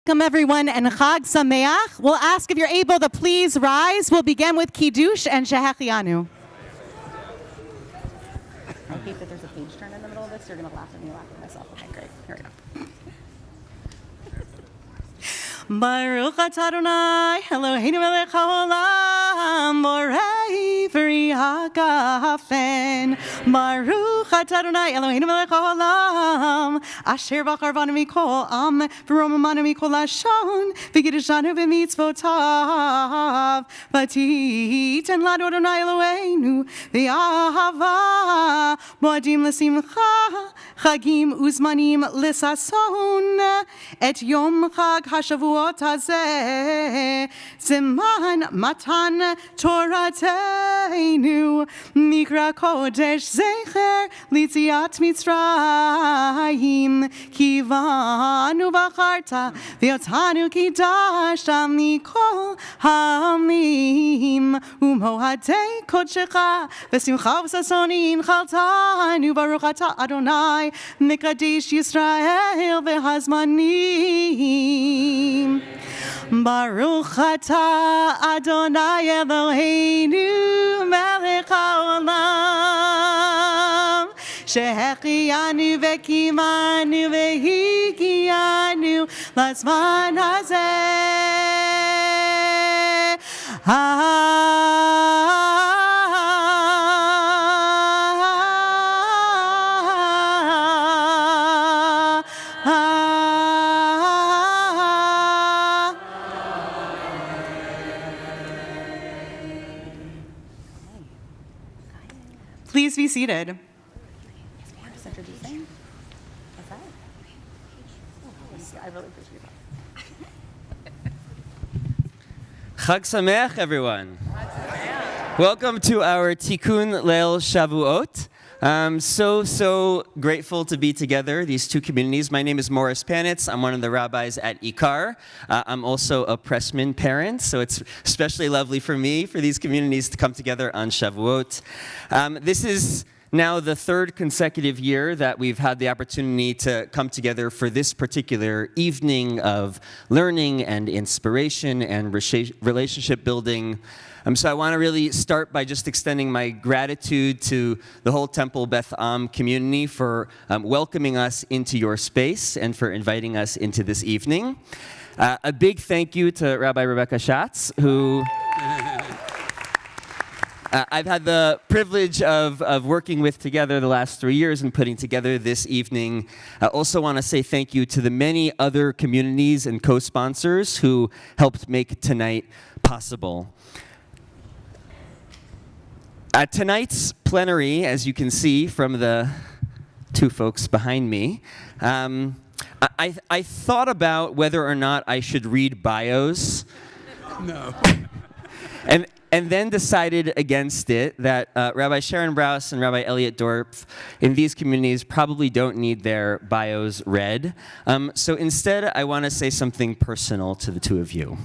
Welcome everyone and Chag Sameach. We'll ask if you're able to please rise. We'll begin with Kiddush and Shehechianu. I hate that there's a page turn in the middle of this. You're going to laugh at me, laugh at myself. Okay, great. Here we go. Baruch atah Adonai, Eloheinu melech haolam, borei v'ri hagafen. Baruch atah Adonai, Eloheinu melech haolam, asher bachar banu mikol am, v'romamanu mikol lashon, v'kiddushanu b'mitzvotav, v'titen lanu Adonai Eloheinu, v'ahava, moadim l'simcha, chagim uzmanim l'sason, et yom chag hashavuot hazeh, ziman matan torateinu, mikra kodesh zecher litziat mitzrayim, kivanu bacharta v'yotanu kidashta mikol hamim, umohadei kodshecha v'simcha v'sasonin chaltanu, baruch atah Adonai mekadesh Yisrael v'hazmanim. Baruch atah Adonai Eloheinu melech haolam, shehechianu v'kimanu v'higianu lazman hazeh. Please be seated. Just introducing. What's that? I really appreciate that. Chag Sameach, everyone. Welcome to our Tikkun Leil Shavuot. I'm so grateful to be together, these two communities. My name is Morris Panitz. I'm one of the rabbis at Ikar. I'm also a pressman parent, so it's especially lovely for me for these communities to come together on Shavuot. This is now the third consecutive year that we've had the opportunity to come together for this particular evening of learning and inspiration and relationship building. So I want to really start by just extending my gratitude to the whole Temple Beth Am community for welcoming us into your space and for inviting us into this evening. A big thank you to Rabbi Rebecca Schatz, who I've had the privilege of working with together the last 3 years and putting together this evening. I also want to say thank you to the many other communities and co-sponsors who helped make tonight possible. At tonight's plenary, as you can see from the two folks behind me, I thought about whether or not I should read bios. No. And then decided against it, that Rabbi Sharon Brous and Rabbi Elliot Dorf in these communities probably don't need their bios read. So instead, I want to say something personal to the two of you.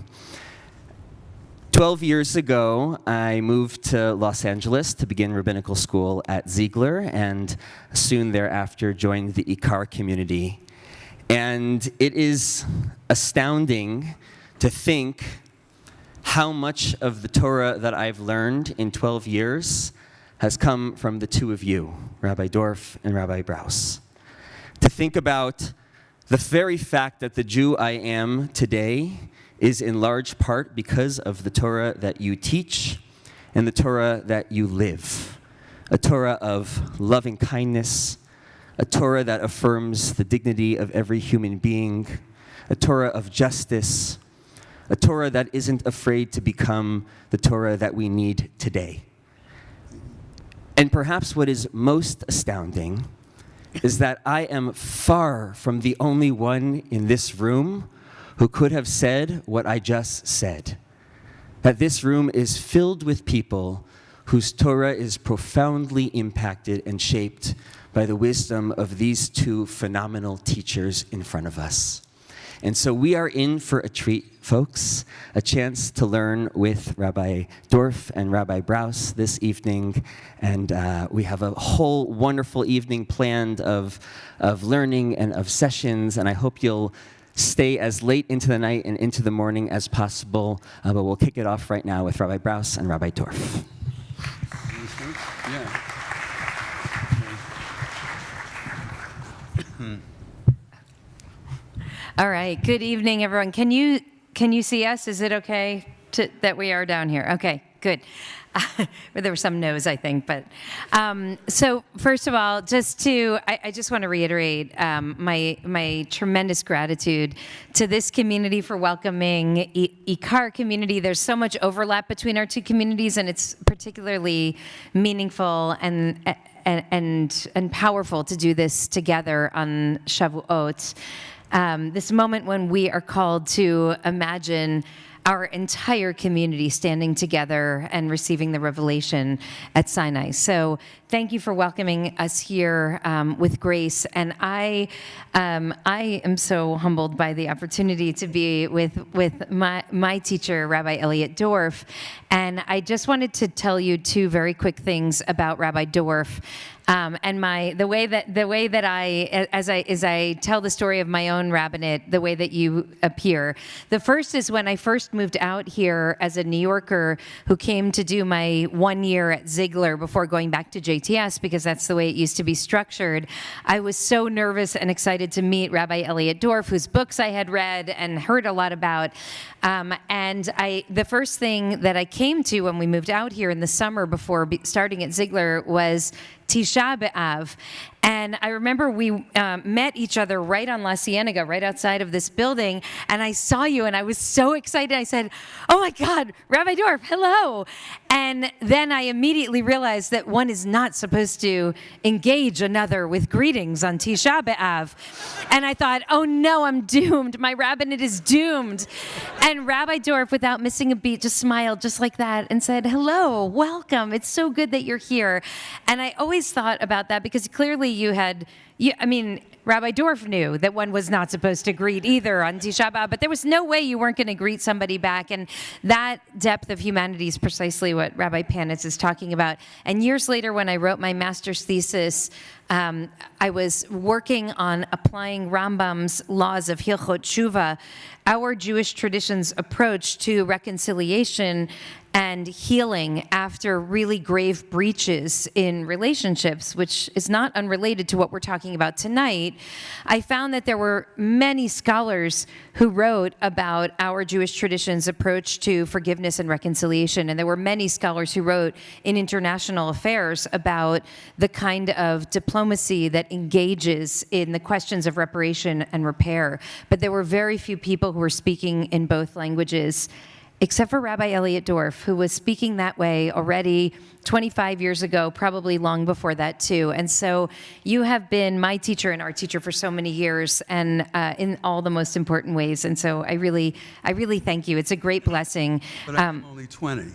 12 years ago, I moved to Los Angeles to begin rabbinical school at Ziegler, and soon thereafter joined the Ikar community. And it is astounding to think how much of the Torah that I've learned in 12 years has come from the two of you, Rabbi Dorf and Rabbi Brous. To think about the very fact that the Jew I am today is in large part because of the Torah that you teach and the Torah that you live. A Torah of loving kindness, a Torah that affirms the dignity of every human being, a Torah of justice, a Torah that isn't afraid to become the Torah that we need today. And perhaps what is most astounding is that I am far from the only one in this room who could have said what I just said. That this room is filled with people whose Torah is profoundly impacted and shaped by the wisdom of these two phenomenal teachers in front of us. And so we are in for a treat, folks, a chance to learn with Rabbi Dorf and Rabbi Brous this evening. And we have a whole wonderful evening planned of learning and of sessions, and I hope you'll stay as late into the night and into the morning as possible. But we'll kick it off right now with Rabbi Brous and Rabbi Dorf. Yeah. All right. Good evening, everyone. Can you see us? Is it okay that we are down here? Okay. Good. There were some no's, I think, but so first of all, I just want to reiterate my tremendous gratitude to this community for welcoming Ikar community. There's so much overlap between our two communities, and it's particularly meaningful and powerful to do this together on Shavuot. This moment when we are called to imagine our entire community standing together and receiving the revelation at Sinai. So thank you for welcoming us here with grace. And I am so humbled by the opportunity to be with my teacher, Rabbi Elliot Dorf. And I just wanted to tell you two very quick things about Rabbi Dorf. And the way that I, as I tell the story of my own rabbinate, the way that you appear. The first is when I first moved out here as a New Yorker who came to do my 1 year at Ziegler before going back to JTS, because that's the way it used to be structured. I was so nervous and excited to meet Rabbi Elliot Dorf, whose books I had read and heard a lot about. The first thing that I came to when we moved out here in the summer before starting at Ziegler was Tisha B'Av. And I remember we met each other right on La Cienega, right outside of this building, and I saw you, and I was so excited. I said, "Oh my God, Rabbi Dorf, hello." And then I immediately realized that one is not supposed to engage another with greetings on Tisha B'Av. And I thought, oh no, I'm doomed. My rabbinate is doomed. And Rabbi Dorf, without missing a beat, just smiled just like that and said, "Hello, welcome. It's so good that you're here." And I always thought about that because clearly Rabbi Dorf knew that one was not supposed to greet either on Tisha B'Av, but there was no way you weren't going to greet somebody back. And that depth of humanity is precisely what Rabbi Panitz is talking about. And years later, when I wrote my master's thesis, I was working on applying Rambam's laws of Hilchot Teshuvah, our Jewish tradition's approach to reconciliation and healing after really grave breaches in relationships, which is not unrelated to what we're talking about tonight. I found that there were many scholars who wrote about our Jewish tradition's approach to forgiveness and reconciliation, and there were many scholars who wrote in international affairs about the kind of diplomacy that engages in the questions of reparation and repair. But there were very few people who were speaking in both languages, except for Rabbi Elliot Dorf, who was speaking that way already 25 years ago, probably long before that too. And so you have been my teacher and our teacher for so many years, and in all the most important ways. And so I really thank you. It's a great blessing. But I'm only 20.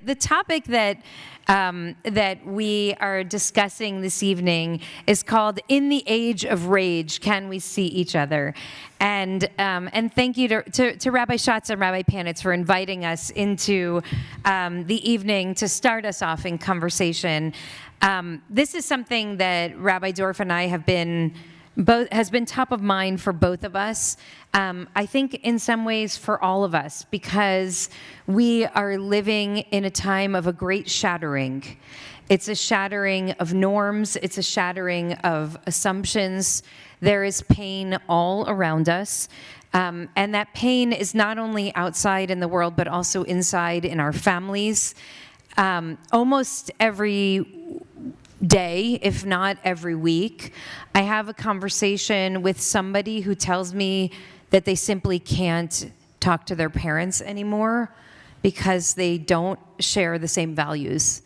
The topic that we are discussing this evening is called "In the Age of Rage, Can We See Each Other?" And thank you to Rabbi Schatz and Rabbi Panitz for inviting us into the evening to start us off in conversation. This is something that Rabbi Dorf and I has been top of mind for both of us. I think in some ways for all of us, because we are living in a time of a great shattering. It's a shattering of norms. It's a shattering of assumptions. There is pain all around us. And that pain is not only outside in the world, but also inside in our families. Almost every day, if not every week, I have a conversation with somebody who tells me that they simply can't talk to their parents anymore because they don't share the same values,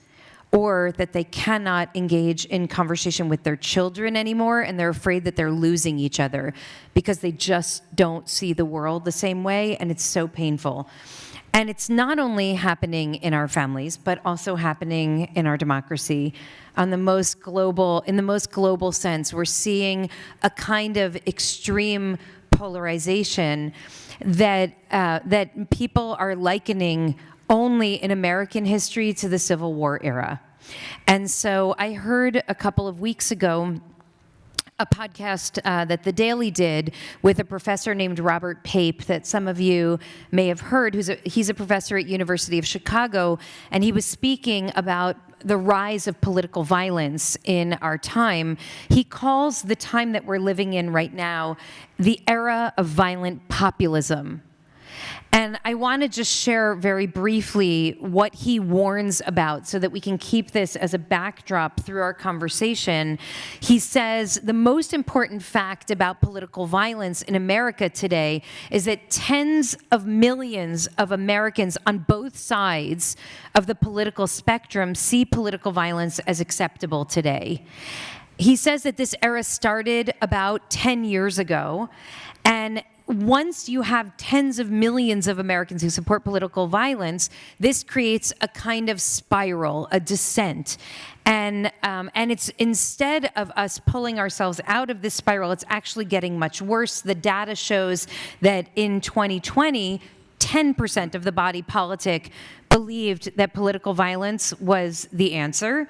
or that they cannot engage in conversation with their children anymore, and they're afraid that they're losing each other because they just don't see the world the same way, and it's so painful. And it's not only happening in our families, but also happening in our democracy. In the most global sense, we're seeing a kind of extreme polarization that people are likening only in American history to the Civil War era. And so I heard a couple of weeks ago a podcast that The Daily did with a professor named Robert Pape that some of you may have heard. He's a professor at University of Chicago, and he was speaking about the rise of political violence in our time. He calls the time that we're living in right now the era of violent populism. And I want to just share very briefly what he warns about so that we can keep this as a backdrop through our conversation. He says the most important fact about political violence in America today is that tens of millions of Americans on both sides of the political spectrum see political violence as acceptable today. He says that this era started about 10 years ago, and once you have tens of millions of Americans who support political violence, this creates a kind of spiral, a descent. And it's, instead of us pulling ourselves out of this spiral, it's actually getting much worse. The data shows that in 2020, 10% of the body politic believed that political violence was the answer.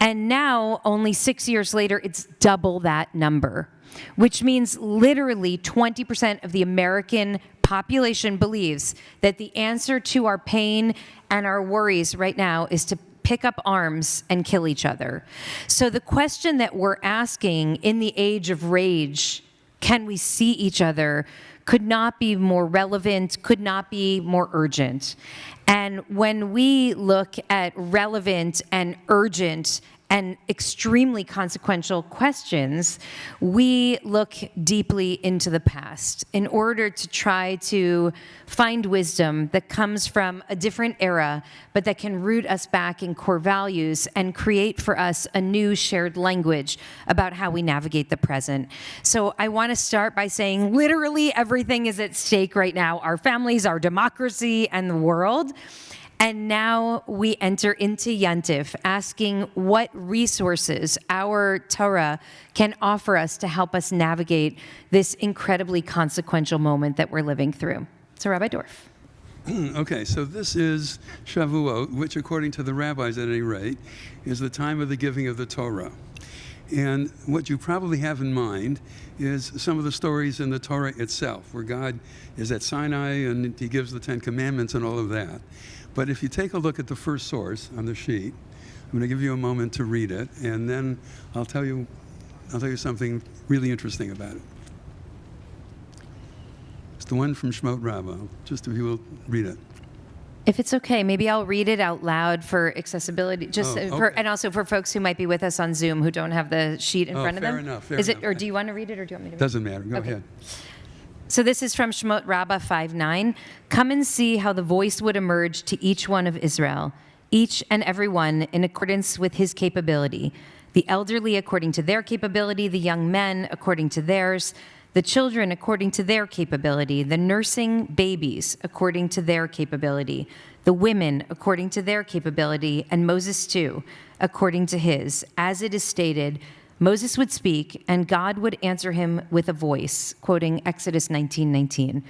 And now, only 6 years later, it's double that number, which means literally 20% of the American population believes that the answer to our pain and our worries right now is to pick up arms and kill each other. So the question that we're asking in the age of rage, can we see each other, could not be more relevant, could not be more urgent. And when we look at relevant and urgent and extremely consequential questions, we look deeply into the past in order to try to find wisdom that comes from a different era, but that can root us back in core values and create for us a new shared language about how we navigate the present. So I want to start by saying literally everything is at stake right now: our families, our democracy, and the world. And now we enter into Yantif, asking what resources our Torah can offer us to help us navigate this incredibly consequential moment that we're living through. So, Rabbi Dorf. Okay, so this is Shavuot, which according to the rabbis at any rate, is the time of the giving of the Torah. And what you probably have in mind is some of the stories in the Torah itself, where God is at Sinai and he gives the Ten Commandments and all of that. But if you take a look at the first source on the sheet, I'm going to give you a moment to read it, and then I'll tell you something really interesting about it. It's the one from Shemot Rabbah. Just if you will read it. If it's okay, maybe I'll read it out loud for accessibility, and also for folks who might be with us on Zoom who don't have the sheet in front of them. Fair enough. Or do you want to read it, or do you want me to read it? Doesn't matter. Go ahead. So this is from Shemot Rabbah 5:9. Come and see how the voice would emerge to each one of Israel, each and every one in accordance with his capability. The elderly according to their capability, the young men according to theirs, the children according to their capability, the nursing babies according to their capability, the women according to their capability, and Moses too, according to his. As it is stated, Moses would speak, and God would answer him with a voice, quoting Exodus 19:19,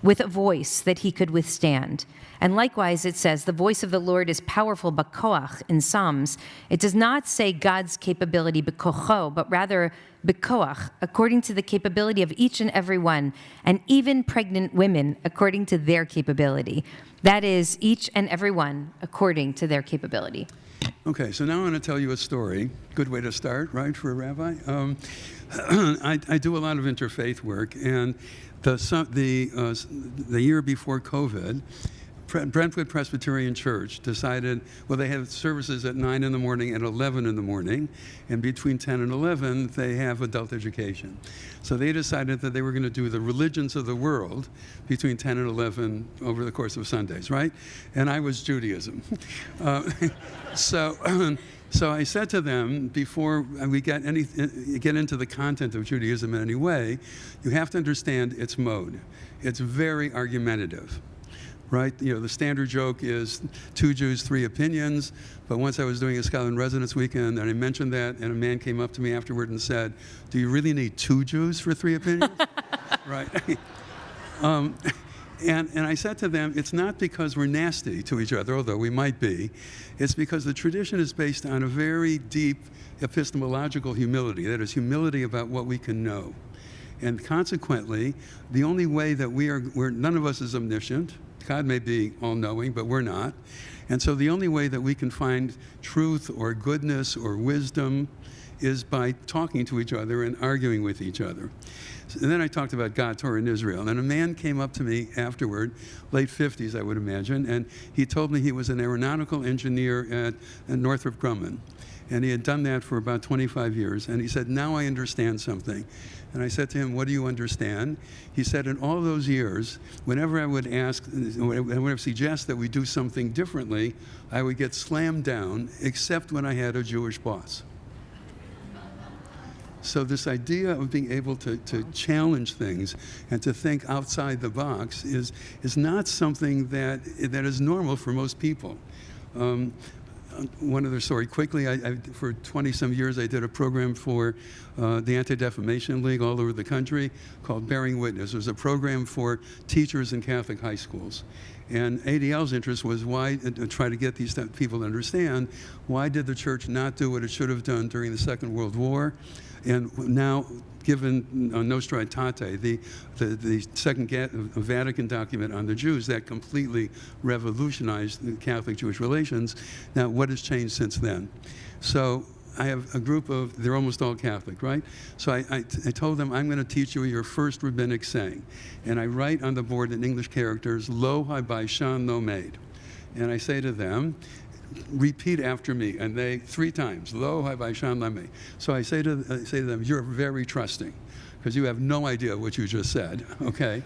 with a voice that he could withstand. And likewise, it says, the voice of the Lord is powerful, bakoach, in Psalms. It does not say God's capability, bakocho, but rather bakoach, according to the capability of each and every one, and even pregnant women, according to their capability. That is, each and every one, according to their capability. Okay, so now I'm going to tell you a story. Good way to start, right, for a rabbi? I do a lot of interfaith work, and the year before COVID, Brentwood Presbyterian Church decided, well, they have services at 9 in the morning and 11 in the morning, and between 10 and 11, they have adult education. So they decided that they were going to do the religions of the world between 10 and 11 over the course of Sundays, right? And I was Judaism. So I said to them, before we get into the content of Judaism in any way, you have to understand its mode. It's very argumentative. Right? You know, the standard joke is 2 Jews, 3 opinions. But once I was doing a scholar in residence weekend, and I mentioned that, and a man came up to me afterward and said, "Do you really need 2 Jews for 3 opinions?" Right? And I said to them, it's not because we're nasty to each other, although we might be. It's because the tradition is based on a very deep epistemological humility. That is, humility about what we can know. And consequently, the only way that none of us is omniscient. God may be all-knowing, but we're not. And so the only way that we can find truth or goodness or wisdom is by talking to each other and arguing with each other. And then I talked about God, Torah, and Israel. And a man came up to me afterward, late 50s, I would imagine, and he told me he was an aeronautical engineer at Northrop Grumman. And he had done that for about 25 years. And he said, now I understand something. And I said to him, what do you understand? He said, in all those years, whenever I would suggest that we do something differently, I would get slammed down, except when I had a Jewish boss. So this idea of being able to challenge things and to think outside the box is not something that is normal for most people. One other story quickly. For 20-some years, I did a program for the Anti-Defamation League all over the country called Bearing Witness. It was a program for teachers in Catholic high schools. And ADL's interest was try to get these people to understand, why did the church not do what it should have done during the Second World War? And now, given Nostra Aetate, the Second Vatican document on the Jews, that completely revolutionized the Catholic-Jewish relations. Now, what has changed since then? So I have a group they're almost all Catholic, right? So I told them, I'm going to teach you your first rabbinic saying. And I write on the board in English characters, Lo habaishan no made. And I say to them, repeat after me, and they 3 times, Lo habaishan lame. So I say to them, you're very trusting, because you have no idea what you just said, okay?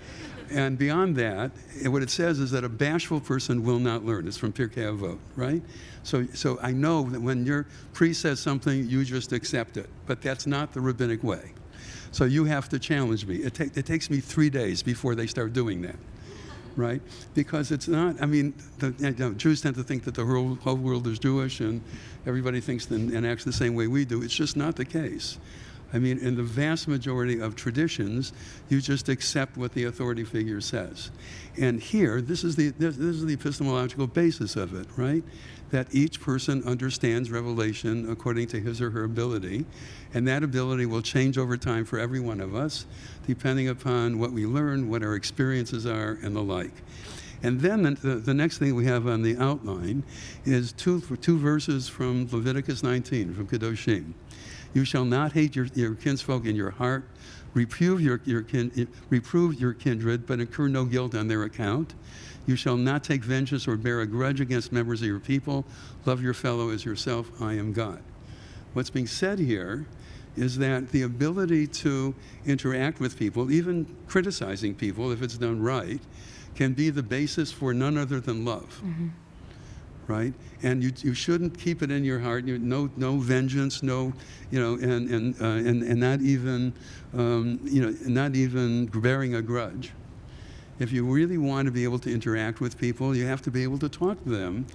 And beyond that, what it says is that a bashful person will not learn. It's from Pirkei Avot, right? So I know that when your priest says something, you just accept it, but that's not the rabbinic way. So you have to challenge me. It takes me 3 days before they start doing that. Right? Because it's not, I mean, Jews tend to think that the whole world is Jewish and everybody thinks and acts the same way we do. It's just not the case. I mean, in the vast majority of traditions, you just accept what the authority figure says. And here, this is the epistemological basis of it, right? That each person understands revelation according to his or her ability, and that ability will change over time for every one of us, depending upon what we learn, what our experiences are, and the like. And then the next thing we have on the outline is two verses from Leviticus 19, from Kedoshim. You shall not hate your kinsfolk in your heart. Reprove your kindred, but incur no guilt on their account. You shall not take vengeance or bear a grudge against members of your people. Love your fellow as yourself. I am God. What's being said here is that the ability to interact with people, even criticizing people if it's done right, can be the basis for none other than love. Mm-hmm. Right? And you shouldn't keep it in your heart. No vengeance, and not even not even bearing a grudge. If you really want to be able to interact with people, you have to be able to talk to them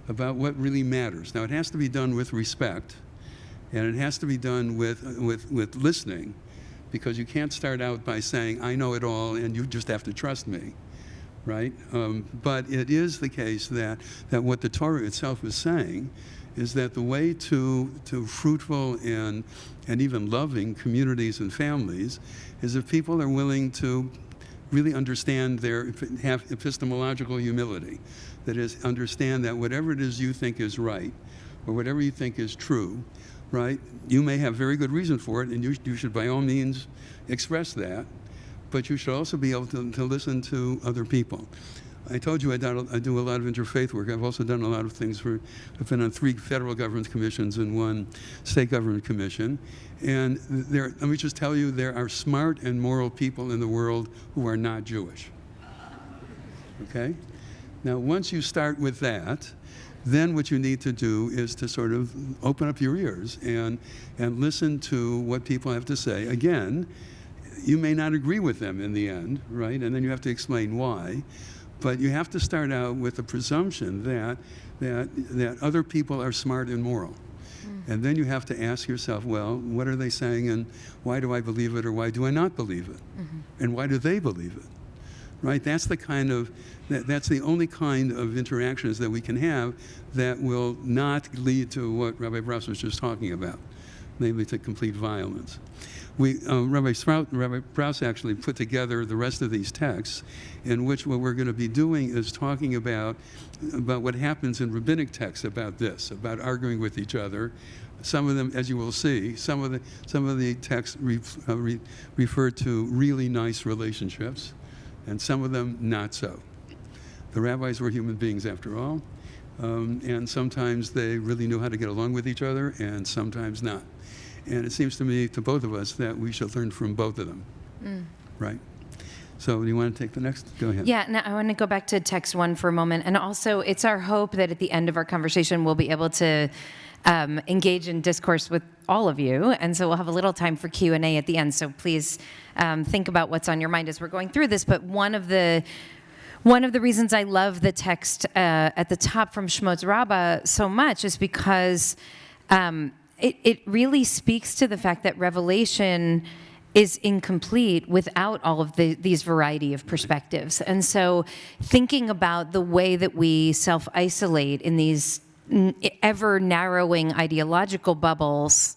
about what really matters. Now, it has to be done with respect, and it has to be done with listening, because you can't start out by saying, I know it all, and you just have to trust me. Right? But it is the case that what the Torah itself is saying is that the way to fruitful and even loving communities and families is if people are willing to really understand have epistemological humility. That is, understand that whatever it is you think is right, or whatever you think is true, right, you may have very good reason for it, and you should by all means express that. But you should also be able to listen to other people. I told you I do a lot of interfaith work. I've also done a lot of things I've been on 3 federal government commissions and 1 state government commission. And let me just tell you, there are smart and moral people in the world who are not Jewish. Okay? Now, once you start with that, then what you need to do is to sort of open up your ears and listen to what people have to say. Again, you may not agree with them in the end, right? And then you have to explain why. But you have to start out with the presumption that other people are smart and moral. And then you have to ask yourself, well, what are they saying, and why do I believe it, or why do I not believe it? Mm-hmm. And why do they believe it? right? That's the only kind of interactions that we can have that will not lead to what Rabbi Braus was just talking about, namely to complete violence. Rabbi Braus actually put together the rest of these texts, in which what we're going to be doing is talking about what happens in rabbinic texts about this, about arguing with each other. Some of them, as you will see, some of the texts refer to really nice relationships, and some of them not so. The rabbis were human beings after all, and sometimes they really knew how to get along with each other, and sometimes not. And it seems to me, to both of us, that we should learn from both of them, right? So do you want to take the next? Go ahead. Yeah, now I want to go back to text 1 for a moment. And also, it's our hope that at the end of our conversation, we'll be able to engage in discourse with all of you. And so we'll have a little time for Q&A at the end. So please think about what's on your mind as we're going through this. But one of the reasons I love the text at the top from Shmot Rabbah so much is because it really speaks to the fact that Revelation is incomplete without all of these variety of perspectives. And so thinking about the way that we self-isolate in these ever-narrowing ideological bubbles,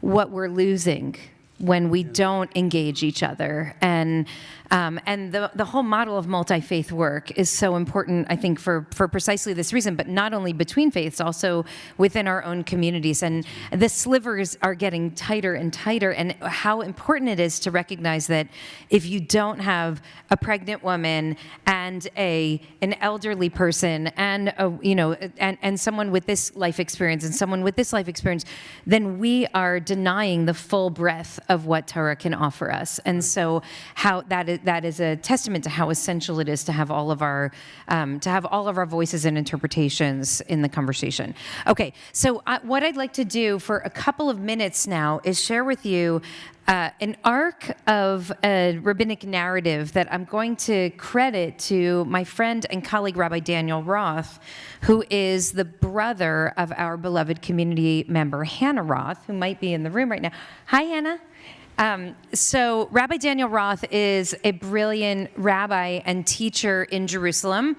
what we're losing when we don't engage each other. And the whole model of multi-faith work is so important, I think, for precisely this reason, but not only between faiths, also within our own communities. And the slivers are getting tighter and tighter, and how important it is to recognize that if you don't have a pregnant woman and an elderly person and and someone with this life experience and someone with this life experience, then we are denying the full breadth of what Torah can offer us. And so how that is a testament to how essential it is to have all of our voices and interpretations in the conversation. Okay, so what I'd like to do for a couple of minutes now is share with you an arc of a rabbinic narrative that I'm going to credit to my friend and colleague Rabbi Daniel Roth, who is the brother of our beloved community member Hannah Roth, who might be in the room right now. Hi, Hannah. So Rabbi Daniel Roth is a brilliant rabbi and teacher in Jerusalem,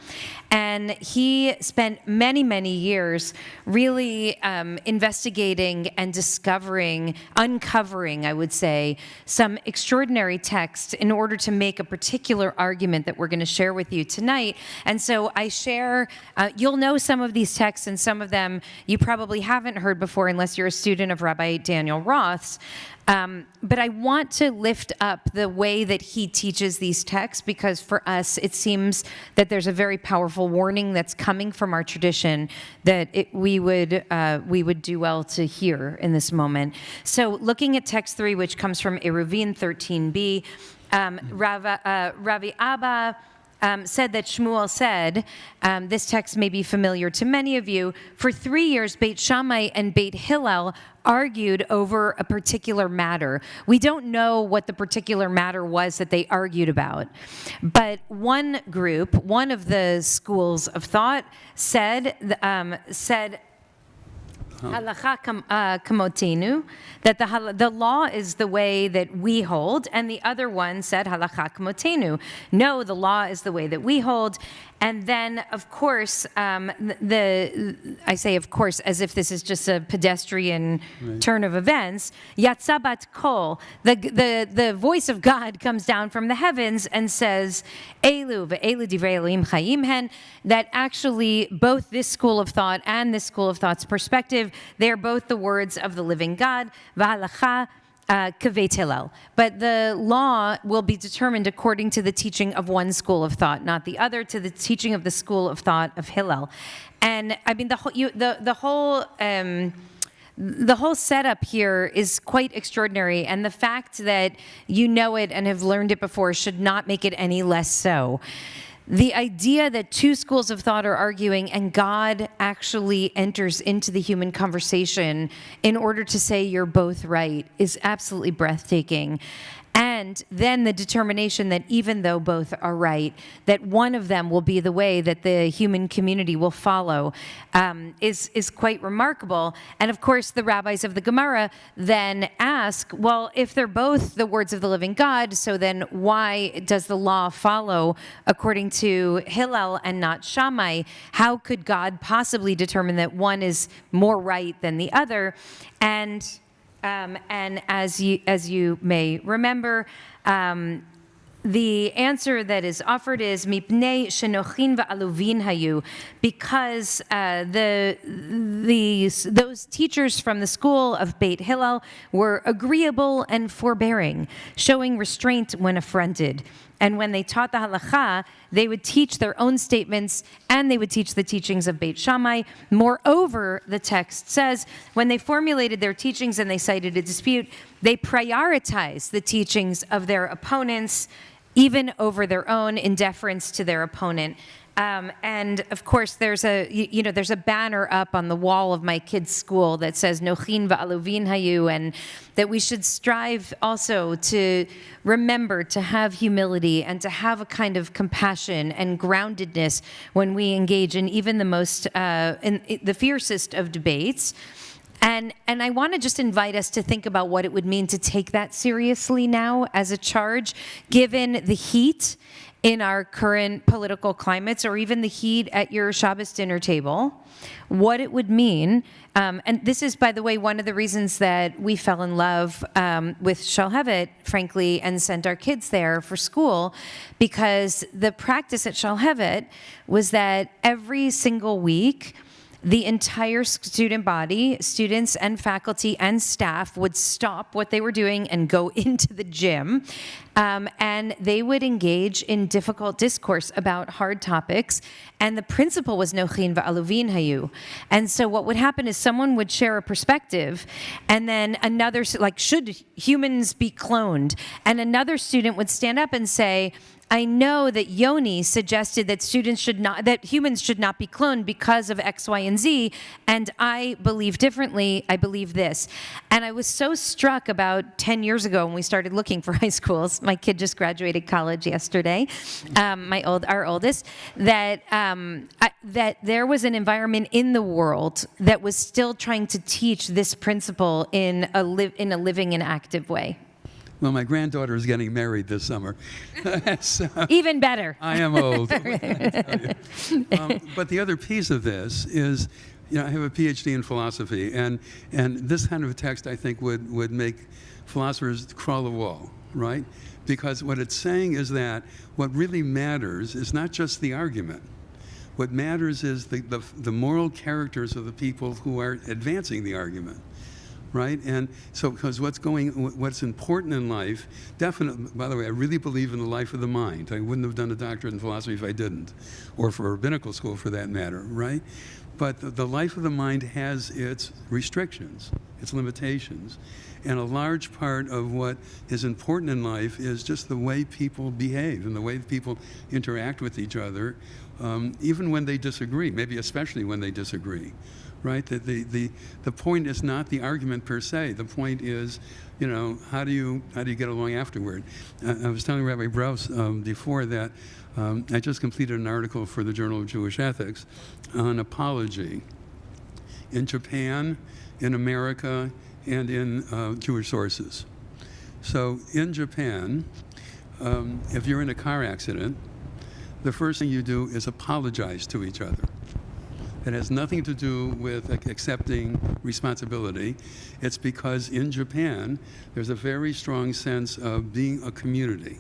and he spent many, many years really investigating and uncovering, I would say, some extraordinary texts in order to make a particular argument that we're going to share with you tonight. And so I share, you'll know some of these texts, and some of them you probably haven't heard before unless you're a student of Rabbi Daniel Roth's. But I want to lift up the way that he teaches these texts, because for us, it seems that there's a very powerful warning that's coming from our tradition that we would do well to hear in this moment. So looking at text 3, which comes from Eruvin 13b, Ravi Abba said that Shmuel said, this text may be familiar to many of you, for 3 years, Beit Shammai and Beit Hillel argued over a particular matter. We don't know what the particular matter was that they argued about, but one group, one of the schools of thought said Halacha kamotenu, that the law is the way that we hold, and the other one said halacha kamotenu, no, the law is the way that we hold. And then, of course, I say of course as if this is just a pedestrian turn of events, Yatzabat Kol, the voice of God comes down from the heavens and says, Elu ve'elu divrei Elohim chayim hen, that actually both this school of thought and this school of thought's perspective, they're both the words of the living God, v'halacha kaveit Hillel. But the law will be determined according to the teaching of one school of thought, not the other, to the teaching of the school of thought of Hillel. And I mean, the whole setup here is quite extraordinary, and the fact that you know it and have learned it before should not make it any less so. The idea that two schools of thought are arguing and God actually enters into the human conversation in order to say you're both right is absolutely breathtaking. And And then the determination that even though both are right, that one of them will be the way that the human community will follow is quite remarkable. And of course, the rabbis of the Gemara then ask, well, if they're both the words of the living God, so then why does the law follow according to Hillel and not Shammai? How could God possibly determine that one is more right than the other? And as you may remember, the answer that is offered is mipnei shenochin va'aluvin hayu, because those teachers from the school of Beit Hillel were agreeable and forbearing, showing restraint when affronted. And when they taught the halakha, they would teach their own statements and they would teach the teachings of Beit Shammai. Moreover, the text says, when they formulated their teachings and they cited a dispute, they prioritized the teachings of their opponents, even over their own, in deference to their opponent. And of course, there's a banner up on the wall of my kids' school that says "Nochin va'aluvin hayu," and that we should strive also to remember to have humility and to have a kind of compassion and groundedness when we engage in even the most, in the fiercest of debates. And I want to just invite us to think about what it would mean to take that seriously now as a charge, given the heat in our current political climates, or even the heat at your Shabbos dinner table, what it would mean. And this is, by the way, one of the reasons that we fell in love with Shalhevet, frankly, and sent our kids there for school, because the practice at Shalhevet was that every single week, the entire student body, students and faculty and staff, would stop what they were doing and go into the gym, and they would engage in difficult discourse about hard topics. And the principle was nochin va'aluvin hayu. And so what would happen is someone would share a perspective, and then another, like, should humans be cloned? And another student would stand up and say, I know that Yoni suggested that humans should not be cloned because of X, Y, and Z, and I believe differently. I believe this. And I was so struck about 10 years ago when we started looking for high schools. My kid just graduated college yesterday, our oldest, that there was an environment in the world that was still trying to teach this principle in a living and active way. Well, my granddaughter is getting married this summer. So, even better. I am old. But the other piece of this is, I have a PhD in philosophy, and this kind of a text, I think, would make philosophers crawl the wall, right? Because what it's saying is that what really matters is not just the argument. What matters is the moral characters of the people who are advancing the argument. Right? And so, because what's important in life, definitely, by the way, I really believe in the life of the mind. I wouldn't have done a doctorate in philosophy if I didn't, or for a rabbinical school for that matter, right? But the life of the mind has its restrictions, its limitations. And a large part of what is important in life is just the way people behave and the way people interact with each other, even when they disagree, maybe especially when they disagree. Right? The point is not the argument per se. The point is, how do you get along afterward? I was telling Rabbi Brous before that I just completed an article for the Journal of Jewish Ethics on apology in Japan, in America, and in Jewish sources. So in Japan, if you're in a car accident, the first thing you do is apologize to each other. It has nothing to do with accepting responsibility. It's because in Japan, there's a very strong sense of being a community.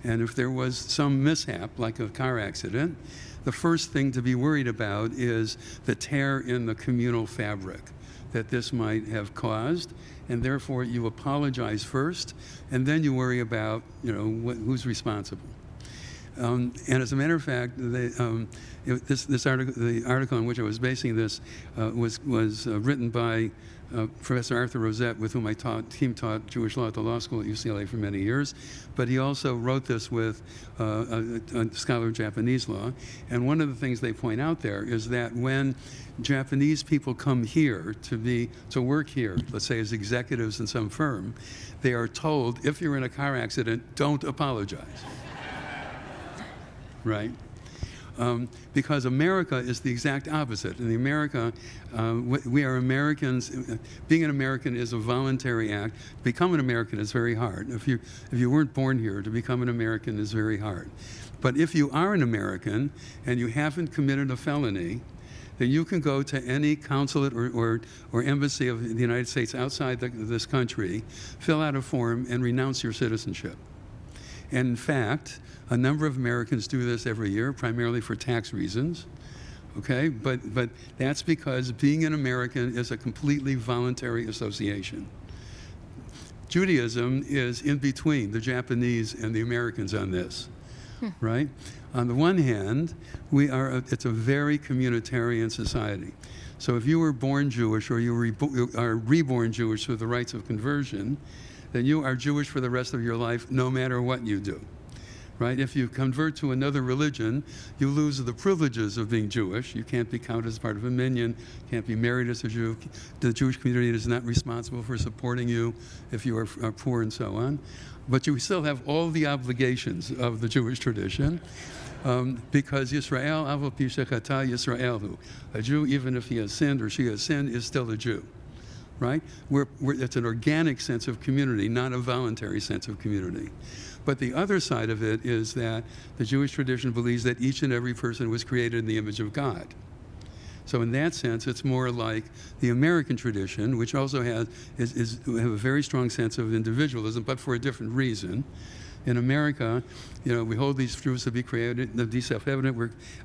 And if there was some mishap, like a car accident, the first thing to be worried about is the tear in the communal fabric that this might have caused. And therefore, you apologize first, and then you worry about, who's responsible. And as a matter of fact, this article, the article on which I was basing this, was written by Professor Arthur Rosette, with whom I taught Jewish law at the law school at UCLA for many years. But he also wrote this with a scholar of Japanese law. And one of the things they point out there is that when Japanese people come here to work here, let's say as executives in some firm, they are told, if you're in a car accident, don't apologize. Right? Because America is the exact opposite. In America, we are Americans. Being an American is a voluntary act. To become an American is very hard. If you weren't born here, to become an American is very hard. But if you are an American and you haven't committed a felony, then you can go to any consulate or embassy of the United States outside this country, fill out a form, and renounce your citizenship. And in fact, a number of Americans do this every year, primarily for tax reasons, okay? But that's because being an American is a completely voluntary association. Judaism is in between the Japanese and the Americans on this, right? On the one hand, it's a very communitarian society. So if you were born Jewish or you are reborn Jewish through the rites of conversion, then you are Jewish for the rest of your life, no matter what you do. Right? If you convert to another religion, you lose the privileges of being Jewish. You can't be counted as part of a minyan, can't be married as a Jew. The Jewish community is not responsible for supporting you if you are poor and so on. But you still have all the obligations of the Jewish tradition, because Yisrael, Avo Pi Shechata Yisraelu. A Jew, even if he has sinned or she has sinned, is still a Jew. Right? It's an organic sense of community, not a voluntary sense of community. But the other side of it is that the Jewish tradition believes that each and every person was created in the image of God. So in that sense, it's more like the American tradition, which also have a very strong sense of individualism, but for a different reason. In America, we hold these truths to be created, to be self-evident,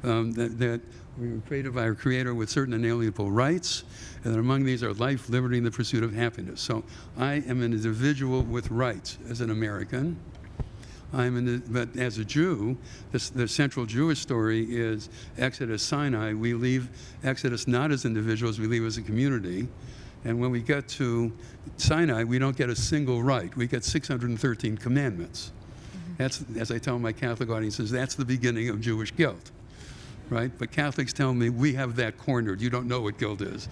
that we were created by our Creator with certain inalienable rights, and that among these are life, liberty, and the pursuit of happiness. So I am an individual with rights as an American. But as a Jew, the central Jewish story is Exodus Sinai. We leave Exodus not as individuals, we leave as a community. And when we get to Sinai, we don't get a single right. We get 613 commandments. That's, as I tell my Catholic audiences, that's the beginning of Jewish guilt, right? But Catholics tell me, we have that cornered. You don't know what guilt is.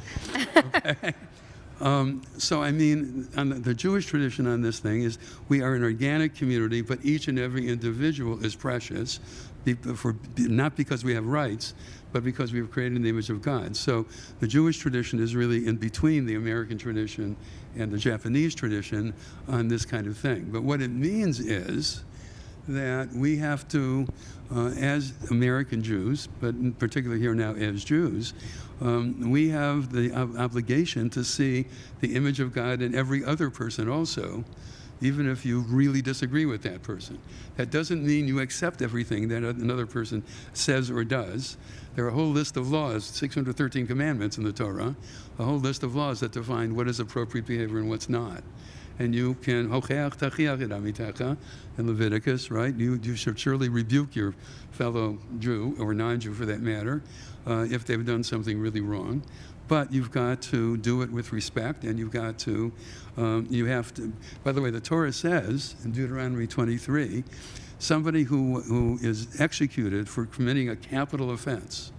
Okay? So I mean, the Jewish tradition on this thing is we are an organic community, but each and every individual is precious, not because we have rights, but because we were created in the image of God. So the Jewish tradition is really in between the American tradition and the Japanese tradition on this kind of thing. But what it means is that we have to, as American Jews, but in particular here now as Jews, we have the obligation to see the image of God in every other person also, even if you really disagree with that person. That doesn't mean you accept everything that another person says or does. There are a whole list of laws, 613 commandments in the Torah, a whole list of laws that define what is appropriate behavior and what's not. And you can, in Leviticus, right? You should surely rebuke your fellow Jew, or non-Jew for that matter, if they've done something really wrong. But you've got to do it with respect, and you have to, by the way, the Torah says in Deuteronomy 23, somebody who is executed for committing a capital offense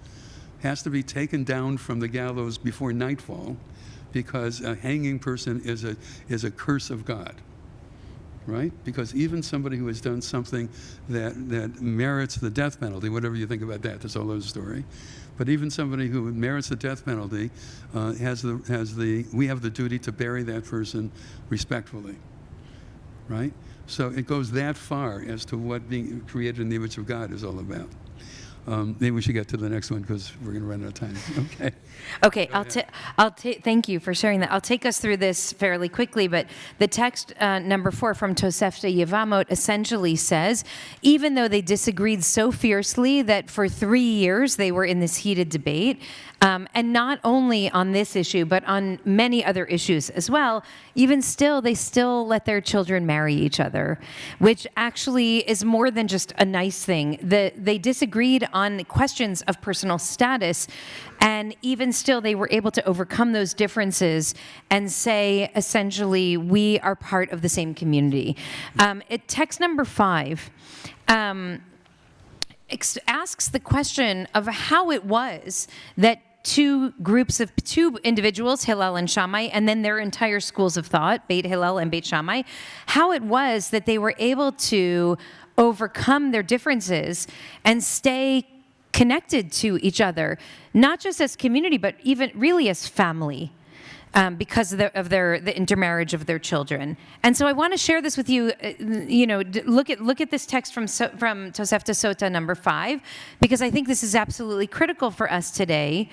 has to be taken down from the gallows before nightfall, because a hanging person is a curse of God, right? Because even somebody who has done something that merits the death penalty, whatever you think about that, that's a whole other story. But even somebody who merits the death penalty we have the duty to bury that person respectfully, right? So it goes that far as to what being created in the image of God is all about. maybe we should get to the next one because we're going to run out of time. Okay. Okay, thank you for sharing that. I'll take us through this fairly quickly, but the text number 4 from Tosefta Yevamot essentially says, even though they disagreed so fiercely that for 3 years they were in this heated debate, and not only on this issue, but on many other issues as well, even still, they still let their children marry each other, which actually is more than just a nice thing. They disagreed on questions of personal status, and even still, they were able to overcome those differences and say, essentially, we are part of the same community. Text number 5 asks the question of how it was that two individuals, Hillel and Shammai, and then their entire schools of thought, Beit Hillel and Beit Shammai, how it was that they were able to overcome their differences and stay connected to each other, not just as community, but even really as family. Because of the intermarriage of their children. And so I want to share this with you, look at this text from Tosefta Sota number 5, because I think this is absolutely critical for us today,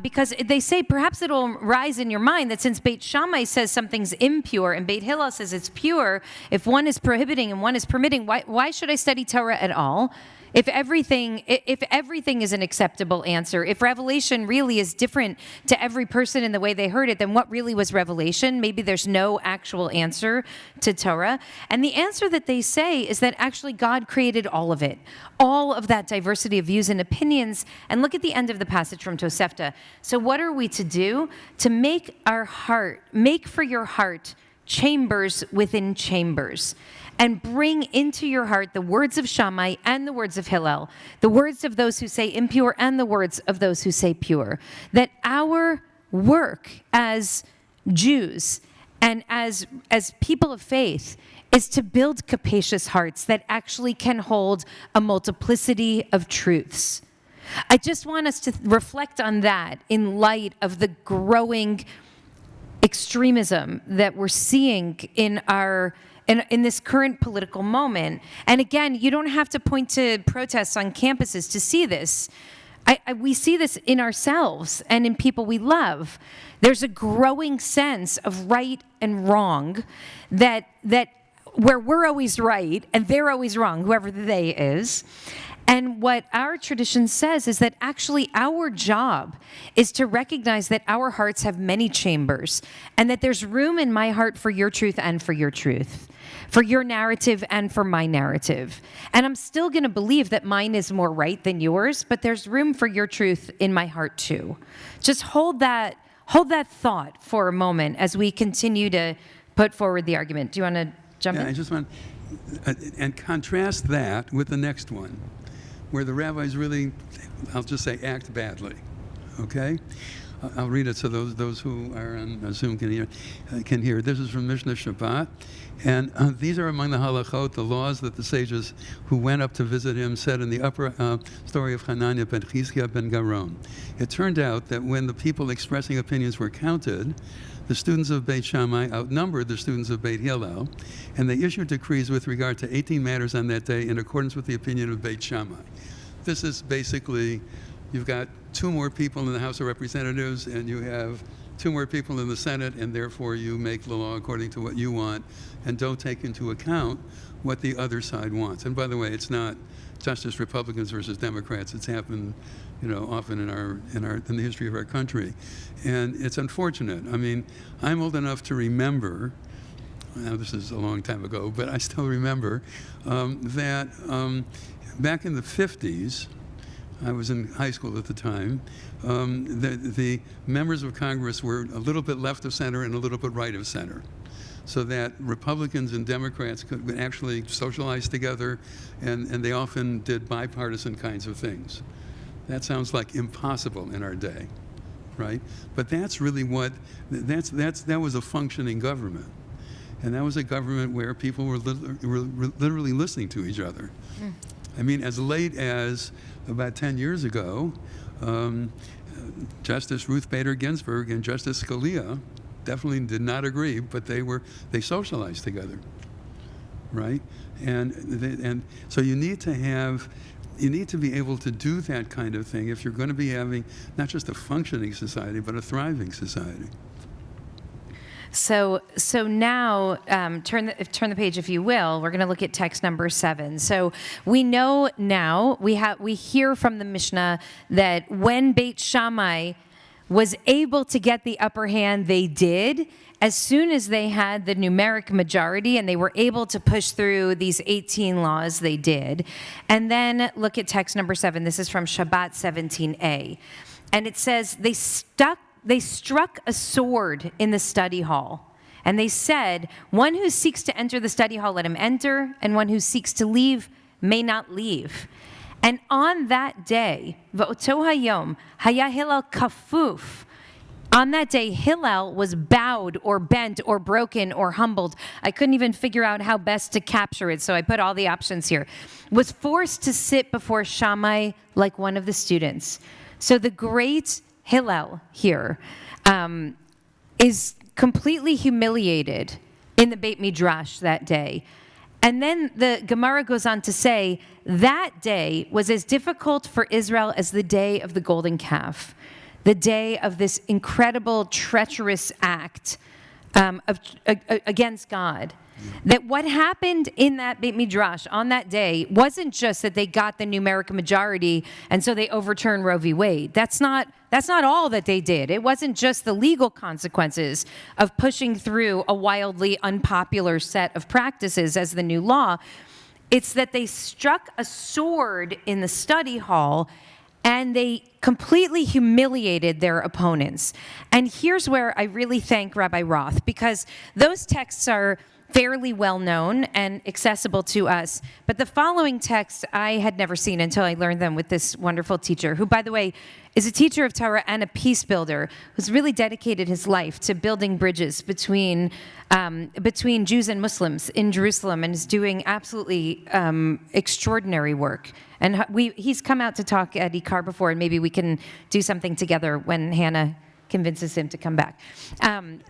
because they say perhaps it'll rise in your mind that since Beit Shammai says something's impure and Beit Hillel says it's pure, if one is prohibiting and one is permitting, why should I study Torah at all? If everything is an acceptable answer, if revelation really is different to every person in the way they heard it, then what really was revelation? Maybe there's no actual answer to Torah. And the answer that they say is that actually God created all of it, all of that diversity of views and opinions. And look at the end of the passage from Tosefta. So what are we to do? To make for your heart chambers within chambers, and bring into your heart the words of Shammai and the words of Hillel, the words of those who say impure and the words of those who say pure. That our work as Jews and as people of faith is to build capacious hearts that actually can hold a multiplicity of truths. I just want us to reflect on that in light of the growing extremism that we're seeing in this current political moment. And again, you don't have to point to protests on campuses to see this. We see this in ourselves and in people we love. There's a growing sense of right and wrong that where we're always right and they're always wrong, whoever the they is. And what our tradition says is that actually our job is to recognize that our hearts have many chambers and that there's room in my heart for your truth and for your truth, for your narrative and for my narrative. And I'm still going to believe that mine is more right than yours, but there's room for your truth in my heart too. Just hold that thought for a moment as we continue to put forward the argument. Do you want to jump in? I just want and contrast that with the next one, where the rabbis really, I'll just say, act badly. Okay? I'll read it so those who are on Zoom can hear. This is from Mishnah Shabbat. And these are among the halachot, the laws that the sages who went up to visit him said in the upper story of Hananiah ben Chizkiah ben Garon. It turned out that when the people expressing opinions were counted, the students of Beit Shammai outnumbered the students of Beit Hillel, and they issued decrees with regard to 18 matters on that day in accordance with the opinion of Beit Shammai. This is basically, you've got 2 more people in the House of Representatives, and you have 2 more people in the Senate, and therefore you make the law according to what you want, and don't take into account what the other side wants. And by the way, it's not just as Republicans versus Democrats. It's happened, often in the history of our country, and it's unfortunate. I mean, I'm old enough to remember. Now this is a long time ago, but I still remember that back in the 50s. I was in high school at the time. The members of Congress were a little bit left of center and a little bit right of center, so that Republicans and Democrats could actually socialize together, and they often did bipartisan kinds of things. That sounds like impossible in our day, right? But that's really that was a functioning government, and that was a government where people were literally listening to each other. I mean, as late as about 10 years ago, Justice Ruth Bader Ginsburg and Justice Scalia definitely did not agree, but they socialized together, right? And so you need to be able to do that kind of thing if you're going to be having not just a functioning society, but a thriving society. So now, turn the page, if you will. We're going to look at text number 7. So we know now, we hear from the Mishnah that when Beit Shammai was able to get the upper hand, they did, as soon as they had the numeric majority and they were able to push through these 18 laws, they did. And then look at text number 7. This is from Shabbat 17a. And it says, they struck a sword in the study hall. And they said, one who seeks to enter the study hall, let him enter, and one who seeks to leave may not leave. And on that day, V'oto hayom, haya Hillel kafuf. On that day, Hillel was bowed or bent or broken or humbled. I couldn't even figure out how best to capture it, so I put all the options here. Was forced to sit before Shammai like one of the students. So the great Hillel here is completely humiliated in the Beit Midrash that day. And then the Gemara goes on to say, that day was as difficult for Israel as the day of the golden calf, the day of this incredible, treacherous act against God. That what happened in that Beit Midrash on that day wasn't just that they got the numeric majority and so they overturned Roe v. Wade. That's not all that they did. It wasn't just the legal consequences of pushing through a wildly unpopular set of practices as the new law. It's that they struck a sword in the study hall and they completely humiliated their opponents. And here's where I really thank Rabbi Roth, because those texts are fairly well known and accessible to us. But the following texts I had never seen until I learned them with this wonderful teacher, who, by the way, is a teacher of Torah and a peace builder, who's really dedicated his life to building bridges between Jews and Muslims in Jerusalem, and is doing absolutely extraordinary work. And he's come out to talk at Ikar before, and maybe we can do something together when Hannah convinces him to come back.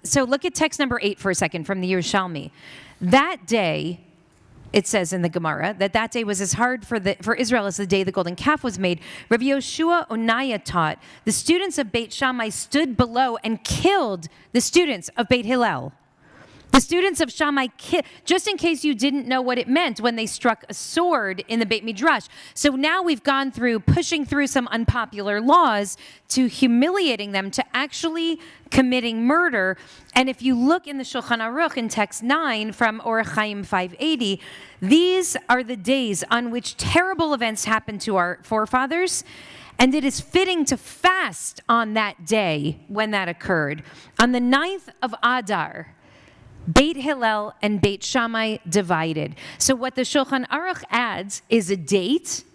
So look at text number 8 for a second from the Yerushalmi. That day, it says in the Gemara, that day was as hard for Israel as the day the golden calf was made. Rabbi Yoshua Onaya taught, the students of Beit Shammai stood below and killed the students of Beit Hillel. The students of Shammai, just in case you didn't know what it meant when they struck a sword in the Beit Midrash. So now we've gone through pushing through some unpopular laws to humiliating them to actually committing murder. And if you look in the Shulchan Aruch in text 9 from Orach Chaim 580, these are the days on which terrible events happened to our forefathers. And it is fitting to fast on that day when that occurred. On the 9th of Adar, Beit Hillel and Beit Shammai divided. So what the Shulchan Aruch adds is a date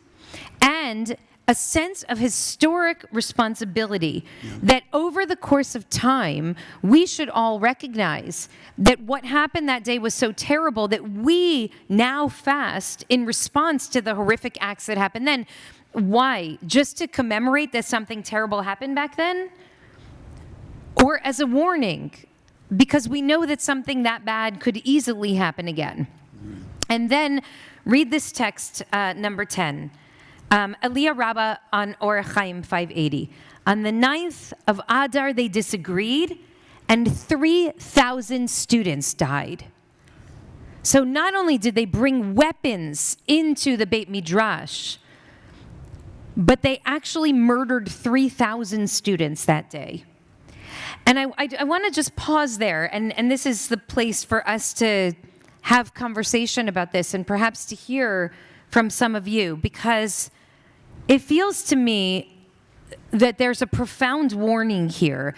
and a sense of historic responsibility that over the course of time, we should all recognize that what happened that day was so terrible that we now fast in response to the horrific acts that happened then. Why? Just to commemorate that something terrible happened back then? Or as a warning? Because we know that something that bad could easily happen again. And then read this text, number 10. Eliyah Rabbah on Orach Chaim 580. On the 9th of Adar, they disagreed, and 3,000 students died. So not only did they bring weapons into the Beit Midrash, but they actually murdered 3,000 students that day. And I want to just pause there, and this is the place for us to have conversation about this and perhaps to hear from some of you, because it feels to me that there's a profound warning here.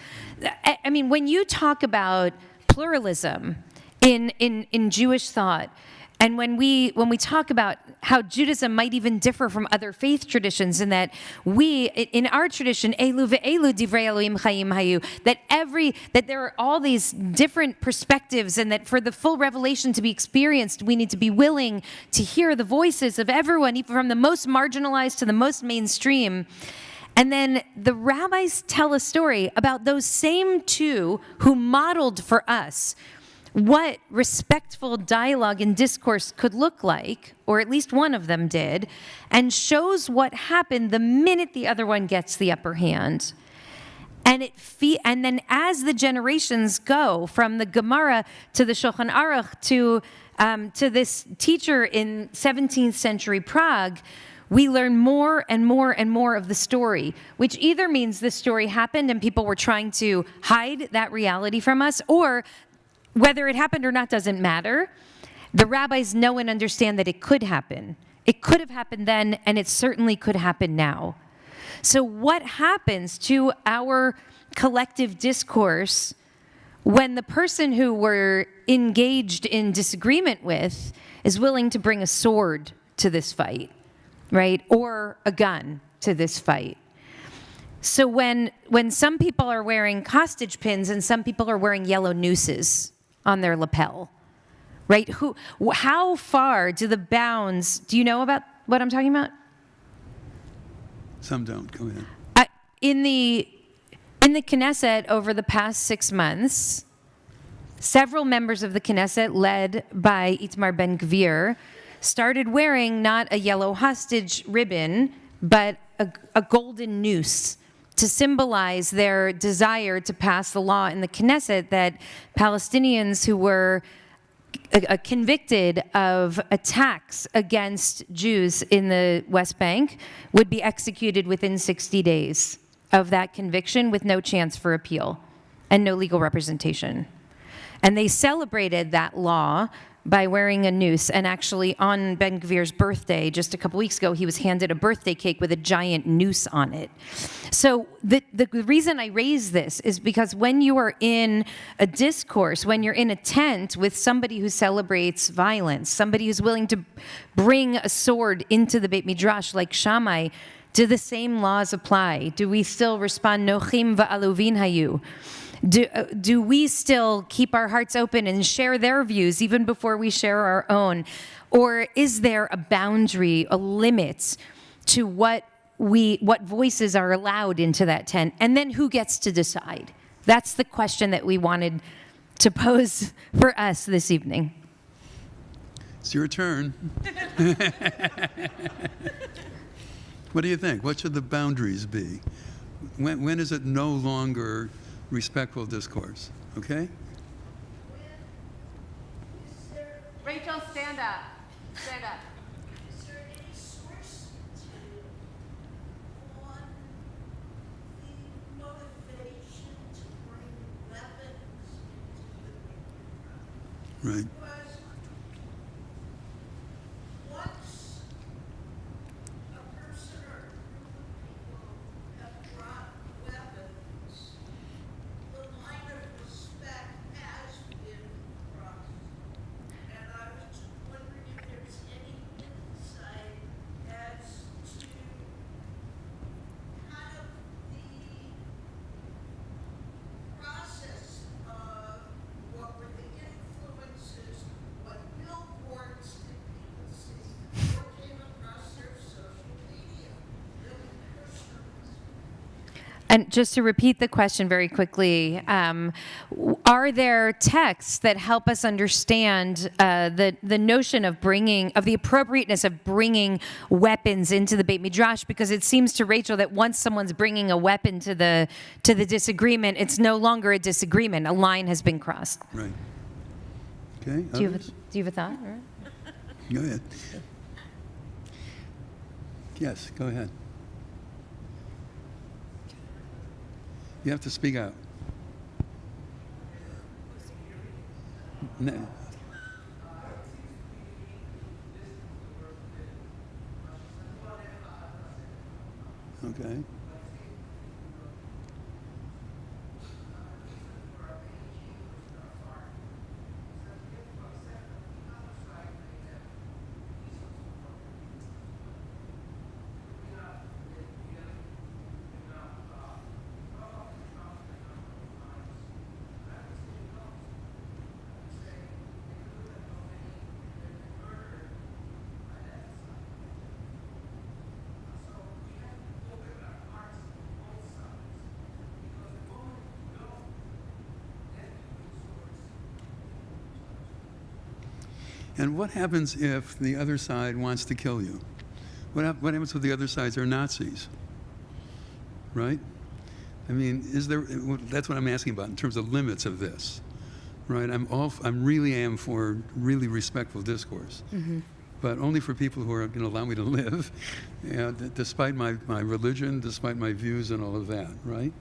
I mean, when you talk about pluralism in Jewish thought, and when we talk about how Judaism might even differ from other faith traditions, and that we, in our tradition, elu ve'elu divrei Elohim chayim hayu, that there are all these different perspectives, and that for the full revelation to be experienced, we need to be willing to hear the voices of everyone, even from the most marginalized to the most mainstream. And then the rabbis tell a story about those same two who modeled for us what respectful dialogue and discourse could look like, or at least one of them did, and shows what happened the minute the other one gets the upper hand. And and then as the generations go from the Gemara to the Shulchan Aruch to this teacher in 17th century Prague, we learn more and more and more of the story, which either means the story happened and people were trying to hide that reality from us, or whether it happened or not doesn't matter. The rabbis know and understand that it could happen. It could have happened then, and it certainly could happen now. So what happens to our collective discourse when the person who we're engaged in disagreement with is willing to bring a sword to this fight, right? Or a gun to this fight? So when some people are wearing hostage pins and some people are wearing yellow nooses on their lapel, right? How far do the bounds, do you know about what I'm talking about? Some don't. Go ahead. In the Knesset over the past 6 months, several members of the Knesset, led by Itamar Ben-Gvir, started wearing not a yellow hostage ribbon, but a golden noose to symbolize their desire to pass the law in the Knesset that Palestinians who were convicted of attacks against Jews in the West Bank would be executed within 60 days of that conviction with no chance for appeal and no legal representation. And they celebrated that law by wearing a noose. And actually on Ben-Gvir's birthday, just a couple weeks ago, he was handed a birthday cake with a giant noose on it. So the reason I raise this is because when you are in a discourse, when you're in a tent with somebody who celebrates violence, somebody who's willing to bring a sword into the Beit Midrash like Shammai, do the same laws apply? Do we still respond, Nochim va'aluvin hayu? Do we still keep our hearts open and share their views even before we share our own? Or is there a boundary, a limit to what voices are allowed into that tent? And then who gets to decide? That's the question that we wanted to pose for us this evening. It's your turn. What do you think? What should the boundaries be? When is it no longer respectful discourse? Okay? Rachel, stand up. Stand up. Is there any source on the motivation to bring weapons into the Right. Because once a person or a group of people have dropped weapons, the line of respect has been crossed. And I was just wondering if there's any insight as to kind of the process of what were the influences, what billboards did people see, what came across their social media, really personal. And just to repeat the question very quickly, are there texts that help us understand the notion of the appropriateness of bringing weapons into the Beit Midrash? Because it seems to Rachel that once someone's bringing a weapon to the disagreement, it's no longer a disagreement. A line has been crossed. Right. Okay. Do you others? have a thought? Go ahead. Yes, go ahead. You have to speak out. No. Okay. And what happens if the other side wants to kill you? What happens if the other sides are Nazis? Right? I mean, that's what I'm asking about in terms of limits of this. Right? I'm really am for really respectful discourse. But only for people who are going to allow me to live, despite my religion, despite my views and all of that, right?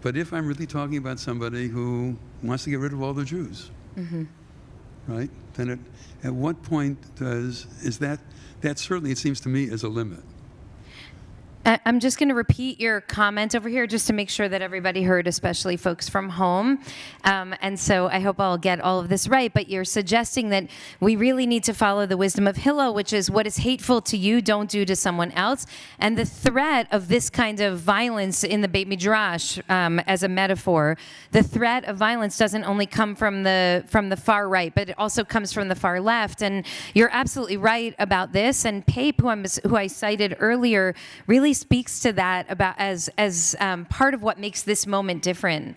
But if I'm really talking about somebody who wants to get rid of all the Jews, right? Then at what point is that certainly, it seems to me, is a limit. I'm just going to repeat your comment over here just to make sure that everybody heard, especially folks from home. And so I hope I'll get all of this right. But you're suggesting that we really need to follow the wisdom of Hillel, which is what is hateful to you, don't do to someone else. And the threat of this kind of violence in the Beit Midrash, as a metaphor, the threat of violence doesn't only come from the far right, but it also comes from the far left. And you're absolutely right about this. And Pape, who I cited earlier, really speaks to that about as part of what makes this moment different,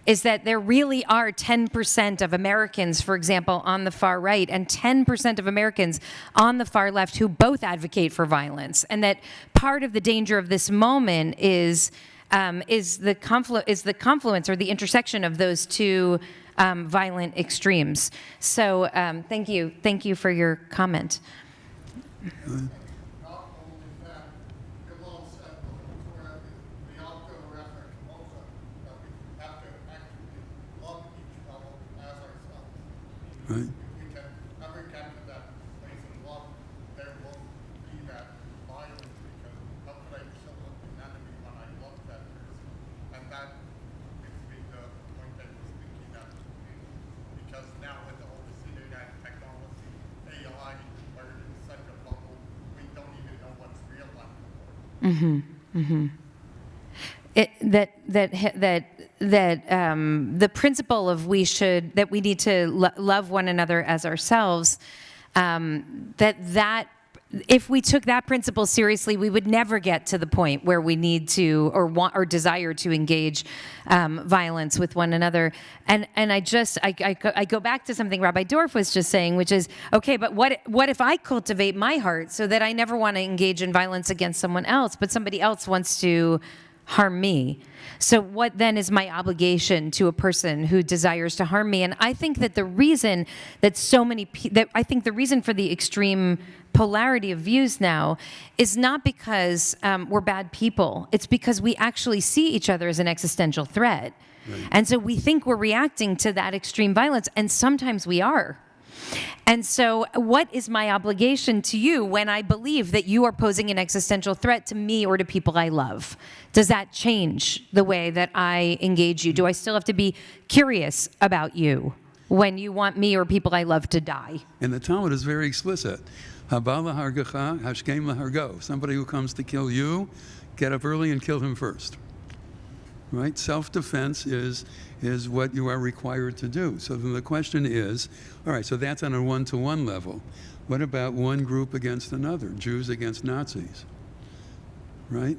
is that there really are 10% of Americans, for example, on the far right, and 10% of Americans on the far left who both advocate for violence, and that part of the danger of this moment is the confluence or the intersection of those two violent extremes. So thank you for your comment. Right. If we can ever get to that place of love, there will be that violence, because how could I kill an enemy when I love that person? And that makes me the point that I was thinking that, because now with all this internet technology, AI, we're in such a bubble, we don't even know what's real anymore. The principle of that we need to love one another as ourselves, that if we took that principle seriously, we would never get to the point where we need to or want or desire to engage violence with one another. And I go back to something Rabbi Dorf was just saying, which is, okay, but what if I cultivate my heart so that I never want to engage in violence against someone else, but somebody else wants to harm me? So what then is my obligation to a person who desires to harm me? And I think that the reason that the reason for the extreme polarity of views now is not because we're bad people. It's because we actually see each other as an existential threat. Right. And so we think we're reacting to that extreme violence, and sometimes we are. And so what is my obligation to you when I believe that you are posing an existential threat to me or to people I love? Does that change the way that I engage you? Do I still have to be curious about you when you want me or people I love to die? And the Talmud is very explicit. Haba lahargecha, hashkem lahargo. Somebody who comes to kill you, get up early and kill him first. Right? Self-defense is what you are required to do. So then the question is, all right, so that's on a one-to-one level. What about one group against another, Jews against Nazis? Right?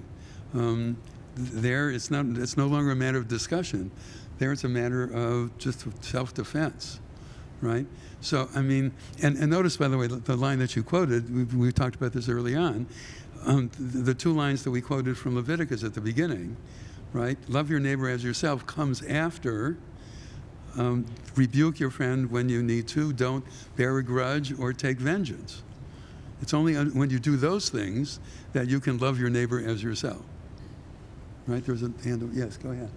There, it's no longer a matter of discussion. There, it's a matter of just self-defense, right? So, I mean, and notice, by the way, the line that you quoted, we talked about this early on, the two lines that we quoted from Leviticus at the beginning, right? Love your neighbor as yourself comes after rebuke your friend when you need to, don't bear a grudge or take vengeance. It's only when you do those things that you can love your neighbor as yourself. Right? There's a hand. Yes, go ahead.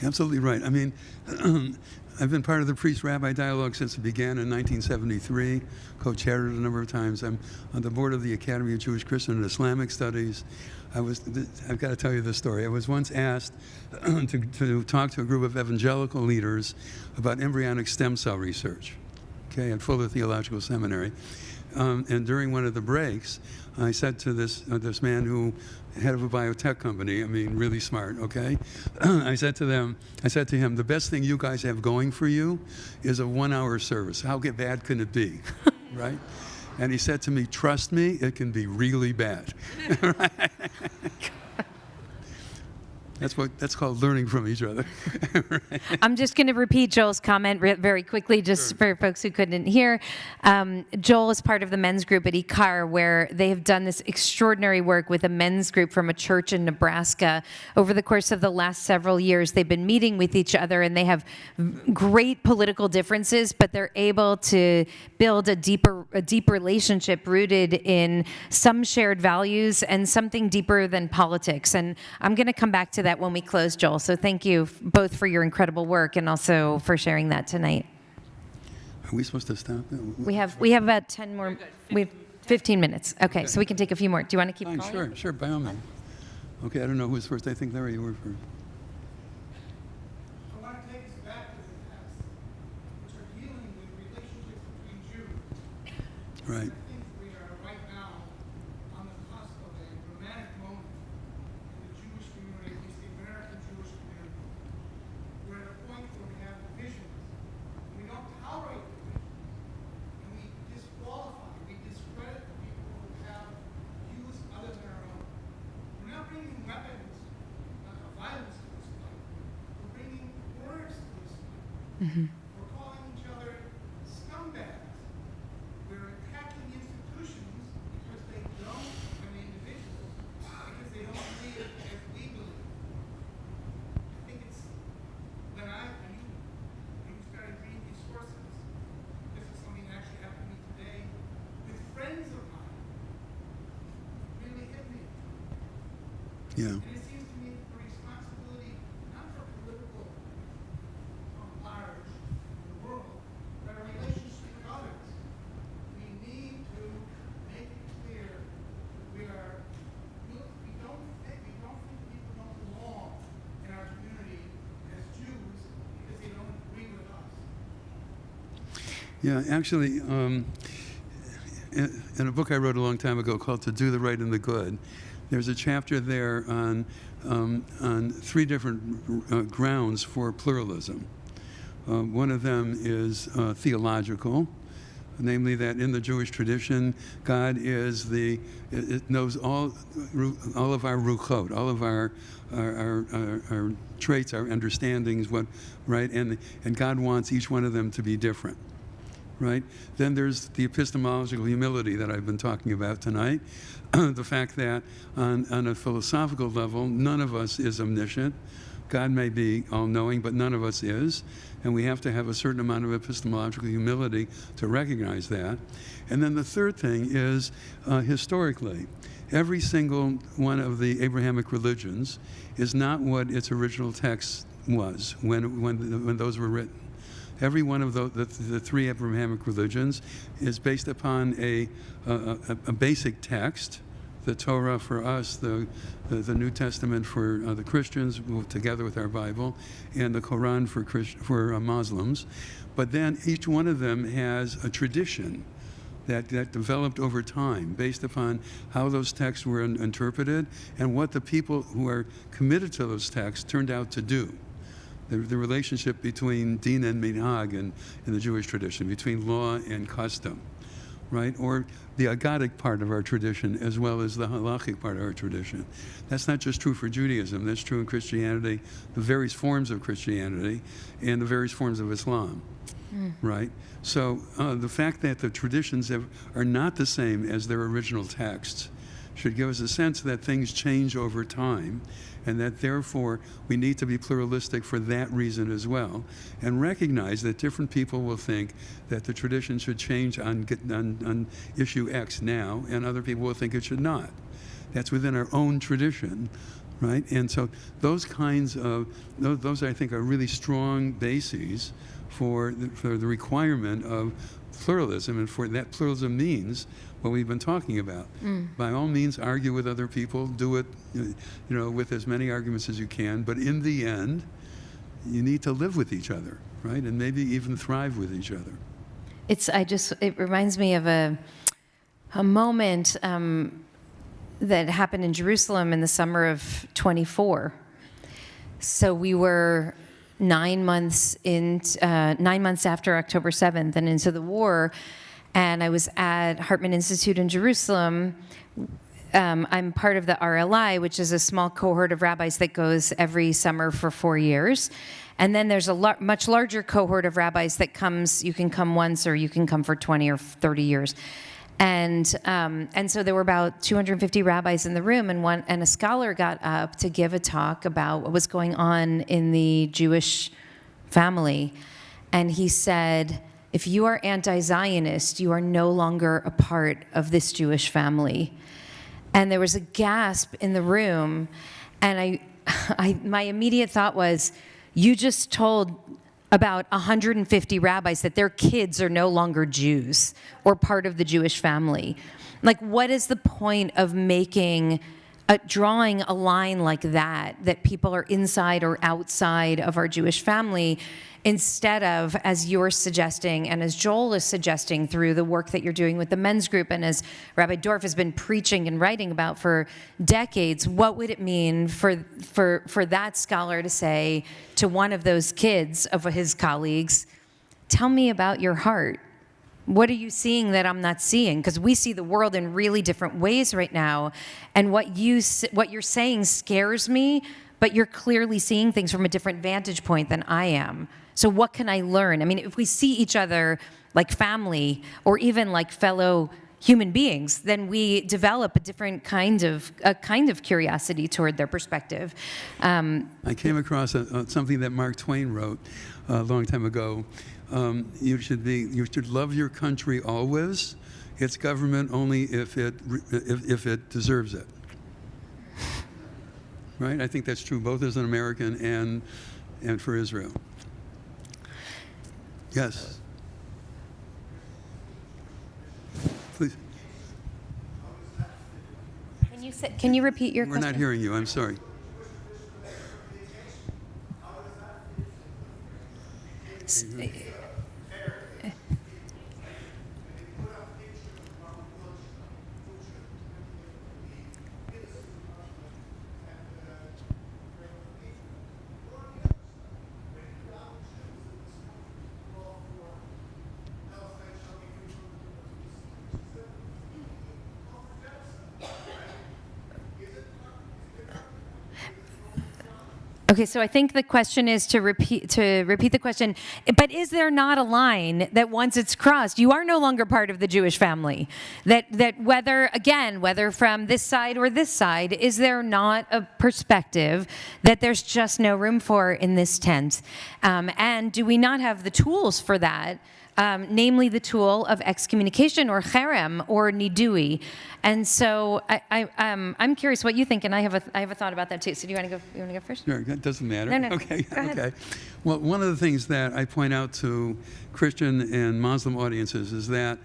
Absolutely right. I mean, I've been part of the priest-rabbi dialogue since it began in 1973, co-chaired it a number of times. I'm on the board of the Academy of Jewish, Christian, and Islamic Studies. I've got to tell you this story. I was once asked to talk to a group of evangelical leaders about embryonic stem cell research, okay, at Fuller Theological Seminary. And during one of the breaks, I said to this man who, head of a biotech company, I mean, really smart, okay? I said to him, the best thing you guys have going for you is a 1-hour service. How bad can it be, right? And he said to me, trust me, it can be really bad. That's called learning from each other. Right. I'm just going to repeat Joel's comment very quickly, just for folks who couldn't hear. Joel is part of the men's group at ICAR, where they have done this extraordinary work with a men's group from a church in Nebraska. Over the course of the last several years, they've been meeting with each other, and they have great political differences, but they're able to build a deep relationship rooted in some shared values and something deeper than politics. And I'm going to come back to that when we close, Joel. So thank you both for your incredible work and also for sharing that tonight. Are we supposed to stop? We have about 10 more. We have 15 minutes. Okay, so we can take a few more. Do you want to keep Fine, going? sure, by all means. Okay, I don't know who's first. I think Larry, you were first. I want to take us back to the text, which are dealing with relationships between Jews. Right. I think we are right now on the cusp of a dramatic moment in the Jewish community, at least the American Jewish community. We're at a point where we have divisions. We don't tolerate division. And we disqualify, we discredit the people who have views other than our own. We're not bringing weapons of violence to this fight. We're bringing words to this fight. We're calling each other scumbags. We're attacking institutions because they don't, and individuals, because they don't believe as we believe. I think it's when you started reading these sources, this is something that actually happened to me today with friends of mine. It really hit me. Yeah. And it seems to me the responsibility, not for political large in the world, but our relationship with others. We need to make it clear that we don't think people don't belong in our community as Jews because they don't agree with us. Yeah, actually, in a book I wrote a long time ago called To Do the Right and the Good, there's a chapter there on 3 different grounds for pluralism. One of them is theological, namely that in the Jewish tradition, God is it knows all of our ruchot, all of our traits, our understandings, right? And God wants each one of them to be different. Right? Then there's the epistemological humility that I've been talking about tonight. The fact that on a philosophical level, none of us is omniscient. God may be all-knowing, but none of us is. And we have to have a certain amount of epistemological humility to recognize that. And then the third thing is historically. Every single one of the Abrahamic religions is not what its original text was when those were written. Every one of the 3 Abrahamic religions is based upon a basic text, the Torah for us, the New Testament for the Christians, together with our Bible, and the Quran for Muslims. But then each one of them has a tradition that developed over time based upon how those texts were interpreted and what the people who are committed to those texts turned out to do. The relationship between din and minhag in the Jewish tradition, between law and custom, right? Or the agadic part of our tradition as well as the halachic part of our tradition. That's not just true for Judaism, that's true in Christianity, the various forms of Christianity and the various forms of Islam, right? So the fact that the traditions are not the same as their original texts should give us a sense that things change over time, and that therefore we need to be pluralistic for that reason as well, and recognize that different people will think that the tradition should change on issue X now, and other people will think it should not. That's within our own tradition, right? And so those kinds of, those I think are really strong bases for the requirement of pluralism, and for that pluralism means what we've been talking about. By all means, argue with other people, do it, with as many arguments as you can, but in the end, you need to live with each other, right? And maybe even thrive with each other. It reminds me of a moment that happened in Jerusalem in the summer of 24. So we were 9 months after October 7th and into the war, and I was at Hartman Institute in Jerusalem. I'm part of the RLI, which is a small cohort of rabbis that goes every summer for 4 years. And then there's a much larger cohort of rabbis that comes, you can come once or you can come for 20 or 30 years. And so there were about 250 rabbis in the room, and a scholar got up to give a talk about what was going on in the Jewish family. And he said, if you are anti-Zionist, you are no longer a part of this Jewish family. And there was a gasp in the room, and my immediate thought was, you just told about 150 rabbis that their kids are no longer Jews or part of the Jewish family. Like, what is the point of drawing a line like that people are inside or outside of our Jewish family, instead of, as you're suggesting and as Joel is suggesting through the work that you're doing with the men's group, and as Rabbi Dorf has been preaching and writing about for decades, what would it mean for that scholar to say to one of those kids of his colleagues, tell me about your heart? What are you seeing that I'm not seeing? Because we see the world in really different ways right now, and what you're saying scares me, but you're clearly seeing things from a different vantage point than I am. So what can I learn? I mean, if we see each other like family or even like fellow human beings, then we develop a different kind of curiosity toward their perspective. I came across something that Mark Twain wrote a long time ago. You should love your country always, its government only if it deserves it. Right? I think that's true both as an American and for Israel. Yes. Please. Can you repeat your question? We're not hearing you. I'm sorry. Okay, so I think the question is to repeat the question. But is there not a line that once it's crossed, you are no longer part of the Jewish family? That whether from this side or this side, is there not a perspective that there's just no room for in this tent? And do we not have the tools for that? Namely the tool of excommunication or cherem or nidui. And so I'm curious what you think, and I have a thought about that too. So do you want to go first? Sure, that doesn't matter. No. Okay. Go ahead. Okay. Well, one of the things that I point out to Christian and Muslim audiences is that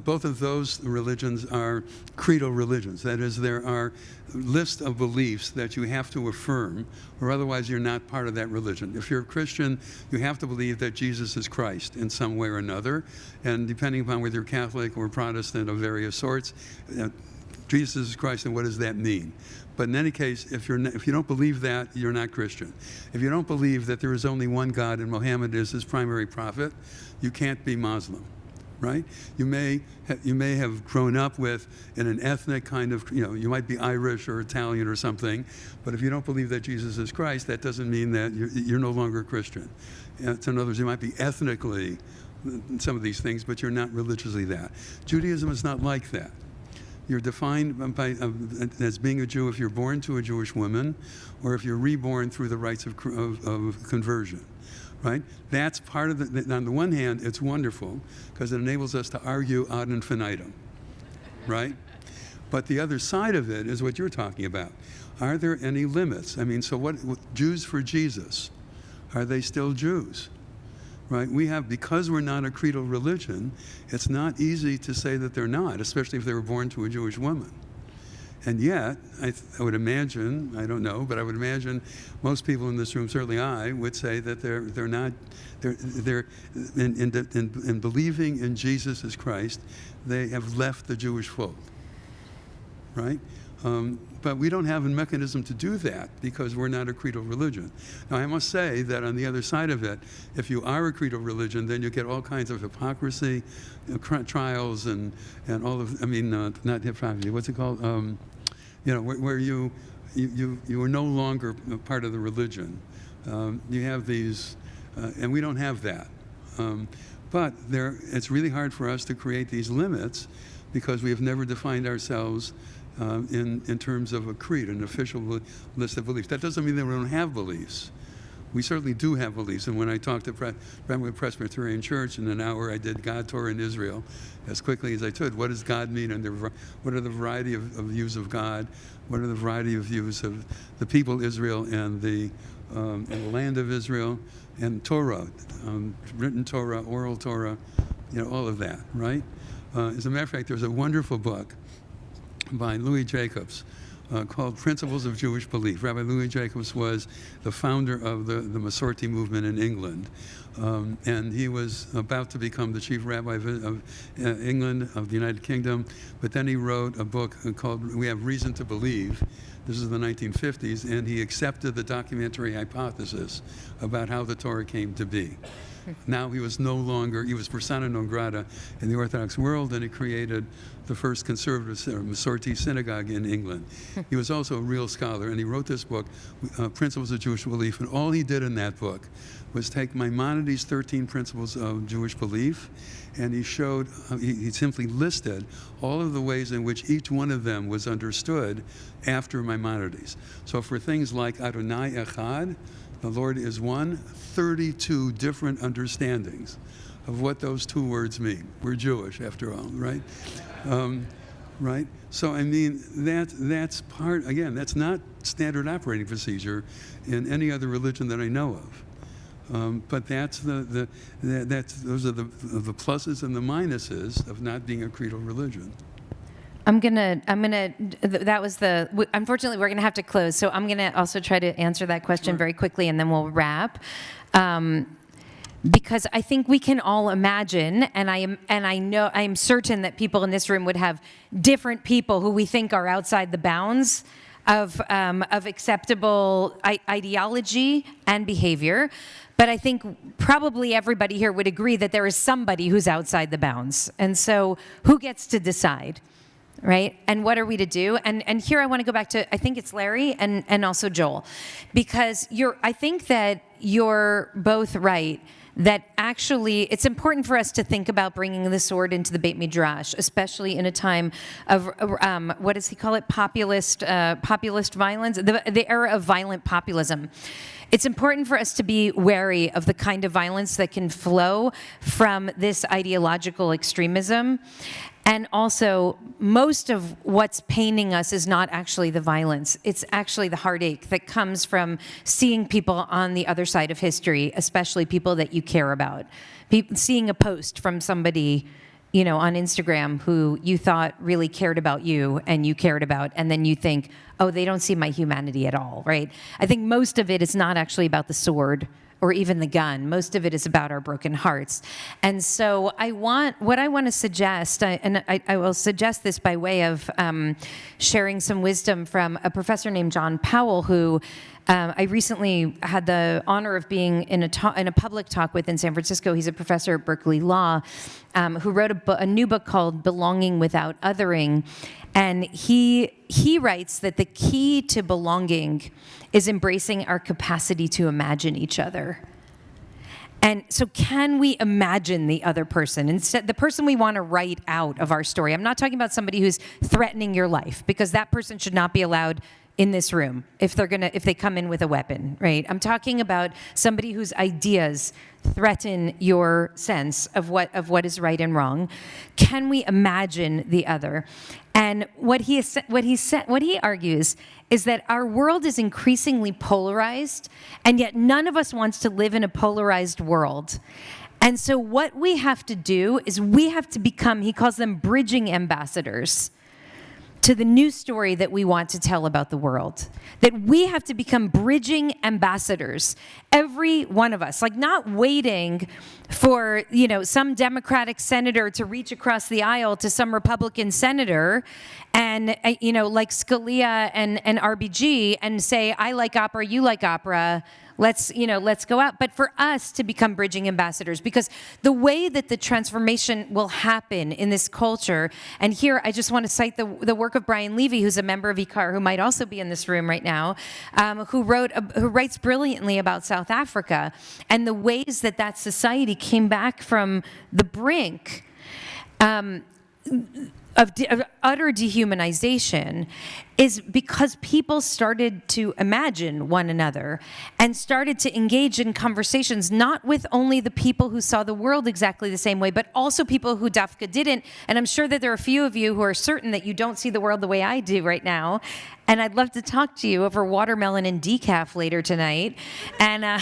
both of those religions are creedal religions. That is, there are lists of beliefs that you have to affirm, or otherwise you're not part of that religion. If you're a Christian, you have to believe that Jesus is Christ in some way or another, and depending upon whether you're Catholic or Protestant of various sorts, Jesus is Christ, and what does that mean? But in any case, if you don't believe that, you're not Christian. If you don't believe that there is only one God and Muhammad is his primary prophet, you can't be Muslim. Right? You may have grown up in an ethnic kind of, you might be Irish or Italian or something, but if you don't believe that Jesus is Christ, that doesn't mean that you're no longer a Christian. So in other words, you might be ethnically some of these things, but you're not religiously that. Judaism is not like that. You're defined as being a Jew if you're born to a Jewish woman or if you're reborn through the rites of conversion. Right? That's part of it. On the one hand, it's wonderful because it enables us to argue ad infinitum, right? But the other side of it is what you're talking about. are there any limits? I mean, so what Jews for Jesus, are they still Jews? Right? Because we're not a creedal religion, it's not easy to say that they're not, especially if they were born to a Jewish woman. And yet, I would imagine, I don't know, but I would imagine most people in this room, certainly I, would say that they're not, they're in believing in Jesus as Christ, they have left the Jewish fold, right? But we don't have a mechanism to do that because we're not a creedal religion. Now, I must say that on the other side of it, if you are a creedal religion, then you get all kinds of hypocrisy, trials, and all of, I mean, not hypocrisy, what's it called? Where you are no longer part of the religion. You have these, and we don't have that. But it's really hard for us to create these limits because we have never defined ourselves in terms of a creed, an official list of beliefs. That doesn't mean that we don't have beliefs. We certainly do have beliefs. And when I talked to Brentwood Presbyterian Church, in an hour I did God, Torah, and Israel as quickly as I could. What does God mean? And what are the variety of views of God? What are the variety of views of the people Israel and the land of Israel and Torah, written Torah, oral Torah, all of that, right? As a matter of fact, there's a wonderful book by Louis Jacobs called Principles of Jewish Belief. Rabbi Louis Jacobs was the founder of the Masorti movement in England. And he was about to become the chief rabbi of England, of the United Kingdom. But then he wrote a book called We Have Reason to Believe. This is the 1950s. And he accepted the documentary hypothesis about how the Torah came to be. Now he was persona non grata in the Orthodox world, and he created the first conservative Masorti synagogue in England. He was also a real scholar, and he wrote this book, Principles of Jewish Belief, and all he did in that book was take Maimonides' 13 principles of Jewish belief, and he showed, he simply listed all of the ways in which each one of them was understood after Maimonides. So for things like Adonai Echad, the Lord is one, 32 different understandings of what those two words mean. We're Jewish, after all, right? Right? So, I mean, that's part, again, that's not standard operating procedure in any other religion that I know of. But that's those are the pluses and the minuses of not being a creedal religion. Unfortunately, we're gonna have to close. So I'm gonna also try to answer that question very quickly, and then we'll wrap. Because I think we can all imagine, and I am certain that people in this room would have different people who we think are outside the bounds of acceptable ideology and behavior. But I think probably everybody here would agree that there is somebody who's outside the bounds. And so who gets to decide? Right? And what are we to do? And here I want to go back to, I think it's Larry and also Joel, because I think that you're both right, that actually it's important for us to think about bringing the sword into the Beit Midrash, especially in a time of, what does he call it? Populist violence, the era of violent populism. It's important for us to be wary of the kind of violence that can flow from this ideological extremism. And also, most of what's paining us is not actually the violence. It's actually the heartache that comes from seeing people on the other side of history, especially people that you care about. Seeing a post from somebody, on Instagram who you thought really cared about you and you cared about, and then you think, oh, they don't see my humanity at all, right? I think most of it is not actually about the sword or even the gun. Most of it is about our broken hearts. And so what I want to suggest, and I will suggest this by way of sharing some wisdom from a professor named John Powell, who I recently had the honor of being in a public talk with in San Francisco. He's a professor at Berkeley Law, who wrote a new book called Belonging Without Othering. And he writes that the key to belonging is embracing our capacity to imagine each other. And so can we imagine the other person? Instead, the person we want to write out of our story. I'm not talking about somebody who's threatening your life, because that person should not be allowed in this room if they come in with a weapon, right? I'm talking about somebody whose ideas threaten your sense of what is right and wrong. Can we imagine the other? And what he argues is that our world is increasingly polarized, and yet none of us wants to live in a polarized world. And so what we have to do is we have to become, he calls them bridging ambassadors, to the new story that we want to tell about the world. That we have to become bridging ambassadors, every one of us, like not waiting for, some Democratic senator to reach across the aisle to some Republican senator and, like Scalia and RBG and say, I like opera, you like opera. Let's go out. But for us to become bridging ambassadors, because the way that the transformation will happen in this culture, and here I just want to cite the work of Brian Levy, who's a member of ICAR, who might also be in this room right now, who writes brilliantly about South Africa and the ways that society came back from the brink of utter dehumanization is because people started to imagine one another and started to engage in conversations, not with only the people who saw the world exactly the same way, but also people who dafka didn't. And I'm sure that there are a few of you who are certain that you don't see the world the way I do right now. And I'd love to talk to you over watermelon and decaf later tonight. And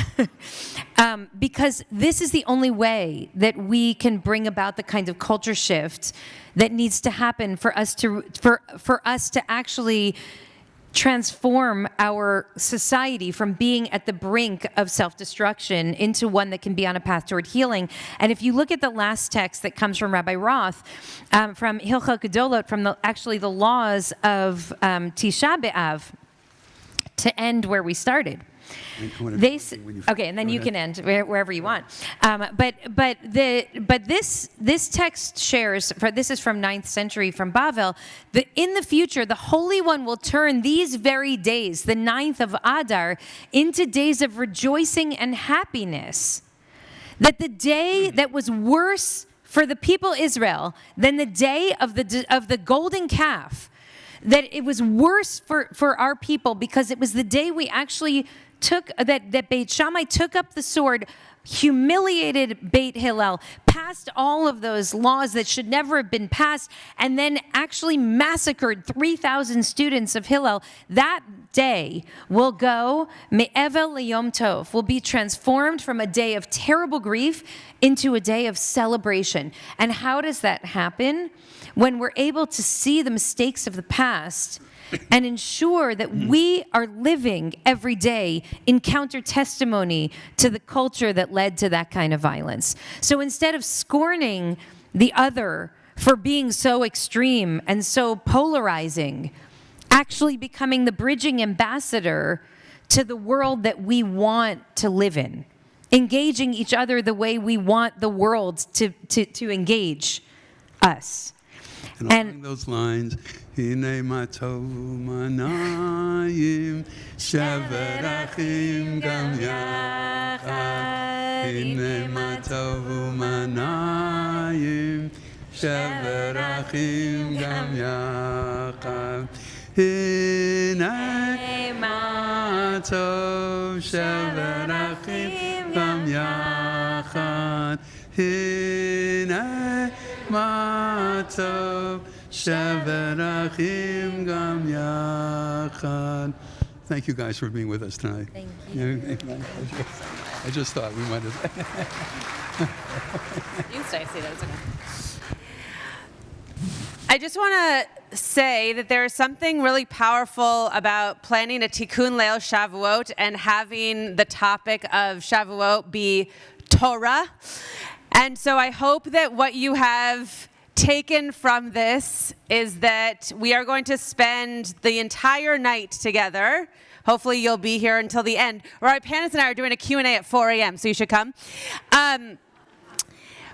because this is the only way that we can bring about the kind of culture shift that needs to happen for us to actually transform our society from being at the brink of self-destruction into one that can be on a path toward healing. And if you look at the last text that comes from Rabbi Roth, from Hilchot Gedolot, from the laws of Tisha B'Av, to end where we started. Okay, and then you can end wherever you want. But this text shares. This is from 9th century from Bavel. That in the future, the Holy One will turn these very days, the 9th of Adar, into days of rejoicing and happiness. That the day that was worse for the people Israel than the day of the golden calf, that it was worse for our people because it was the day we actually took, that Beit Shammai took up the sword, humiliated Beit Hillel, passed all of those laws that should never have been passed, and then actually massacred 3,000 students of Hillel. That day will go, Me'evel Leyom Tov, will be transformed from a day of terrible grief into a day of celebration. And how does that happen? When we're able to see the mistakes of the past and ensure that we are living every day in counter-testimony to the culture that led to that kind of violence. So instead of scorning the other for being so extreme and so polarizing, actually becoming the bridging ambassador to the world that we want to live in, engaging each other the way we want the world to engage us. And along those lines, Hine matovu manayim, shaverachim gam yachad. Hine matovu manayim, shaverachim gam yachad. Hine matov, shaverachim gam yachad. Hine matov, shaverachim gam yachad. Thank you guys for being with us tonight. Thank you. I just thought we might have. You can stay. See, that's okay. I just want to say that there is something really powerful about planning a Tikkun Leil Shavuot and having the topic of Shavuot be Torah. And so I hope that what you have taken from this is that we are going to spend the entire night together. Hopefully you'll be here until the end. Rabbi Panis and I are doing a Q&A at 4 a.m., so you should come.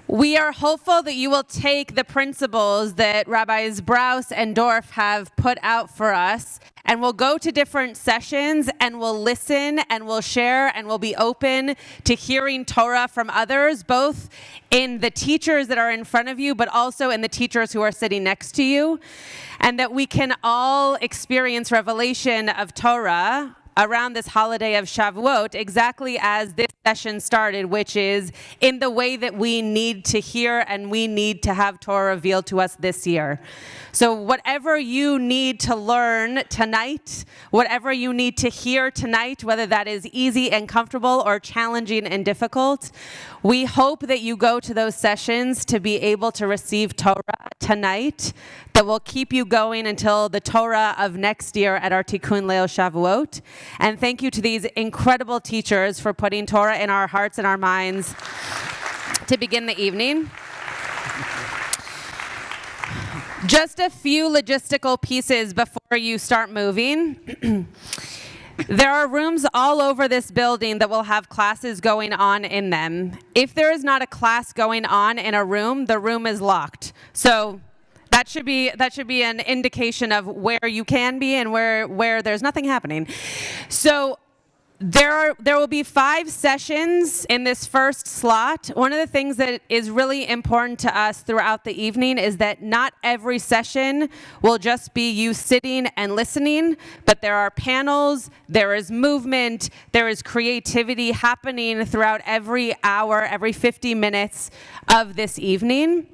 We are hopeful that you will take the principles that Rabbis Braus and Dorf have put out for us and we'll go to different sessions and we'll listen and we'll share and we'll be open to hearing Torah from others, both in the teachers that are in front of you, but also in the teachers who are sitting next to you, and that we can all experience revelation of Torah around this holiday of Shavuot, exactly as this session started, which is in the way that we need to hear and we need to have Torah revealed to us this year. So whatever you need to learn tonight, whatever you need to hear tonight, whether that is easy and comfortable or challenging and difficult, we hope that you go to those sessions to be able to receive Torah tonight that will keep you going until the Torah of next year at our Tikkun Leil Shavuot. And thank you to these incredible teachers for putting Torah in our hearts and our minds to begin the evening. Just a few logistical pieces before you start moving. There are rooms all over this building that will have classes going on in them. If there is not a class going on in a room, the room is locked. So that should be an indication of where you can be and where there's nothing happening. So there will be 5 sessions in this first slot. One of the things that is really important to us throughout the evening is that not every session will just be you sitting and listening, but there are panels, there is movement, there is creativity happening throughout every hour, every 50 minutes of this evening.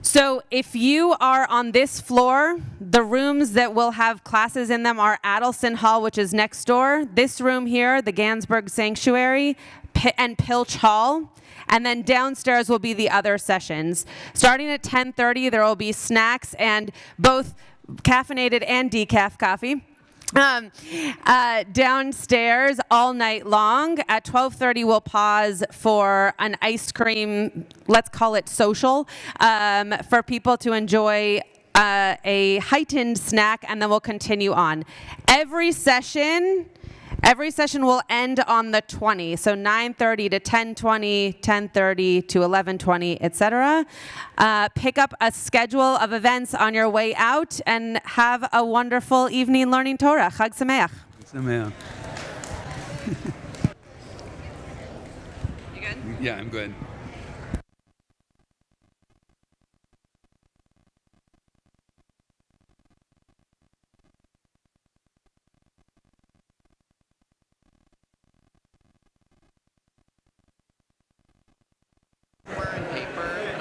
So if you are on this floor, the rooms that will have classes in them are Adelson Hall, which is next door, this room here, the Gansberg Sanctuary, and Pilch Hall. And then downstairs will be the other sessions. Starting at 10:30, there will be snacks and both caffeinated and decaf coffee. Downstairs all night long. At 12:30, we'll pause for an ice cream, let's call it social, for people to enjoy a heightened snack, and then we'll continue on. Every session will end on the 20, so 9:30 to 10:20, 10:30 to 11:20, etc. Pick up a schedule of events on your way out and have a wonderful evening learning Torah. Chag Sameach. Sameach. You good? Yeah, I'm good.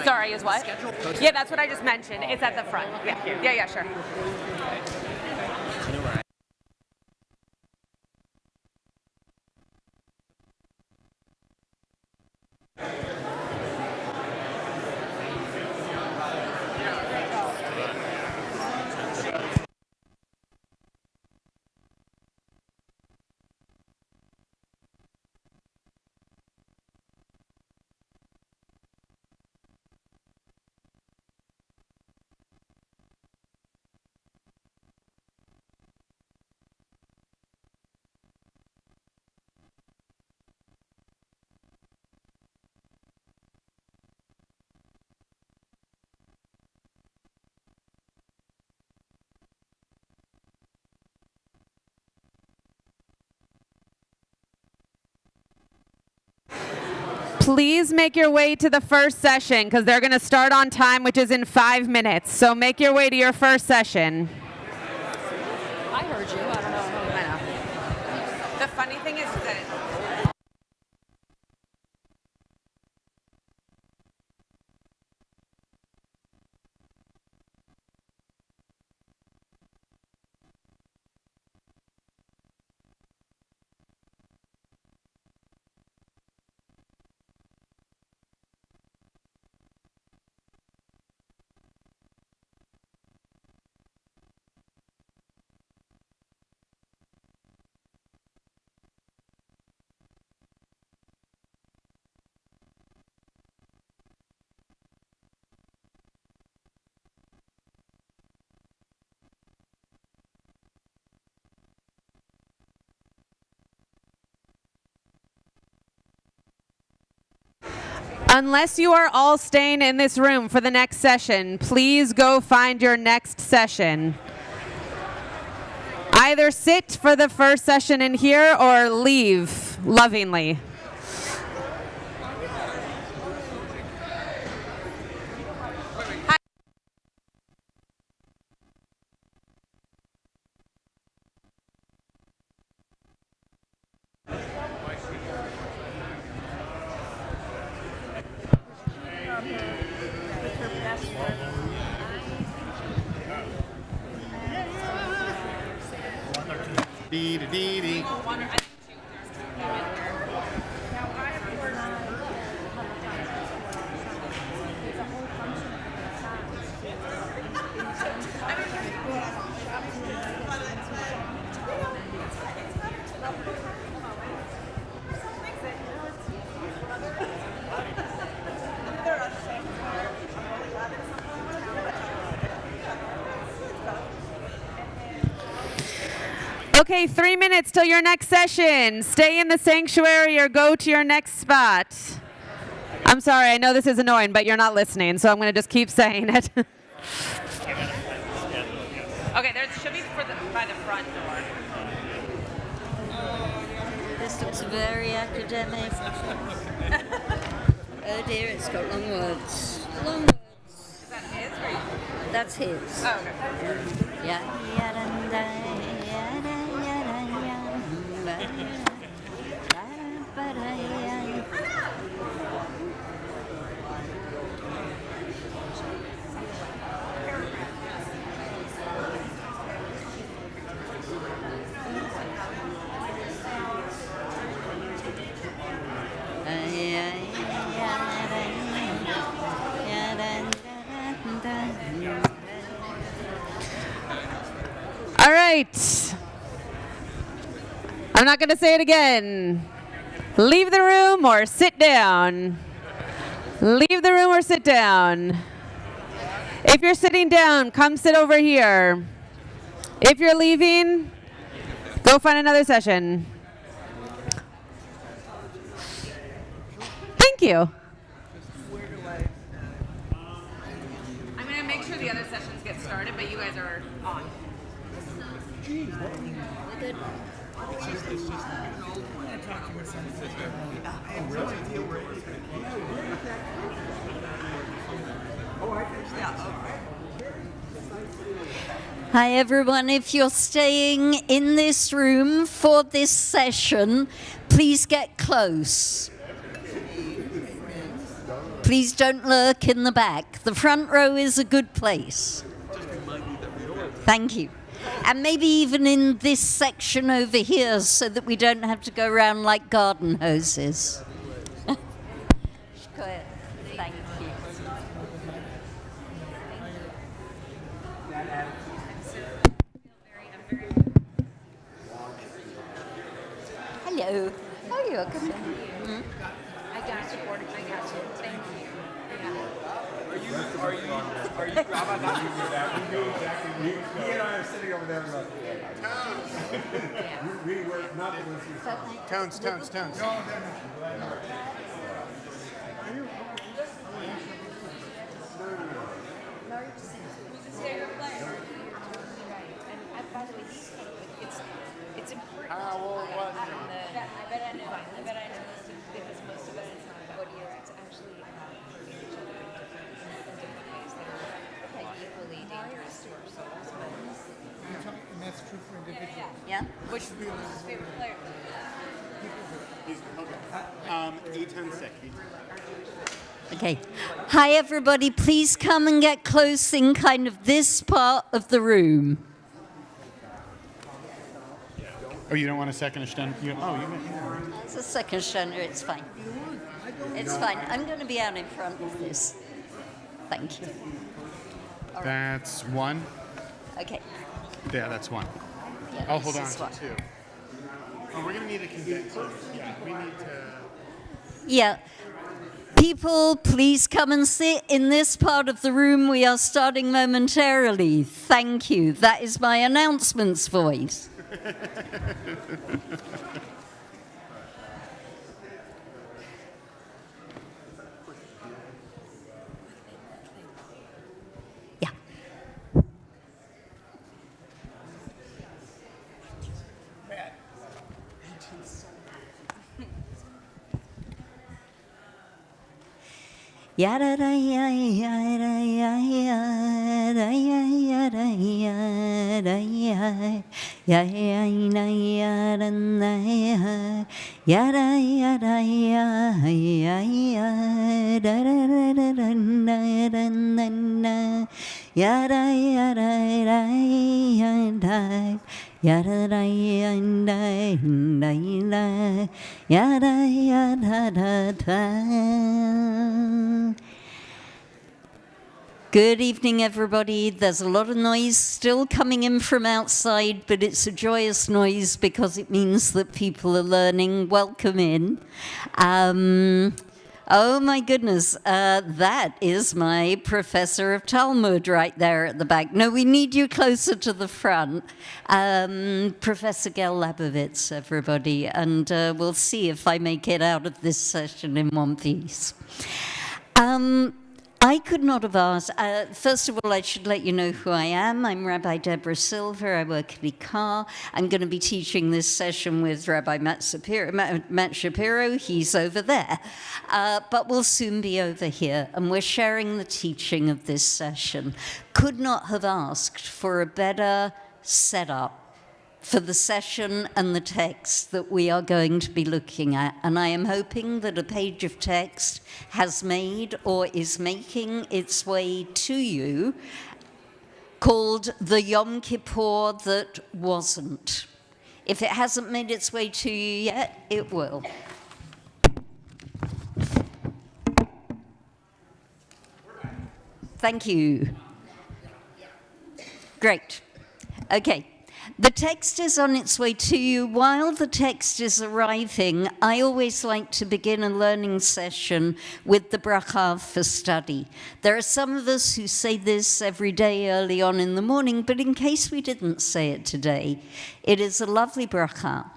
Sorry, is what? Yeah, that's what I just mentioned. It's at the front. Yeah, sure. Please make your way to the first session because they're going to start on time, which is in 5 minutes. So make your way to your first session. I heard you. I don't know. I know. The funny thing is that unless you are all staying in this room for the next session, please go find your next session. I either sit for the first session in here or leave lovingly. Dee-dee-dee-dee. Okay, 3 minutes till your next session. Stay in the sanctuary or go to your next spot. I'm sorry, I know this is annoying, but you're not listening, so I'm going to just keep saying it. Okay, there should be by the front door. This looks very academic. Oh dear, it's got long words. Long words. Is that his or yours? That's his. Oh, okay. Yeah. All right. I'm not going to say it again. Leave the room or sit down. Leave the room or sit down. If you're sitting down, come sit over here. If you're leaving, go find another session. Thank you. I'm going to make sure the other sessions get started, but you guys are on. Hi everyone, if you're staying in this room for this session, please get close. Please don't lurk in the back. The front row is a good place. Thank you. And maybe even in this section over here so that we don't have to go around like garden hoses. Go ahead. Thank you. Hello. Oh, you're welcome. I got you. I got you. Thank you. Are you Rabbi? Not you do that. We do exactly. Me and I are sitting over there. We were not able to see. Tones. It's important. I bet I know. Because most of it is not about what you're actually equally dangerous to our souls. And that's true for individuals. Yeah? Which is his favorite player? E10 Okay. Hi, everybody. Please come and get close in kind of this part of the room. Oh, you don't want a second extend? It's a second shunner. It's fine. It's fine. I'm going to be out in front of this. Thank you. That's one. Okay. Yeah, that's one. Yeah, I'll this hold on is to one. two. Oh, we're gonna need a condenser. Yeah, we need to. Yeah. People, please come and sit in this part of the room. We are starting momentarily. Thank you. That is my announcements voice. Yeah. Yada da ya yada ya yada ya yada yada ya ya ya na yada na yada yada ya ya ya da da da da da na da na yada yada da yada yada da yada yada yada da da. Good evening, everybody. There's a lot of noise still coming in from outside, but it's a joyous noise because it means that people are learning. Welcome in. Oh my goodness, that is my professor of Talmud right there at the back. No, we need you closer to the front. Professor Gel Labovitz, everybody, and we'll see if I make it out of this session in one piece. I could not have asked. First of all, I should let you know who I am. I'm Rabbi Deborah Silver. I work at Ikar. I'm going to be teaching this session with Rabbi Matt Shapiro. He's over there. But we'll soon be over here, and we're sharing the teaching of this session. Could not have asked for a better setup for the session and the text that we are going to be looking at. And I am hoping that a page of text has made or is making its way to you called The Yom Kippur That Wasn't. If it hasn't made its way to you yet, it will. Thank you. Great. Okay. The text is on its way to you. While the text is arriving, I always like to begin a learning session with the bracha for study. There are some of us who say this every day early on in the morning, but in case we didn't say it today, it is a lovely bracha.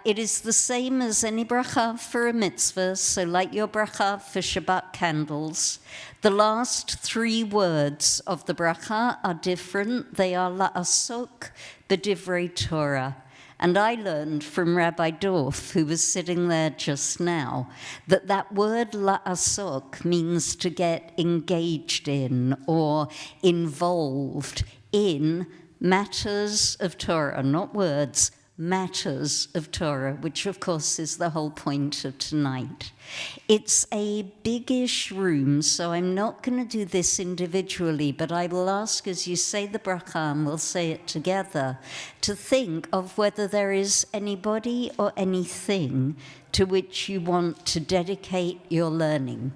It is the same as any bracha for a mitzvah, so like your bracha for Shabbat candles. The last three words of the bracha are different. They are la'asok b'divrei Torah. And I learned from Rabbi Dorf, who was sitting there just now, that that word la'asok means to get engaged in or involved in matters of Torah, not words, matters of Torah, which of course is the whole point of tonight. It's a biggish room, so I'm not going to do this individually, but I will ask as you say the bracha, and we'll say it together, to think of whether there is anybody or anything to which you want to dedicate your learning.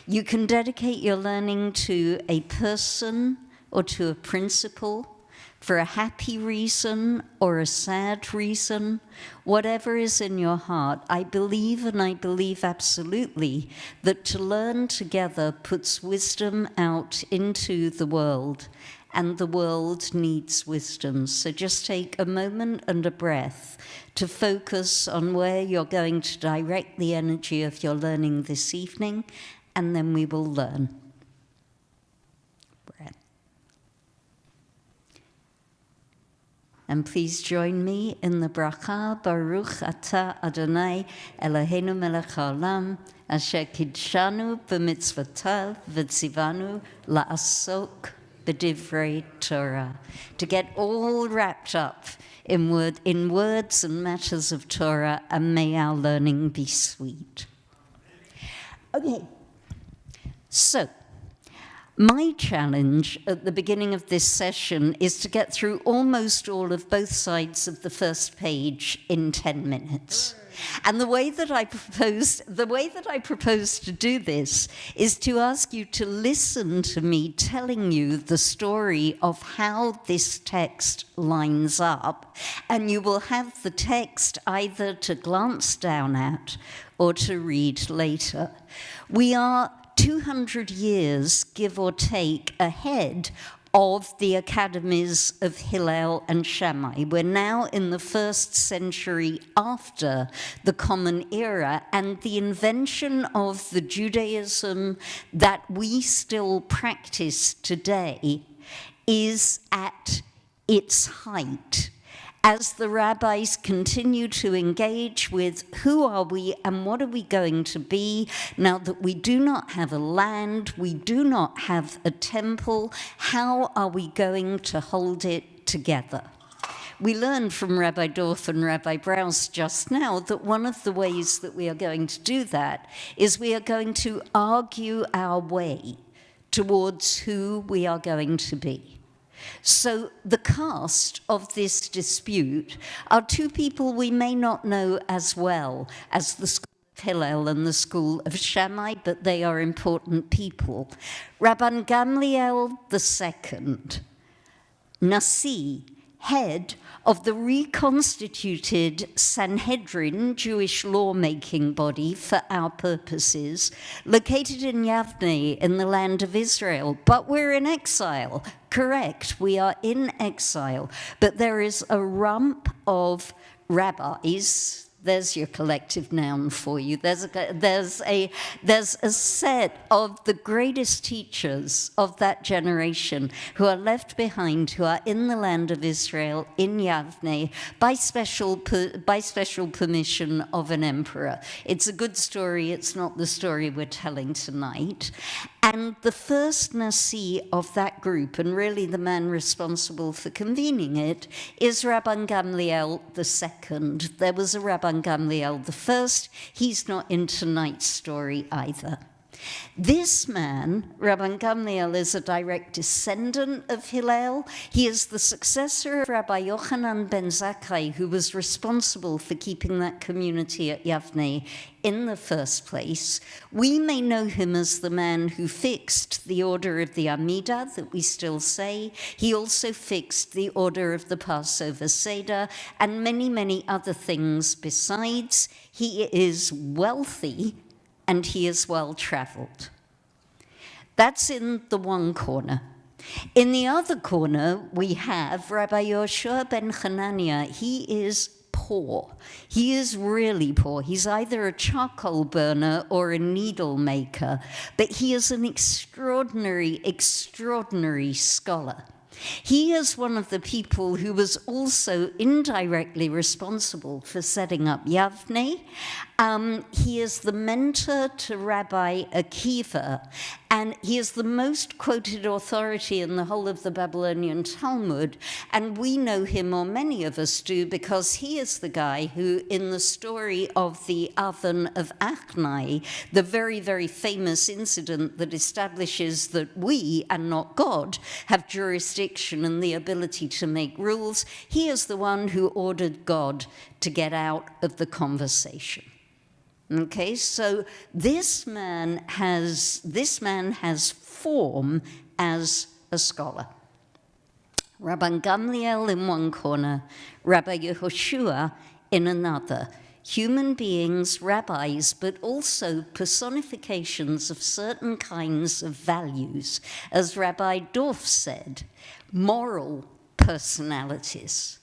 You can dedicate your learning to a person or to a principle, for a happy reason or a sad reason, whatever is in your heart. I believe, and I believe absolutely, that to learn together puts wisdom out into the world, and the world needs wisdom. So just take a moment and a breath to focus on where you're going to direct the energy of your learning this evening, and then we will learn. And please join me in the bracha, Baruch Atah Adonai Eloheinu melech haolam, asher kidshanu b'mitzvotav v'tzivanu la'asok b'divrei Torah. To get all wrapped up in words and matters of Torah, and may our learning be sweet. Okay, so my challenge at the beginning of this session is to get through almost all of both sides of the first page in 10 minutes. And the way that I propose to do this is to ask you to listen to me telling you the story of how this text lines up, and you will have the text either to glance down at or to read later. We are 200 years, give or take, ahead of the academies of Hillel and Shammai. We're now in the 1st century after the Common Era, and the invention of the Judaism that we still practice today is at its height. as the rabbis continue to engage with who are we and what are we going to be now that we do not have a land, we do not have a temple, how are we going to hold it together? We learned from Rabbi Dorf and Rabbi Brous just now that one of the ways that we are going to do that is we are going to argue our way towards who we are going to be. So the cast of this dispute are two people we may not know as well as the school of Hillel and the school of Shammai, but they are important people. Rabban Gamliel II, Nasi, head of the reconstituted Sanhedrin, Jewish lawmaking body for our purposes, located in Yavne in the land of Israel. But we're in exile. Correct, we are in exile. But there is a rump of rabbis. There's your collective noun for you. There's a set of the greatest teachers of that generation who are left behind, who are in the land of Israel, in Yavne, by special permission of an emperor. It's a good story. It's not the story we're telling tonight. And the first Nasi of that group, and really the man responsible for convening it, is Rabban Gamliel II. There was a Rabban Gamliel I. He's not in tonight's story either. This man, Rabban Gamliel, is a direct descendant of Hillel. He is the successor of Rabbi Yochanan ben Zakkai, who was responsible for keeping that community at Yavne in the first place. We may know him as the man who fixed the order of the Amidah that we still say. He also fixed the order of the Passover Seder and many, many other things besides. He is wealthy and he is well-traveled. That's in the one corner. In the other corner, we have Rabbi Yoshua ben Hananiah. He is poor. He is really poor. He's either a charcoal burner or a needle maker, but he is an extraordinary, extraordinary scholar. He is one of the people who was also indirectly responsible for setting up Yavne. He is the mentor to Rabbi Akiva, and he is the most quoted authority in the whole of the Babylonian Talmud, and we know him, or many of us do, because he is the guy who, in the story of the oven of Achnai, the very, very famous incident that establishes that we, and not God, have jurisdiction and the ability to make rules, he is the one who ordered God to get out of the conversation. Okay, so this man has form as a scholar. Rabban Gamliel in one corner, Rabbi Yehoshua in another. Human beings, rabbis, but also personifications of certain kinds of values. As Rabbi Dorf said, moral personalities.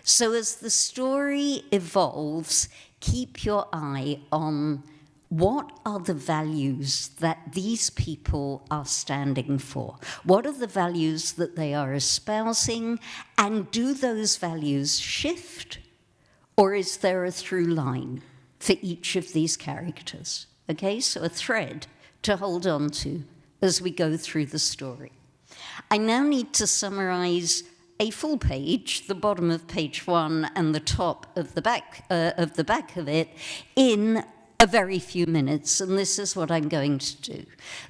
So as the story evolves, keep your eye on what are the values that these people are standing for? What are the values that they are espousing? And do those values shift? Or is there a through line for each of these characters? Okay, so a thread to hold on to as we go through the story. I now need to summarize a full page, the bottom of page 1 and the top of the back of it, in a very few minutes, and this is what I'm going to do.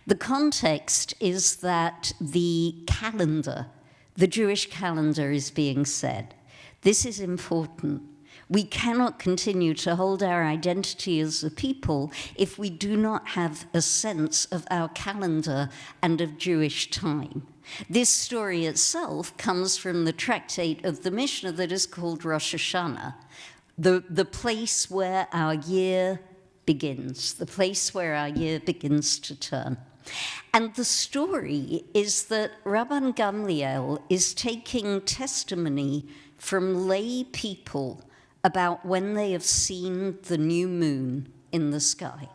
The context is that the calendar, the Jewish calendar, is being set. This is important. We cannot continue to hold our identity as a people if we do not have a sense of our calendar and of Jewish time. This story itself comes from the tractate of the Mishnah that is called Rosh Hashanah, the place where our year begins, the place where our year begins to turn. And the story is that Rabban Gamliel is taking testimony from lay people about when they have seen the new moon in the sky.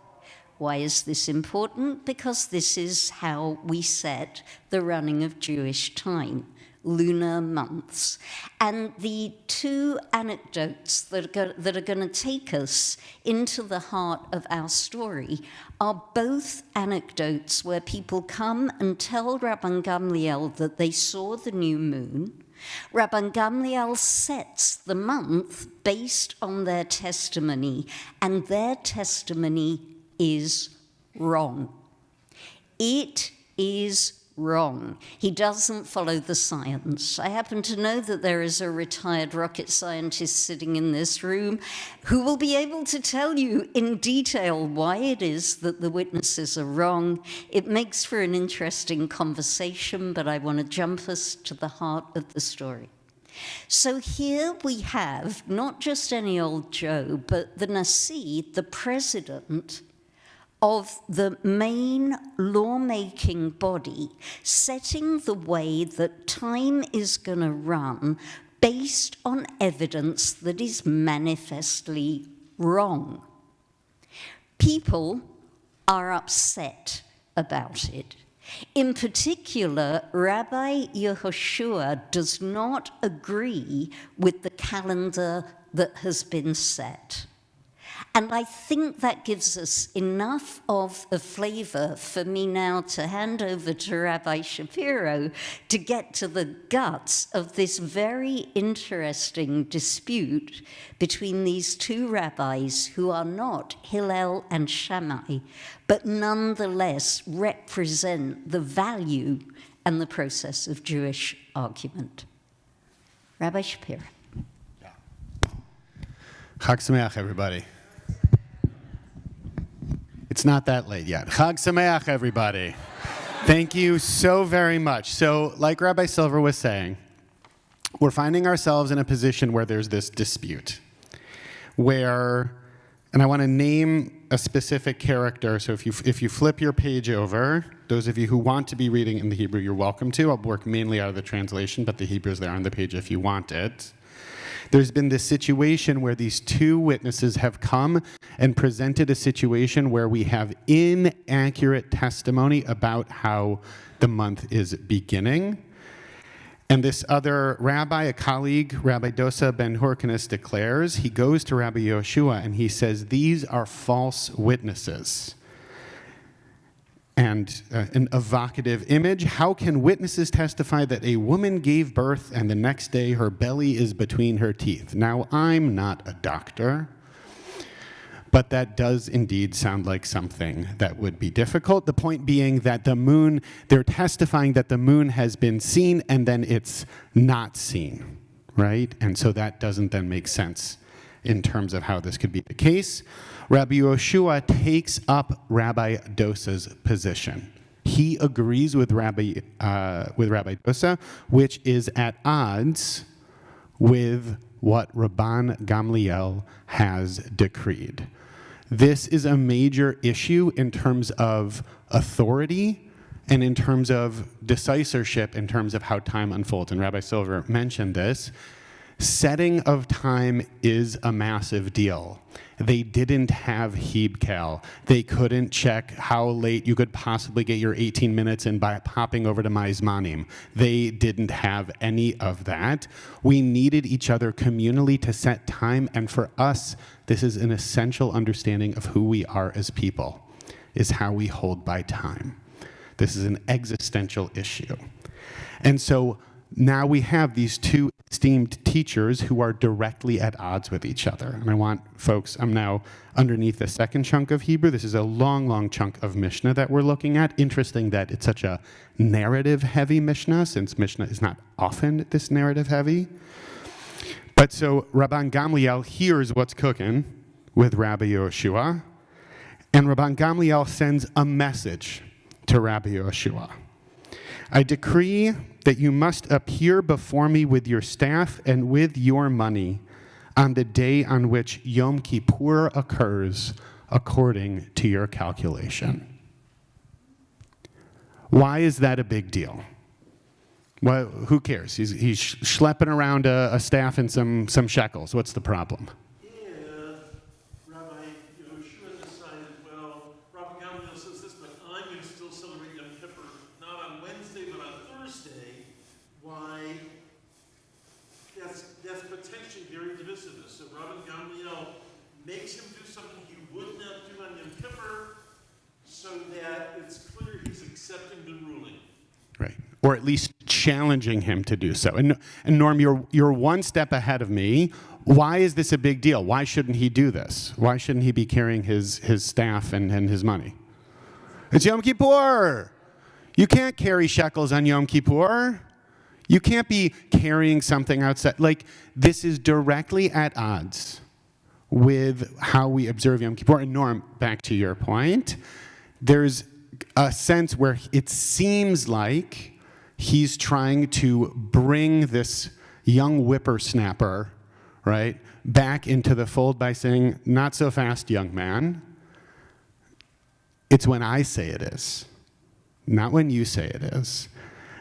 Why is this important? Because this is how we set the running of Jewish time lunar months. And the two anecdotes that are going to take us into the heart of our story are both anecdotes where people come and tell Rabban Gamliel that they saw the new moon. Rabban Gamliel sets the month based on their testimony, and their testimony is wrong. It is wrong. He doesn't follow the science. I happen to know that there is a retired rocket scientist sitting in this room who will be able to tell you in detail why it is that the witnesses are wrong. It makes for an interesting conversation, but I want to jump us to the heart of the story. So here we have not just any old Joe, but the Nasi, the president of the main lawmaking body, setting the way that time is going to run based on evidence that is manifestly wrong. People are upset about it. In particular, Rabbi Yehoshua does not agree with the calendar that has been set. And I think that gives us enough of a flavor for me now to hand over to Rabbi Shapiro to get to the guts of this very interesting dispute between these two rabbis who are not Hillel and Shammai, but nonetheless represent the value and the process of Jewish argument. Rabbi Shapiro. Chag Sameach, everybody. It's not that late yet. Chag Sameach, everybody. Thank you so very much. So, like Rabbi Silver was saying, we're finding ourselves in a position where there's this dispute, where, and I want to name a specific character. So if you flip your page over, those of you who want to be reading in the Hebrew, you're welcome to. I'll work mainly out of the translation, but the Hebrew is there on the page if you want it. There's been this situation where these two witnesses have come and presented a situation where we have inaccurate testimony about how the month is beginning. And this other rabbi, a colleague, Rabbi Dosa ben Horkanis, declares, he goes to Rabbi Yehoshua and he says, these are false witnesses. And an evocative image, how can witnesses testify that a woman gave birth and the next day her belly is between her teeth? Now, I'm not a doctor, but that does indeed sound like something that would be difficult. The point being that the moon, they're testifying that the moon has been seen and then it's not seen, right? And so that doesn't then make sense in terms of how this could be the case. Rabbi Yehoshua takes up Rabbi Dosa's position. He agrees with Rabbi Dosa, which is at odds with what Rabban Gamliel has decreed. This is a major issue in terms of authority and in terms of decisorship, in terms of how time unfolds. And Rabbi Silver mentioned this. Setting of time is a massive deal. They didn't have Hebcal. They couldn't check how late you could possibly get your 18 minutes in by popping over to Maizmanim. They didn't have any of that. We needed each other communally to set time, and for us, this is an essential understanding of who we are as people, is how we hold by time. This is an existential issue. And so now we have these two esteemed teachers who are directly at odds with each other. And I want folks, I'm now underneath the second chunk of Hebrew. This is a long, long chunk of Mishnah that we're looking at. Interesting that it's such a narrative-heavy Mishnah, since Mishnah is not often this narrative-heavy. But so Rabban Gamliel hears what's cooking with Rabbi Yehoshua, and Rabban Gamliel sends a message to Rabbi Yehoshua. I decree that you must appear before me with your staff and with your money on the day on which Yom Kippur occurs according to your calculation. Why is that a big deal? Well, who cares? He's schlepping around a staff and some shekels. What's the problem? Rabbi Yehoshua decided, well, Rabbi Gamliel says this, but I'm going to still celebrate Yom Kippur, not on Wednesday, but on Thursday. Why Rabbi Gamliel makes him do something he would not do on Yom Kippur, so that it's clear he's accepting the ruling. Right. Or at least challenging him to do so. And Norm, you're one step ahead of me. Why is this a big deal? Why shouldn't he do this? Why shouldn't he be carrying his staff and his money? It's Yom Kippur. You can't carry shekels on Yom Kippur. You can't be carrying something outside. Like, this is directly at odds with how we observe Yom Kippur. And Norm, back to your point, there's a sense where it seems like he's trying to bring this young whippersnapper, right, back into the fold by saying, not so fast, young man. It's when I say it is, not when you say it is.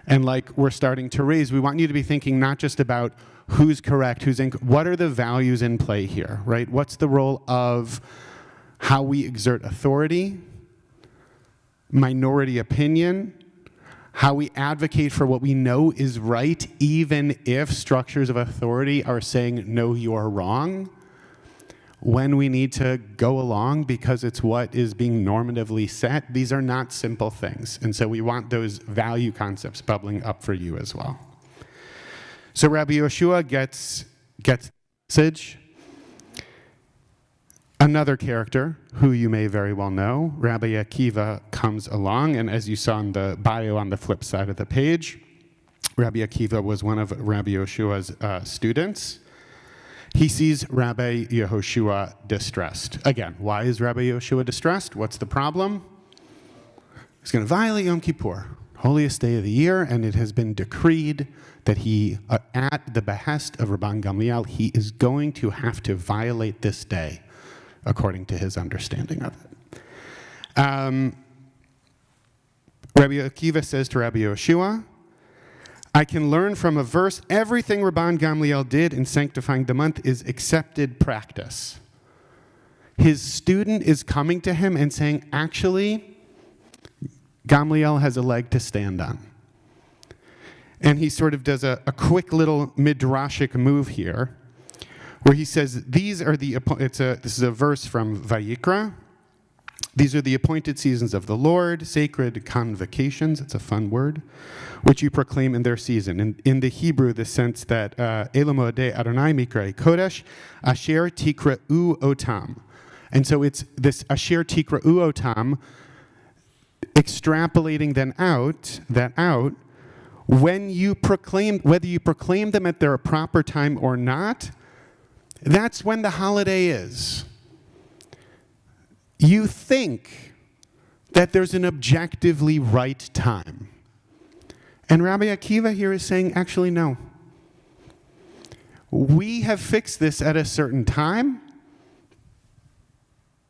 And like we're starting to raise, we want you to be thinking not just about who's correct, who's incorrect. What are the values in play here, right? What's the role of how we exert authority, minority opinion, how we advocate for what we know is right, even if structures of authority are saying, no, you're wrong, when we need to go along because it's what is being normatively set. These are not simple things. And so we want those value concepts bubbling up for you as well. So Rabbi Yoshua gets the message. Another character who you may very well know, Rabbi Akiva, comes along, and as you saw in the bio on the flip side of the page, Rabbi Akiva was one of Rabbi Yoshua's students. He sees Rabbi Yehoshua distressed. Again, why is Rabbi Yehoshua distressed? What's the problem? He's going to violate Yom Kippur, holiest day of the year, and it has been decreed that he, at the behest of Rabban Gamliel, he is going to have to violate this day, according to his understanding of it. Rabbi Akiva says to Rabbi Yehoshua, I can learn from a verse, everything Rabban Gamliel did in sanctifying the month is accepted practice. His student is coming to him and saying, actually, Gamliel has a leg to stand on. And he sort of does a quick little midrashic move here, where he says, this is a verse from Vayikra. These are the appointed seasons of the Lord, sacred convocations, it's a fun word, which you proclaim in their season. In the Hebrew, the sense that Elamodeh Adonai Mikrei Kodesh, Asher Tikra'u Otam. And so it's this Asher Tikra'u Otam, extrapolating that out, when you proclaim, whether you proclaim them at their proper time or not, that's when the holiday is. You think that there's an objectively right time. And Rabbi Akiva here is saying, actually, no. We have fixed this at a certain time.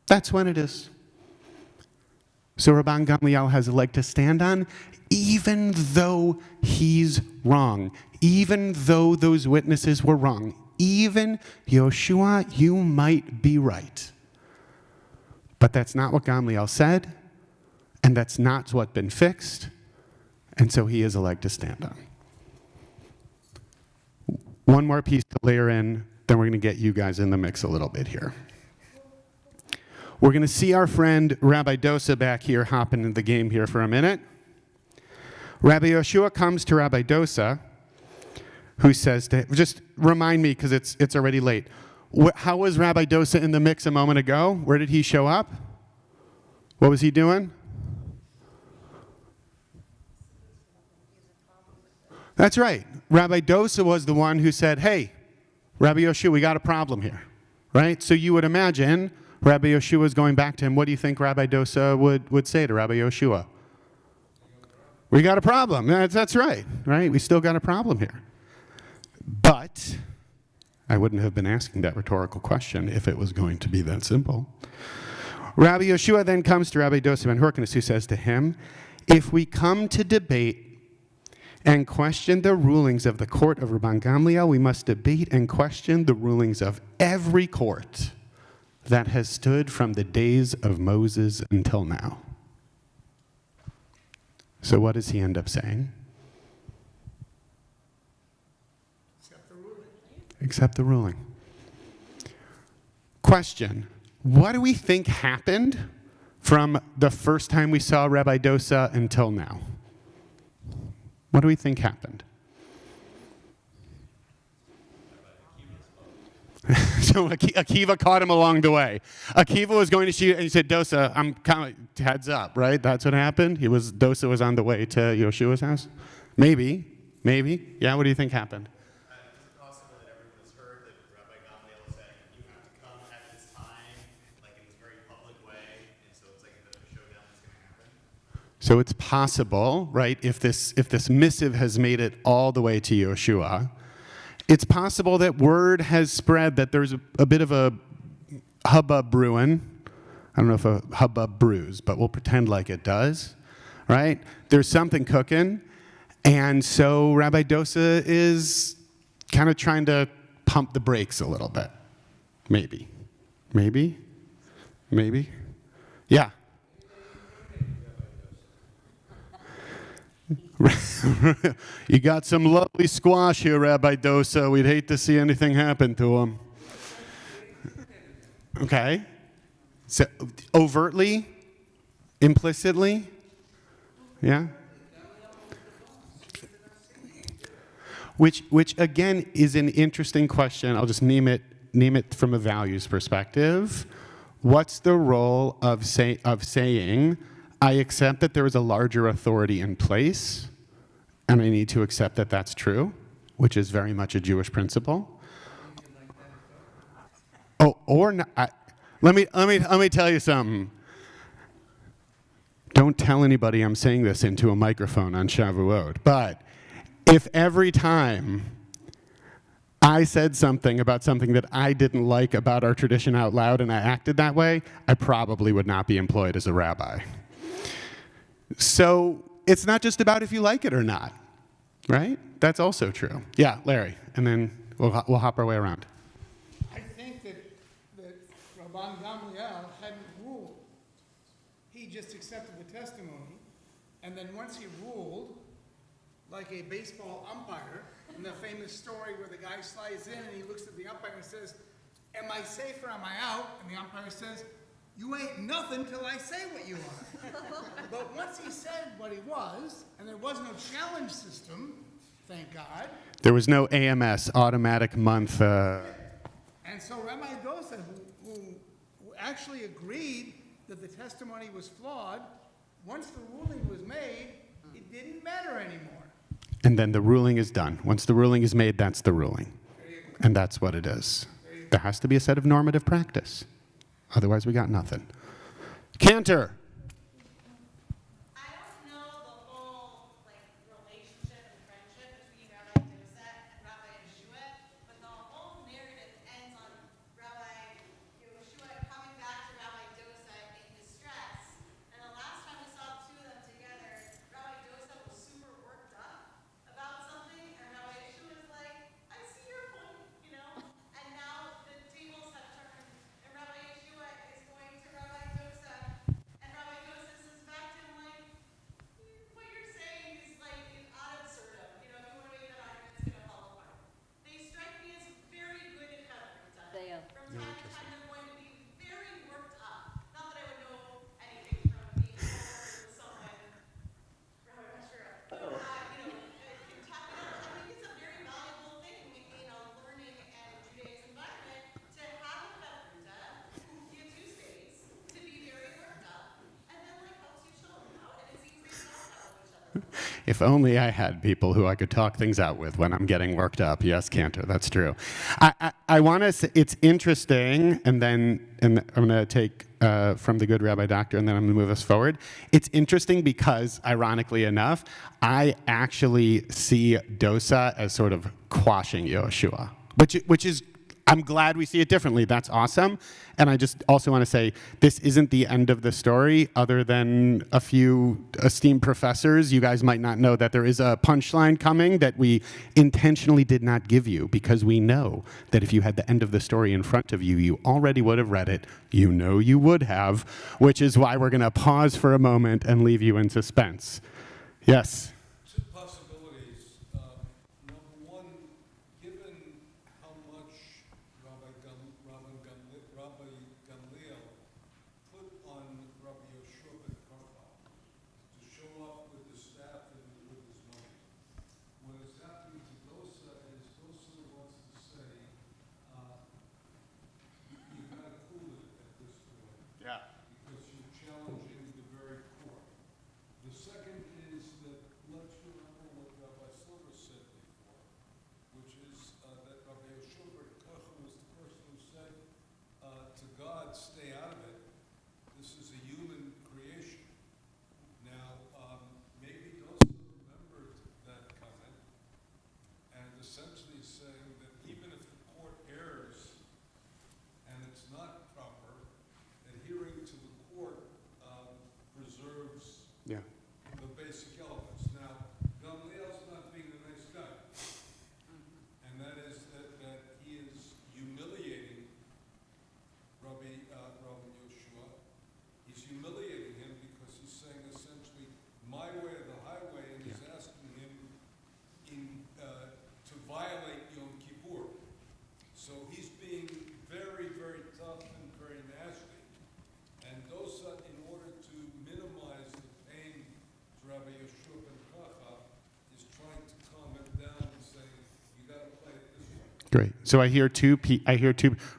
That's when it is. So Rabban Gamliel has a leg to stand on, even though he's wrong, even though those witnesses were wrong. Even, Yoshua, you might be right. But that's not what Gamliel said, and that's not what's been fixed, and so he has a leg to stand on. One more piece to layer in, then we're going to get you guys in the mix a little bit here. We're going to see our friend Rabbi Dosa back here hopping in the game here for a minute. Rabbi Yoshua comes to Rabbi Dosa, who says to him, just remind me because it's already late. How was Rabbi Dosa in the mix a moment ago? Where did he show up? What was he doing? That's right. Rabbi Dosa was the one who said, hey, Rabbi Yoshua, we got a problem here, right? So you would imagine Rabbi Yoshua is going back to him. What do you think Rabbi Dosa would say to Rabbi Yoshua? We got a problem. That's right? We still got a problem here. But I wouldn't have been asking that rhetorical question if it was going to be that simple. Rabbi Yoshua then comes to Rabbi Dosa ben Hyrcanus, who says to him, if we come to debate and question the rulings of the court of Rabban Gamliel, we must debate and question the rulings of every court that has stood from the days of Moses until now. So what does he end up saying? Accept the ruling. Question. What do we think happened from the first time we saw Rabbi Dosa until now? What do we think happened? So Akiva caught him along the way. Akiva was going to shoot, and he said, Dosa, I'm kind of heads up, right? That's what happened? Dosa was on the way to Yeshua's house? Maybe. Yeah, what do you think happened? Is it possible that everyone has heard that Rabbi Gamliel said, you have to come at this time, like in this very public way, and so it's like a bit of a showdown that's going to happen? So it's possible, right, if this missive has made it all the way to Yeshua, it's possible that word has spread that there's a bit of a hubbub brewing. I don't know if a hubbub brews, but we'll pretend like it does, right? There's something cooking, and so Rabbi Dosa is kind of trying to pump the brakes a little bit. Maybe. Yeah. You got some lovely squash here, Rabbi Dosa. We'd hate to see anything happen to him. Okay. So overtly, implicitly, yeah. Which again is an interesting question. I'll just name it from a values perspective. What's the role of saying, I accept that there is a larger authority in place, and I need to accept that that's true, which is very much a Jewish principle. Oh, or not. Let me tell you something. Don't tell anybody I'm saying this into a microphone on Shavuot. But if every time I said something about something that I didn't like about our tradition out loud and I acted that way, I probably would not be employed as a rabbi. So it's not just about if you like it or not, right? That's also true. Yeah, Larry, and then we'll hop our way around. I think that Rabban Gamliel hadn't ruled. He just accepted the testimony, and then once he ruled, like a baseball umpire, in the famous story where the guy slides in and he looks at the umpire and says, am I safe or am I out? And the umpire says, you ain't nothing till I say what you are. But once he said what he was, and there was no challenge system, thank God. There was no AMS, automatic month. And so Rabbi Dosa, who actually agreed that the testimony was flawed, once the ruling was made, it didn't matter anymore. And then the ruling is done. Once the ruling is made, that's the ruling. And that's what it is. There has to be a set of normative practice. Otherwise, we got nothing. Cantor. I don't know the whole relationship and friendship between Rabbi Dosa and Rabbi Yeshua, but the whole narrative ends on Rabbi Yeshua coming back to Rabbi Dosa in distress. And the last time we saw the two of them together, Rabbi Dosa was super worked up about something, and Rabbi Yeshua was like, I see your point, And now the tables have turned, and Rabbi Yeshua is going to Rabbi Dosa, and Rabbi Dosa says back to him what you're saying is ad absurdum. If you want to make that argument, it's going to fall apart. They strike me as very good at Hanukkah. They are. From time to time, they're going to be very worked up. Not that I would know anything from being with someone, Rabbi Yeshua. I think it's a very valuable thing in a learning and Judaism environment to have a Chavruta who gives you space to be very worked up and then helps you chill out, and it seems they talk out with each other. If only I had people who I could talk things out with when I'm getting worked up. Yes, Cantor, that's true. I want to say it's interesting, and I'm going to take from the good Rabbi Doctor, and then I'm going to move us forward. It's interesting because, ironically enough, I actually see Dosa as sort of quashing Yeshua, which is, I'm glad we see it differently. That's awesome. And I just also want to say, this isn't the end of the story, other than a few esteemed professors. You guys might not know that there is a punchline coming that we intentionally did not give you, because we know that if you had the end of the story in front of you, you already would have read it. You know you would have, which is why we're going to pause for a moment and leave you in suspense. Yes? Two possibilities. Number one, given how much Rabbi Great. So I hear two.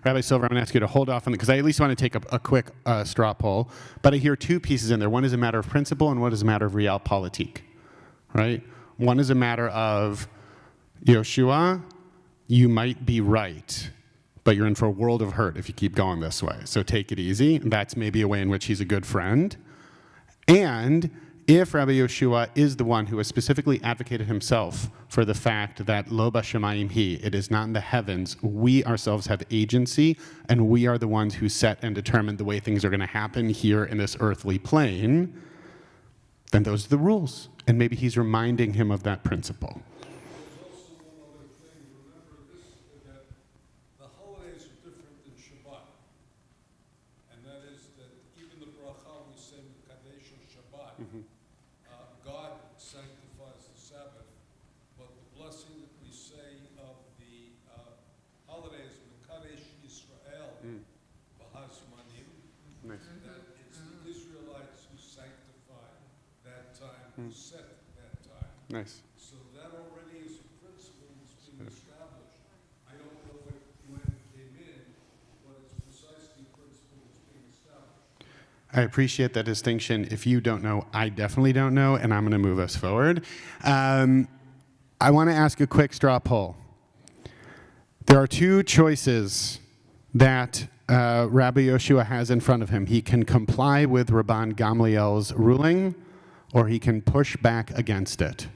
Rabbi Silver, I'm going to ask you to hold off on it because I at least want to take a quick straw poll. But I hear two pieces in there. One is a matter of principle, and one is a matter of realpolitik. Right? One is a matter of Yoshua, you might be right, but you're in for a world of hurt if you keep going this way. So take it easy. That's maybe a way in which he's a good friend. And if Rabbi Yoshua is the one who has specifically advocated himself for the fact that lo b'shamayim hi, it is not in the heavens, we ourselves have agency, and we are the ones who set and determine the way things are going to happen here in this earthly plane, then those are the rules. And maybe he's reminding him of that principle. There's also one other thing. Remember this, that the holidays are different than Shabbat. And that is that even the bracha we say Kadesh Shabbat, God sanctifies the Sabbath, but the blessing that we say of the holidays, Kadesh Yisrael, Bahazmanim, that it's the Israelites who sanctify that time, who set that time. Nice. So that already is a principle that's been established. I don't know when it came in, but it's precisely a principle that's being established. I appreciate that distinction. If you don't know, I definitely don't know, and I'm going to move us forward. I want to ask a quick straw poll. There are two choices that Rabbi Yoshua has in front of him. He can comply with Rabban Gamliel's ruling, or he can push back against it.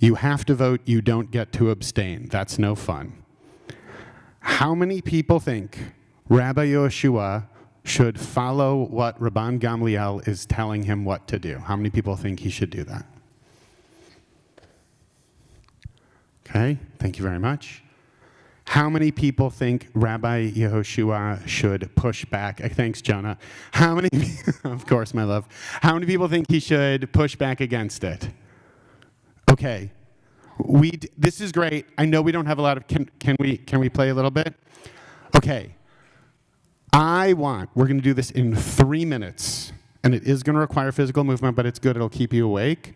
You have to vote. You don't get to abstain. That's no fun. How many people think Rabbi Yoshua should follow what Rabban Gamliel is telling him what to do? How many people think he should do that? Okay, thank you very much. How many people think Rabbi Yehoshua should push back? Thanks, Jonah. How many, of course, my love. How many people think he should push back against it? Okay, this is great. I know we don't have a lot of, can we play a little bit? Okay. We're going to do this in 3 minutes, and it is going to require physical movement, but it's good. It'll keep you awake.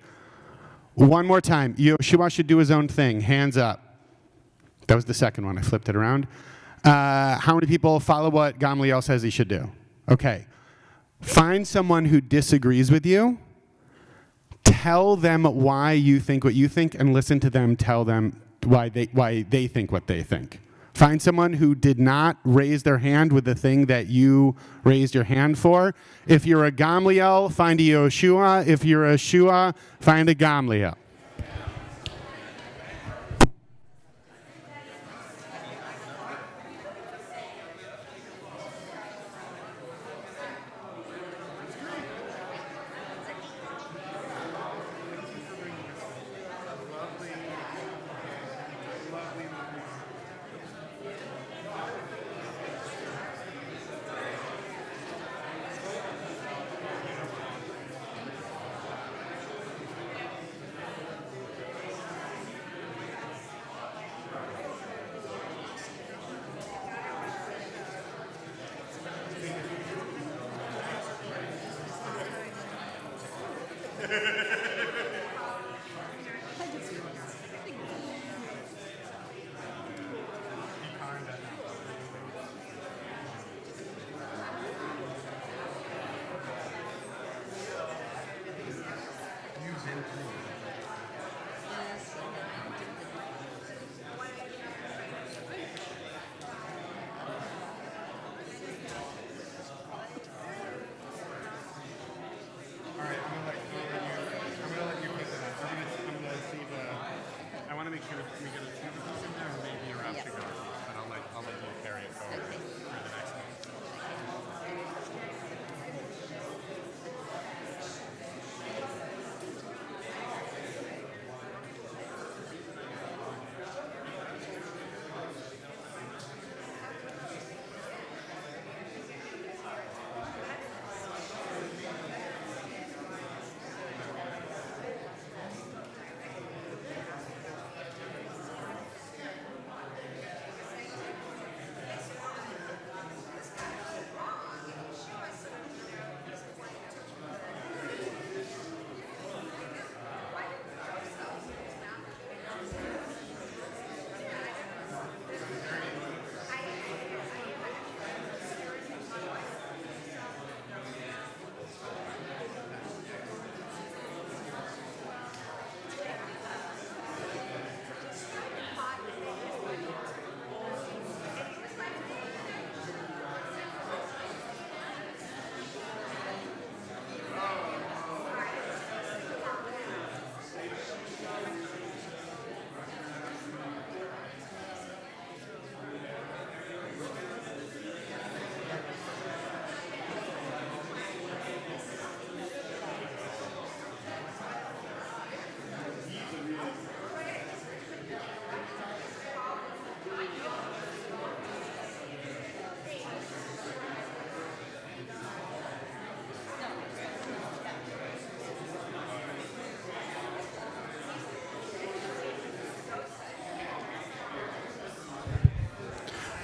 One more time. Yoshua should do his own thing. Hands up. That was the second one. I flipped it around. How many people follow what Gamliel says he should do? Okay. Find someone who disagrees with you. Tell them why you think what you think, and listen to them tell them why they think what they think. Find someone who did not raise their hand with the thing that you raised your hand for. If you're a Gamliel, find a Yoshua. If you're a Shua, find a Gamliel.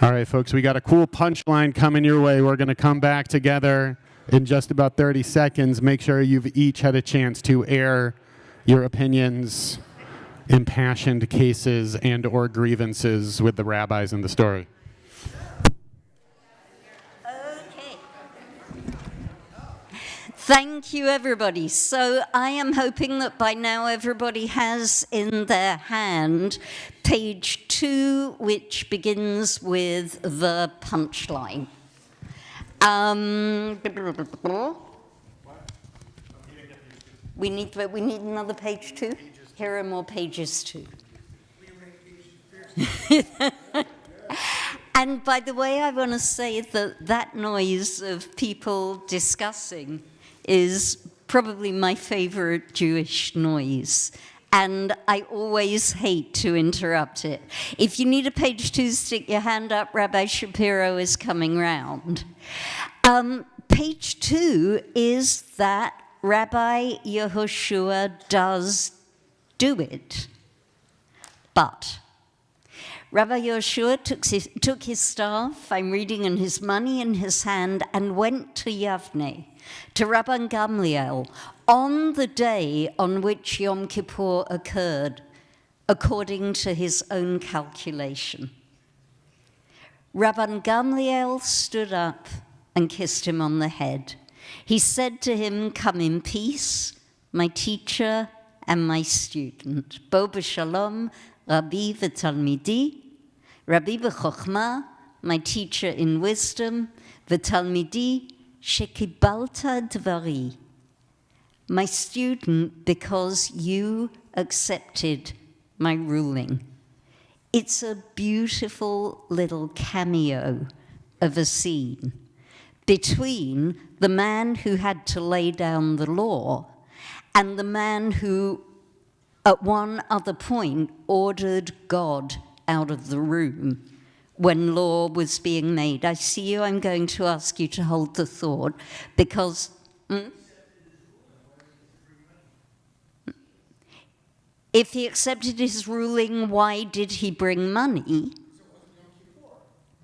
All right, folks, we got a cool punchline coming your way. We're going to come back together in just about 30 seconds. Make sure you've each had a chance to air your opinions, impassioned cases, and or grievances with the rabbis in the story. Okay. Thank you, everybody. So I am hoping that by now everybody has in their hand page 2, which begins with the punchline. We need another page 2? Here are more pages too. And by the way, I want to say that that noise of people discussing is probably my favorite Jewish noise. And I always hate to interrupt it. If you need a page 2, stick your hand up. Rabbi Shapiro is coming round. Page 2 is that Rabbi Yehoshua does do it. But Rabbi Yehoshua took his staff, I'm reading, and his money in his hand, and went to Yavne, to Rabbi Gamliel, on the day on which Yom Kippur occurred, according to his own calculation. Rabbi Gamliel stood up and kissed him on the head. He said to him, "Come in peace, my teacher and my student. Bo b'shalom, Rabbi v'talmidi, Rabbi b'chokhmah, my teacher in wisdom, v'talmidi, shekibalta dvari, my student, because you accepted my ruling." It's a beautiful little cameo of a scene between the man who had to lay down the law and the man who, at one other point, ordered God out of the room when law was being made. I see you. I'm going to ask you to hold the thought, because if he accepted his ruling, why did he bring money?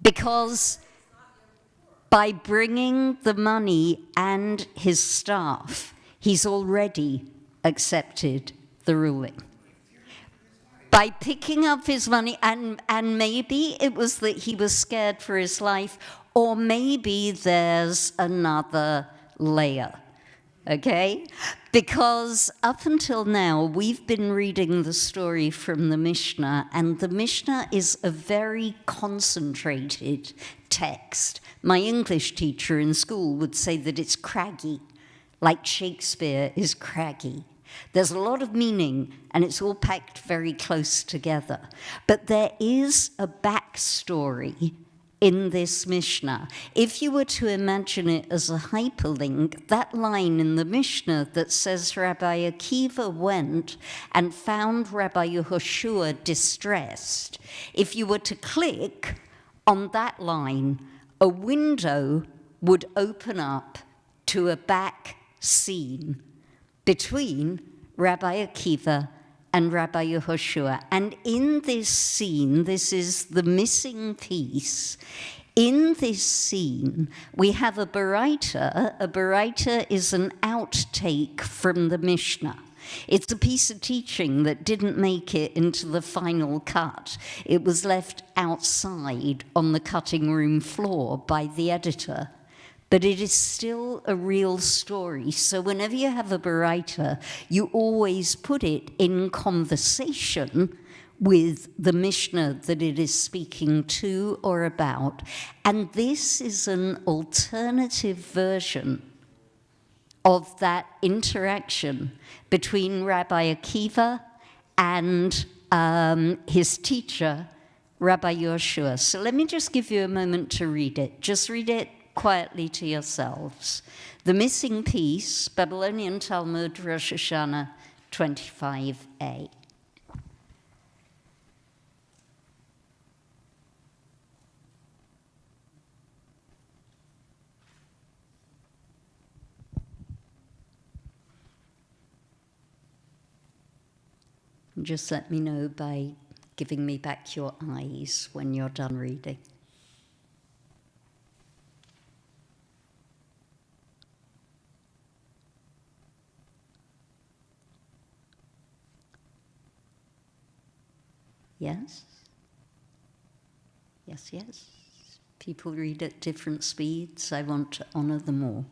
Because by bringing the money and his staff, he's already accepted the ruling. By picking up his money, and maybe it was that he was scared for his life, or maybe there's another layer, okay? Because up until now, we've been reading the story from the Mishnah, and the Mishnah is a very concentrated text. My English teacher in school would say that it's craggy, like Shakespeare is craggy. There's a lot of meaning, and it's all packed very close together. But there is a backstory in this Mishnah. If you were to imagine it as a hyperlink, that line in the Mishnah that says Rabbi Akiva went and found Rabbi Yehoshua distressed, if you were to click on that line, a window would open up to a back scene between Rabbi Akiva and Rabbi Yehoshua. And in this scene, this is the missing piece, in this scene, we have a baraita. A baraita is an outtake from the Mishnah. It's a piece of teaching that didn't make it into the final cut. It was left outside on the cutting room floor by the editor. But it is still a real story. So whenever you have a baraita, you always put it in conversation with the Mishnah that it is speaking to or about. And this is an alternative version of that interaction between Rabbi Akiva and his teacher, Rabbi Yehoshua. So let me just give you a moment to read it. Just read it quietly to yourselves. The missing piece, Babylonian Talmud, Rosh Hashanah 25a. Just let me know by giving me back your eyes when you're done reading. Yes? Yes, yes. People read at different speeds. I want to honor them all.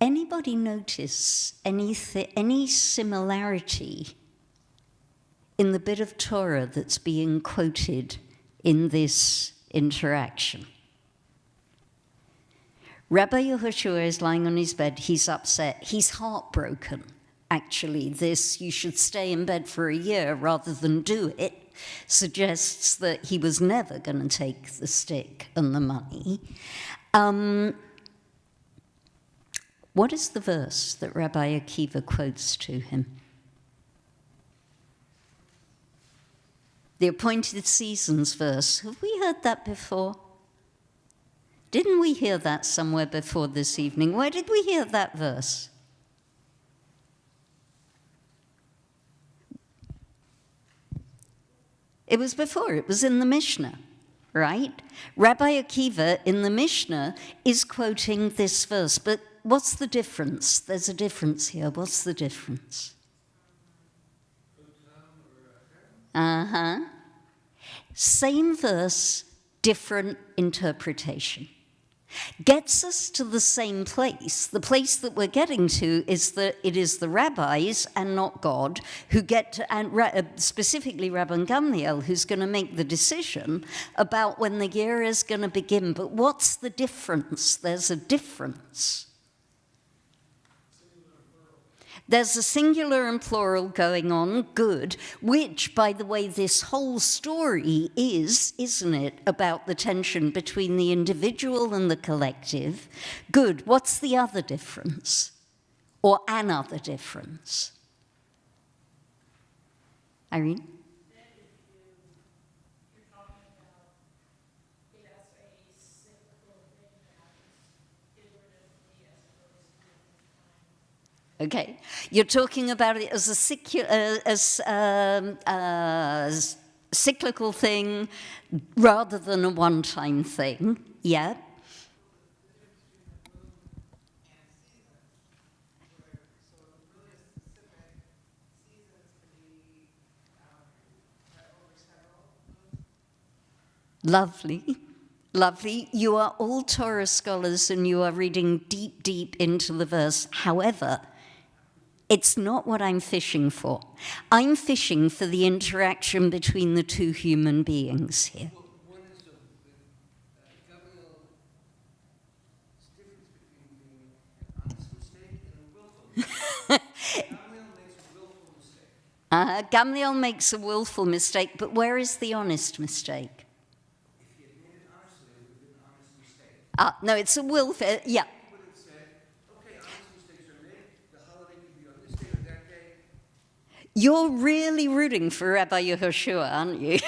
Anybody notice any similarity in the bit of Torah that's being quoted in this interaction? Rabbi Yehoshua is lying on his bed. He's upset. He's heartbroken, actually. This, you should stay in bed for a year rather than do it, suggests that he was never going to take the stick and the money. What is the verse that Rabbi Akiva quotes to him? The appointed seasons verse. Have we heard that before? Didn't we hear that somewhere before this evening? Where did we hear that verse? It was before. It was in the Mishnah, right? Rabbi Akiva in the Mishnah is quoting this verse, but what's the difference? There's a difference here. What's the difference? Same verse, different interpretation. Gets us to the same place. The place that we're getting to is that it is the rabbis and not God who get to, and specifically Rabbi Gamliel, who's going to make the decision about when the year is going to begin. But what's the difference? There's a difference. There's a singular and plural going on, good, which, by the way, this whole story is, isn't it, about the tension between the individual and the collective. Good. What's the other difference? Or another difference? Irene? Okay, you're talking about it as a cyclical thing rather than a one-time thing, yeah? Lovely. Lovely. You are all Torah scholars and you are reading deep, deep into the verse. However, it's not what I'm fishing for. I'm fishing for the interaction between the two human beings here. One is Gabriel's difference between being an honest mistake and a willful mistake. Gamliel makes a willful mistake. Gamliel makes a willful mistake, but where is the honest mistake? If he had made it honestly, it would have been an honest mistake. No, it's a willful, yeah. He would have said, okay, honest mistakes are made. The holiday could be on this day or that day. You're really rooting for Rabbi Yehoshua, aren't you?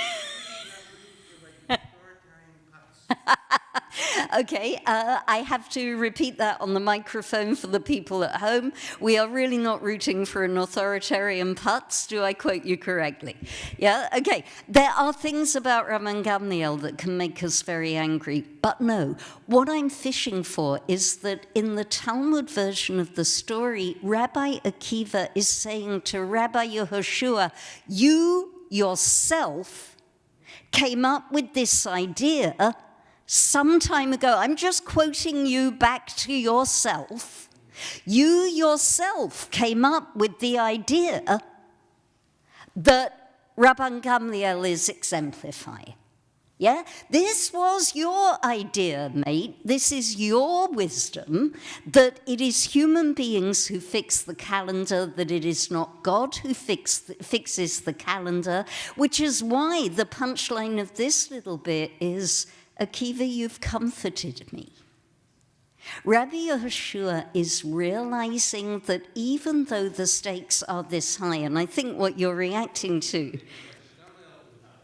Okay, I have to repeat that on the microphone for the people at home. We are really not rooting for an authoritarian putz. Do I quote you correctly? Yeah, okay. There are things about Rabban Gamliel that can make us very angry, but no. What I'm fishing for is that in the Talmud version of the story, Rabbi Akiva is saying to Rabbi Yehoshua, you yourself came up with this idea some time ago. I'm just quoting you back to yourself. You yourself came up with the idea that Rabban Gamliel is exemplifying. Yeah? This was your idea, mate. This is your wisdom, that it is human beings who fix the calendar, that it is not God who fixes the calendar, which is why the punchline of this little bit is, Akiva, you've comforted me. Rabbi Yehoshua is realizing that even though the stakes are this high, and I think what you're reacting to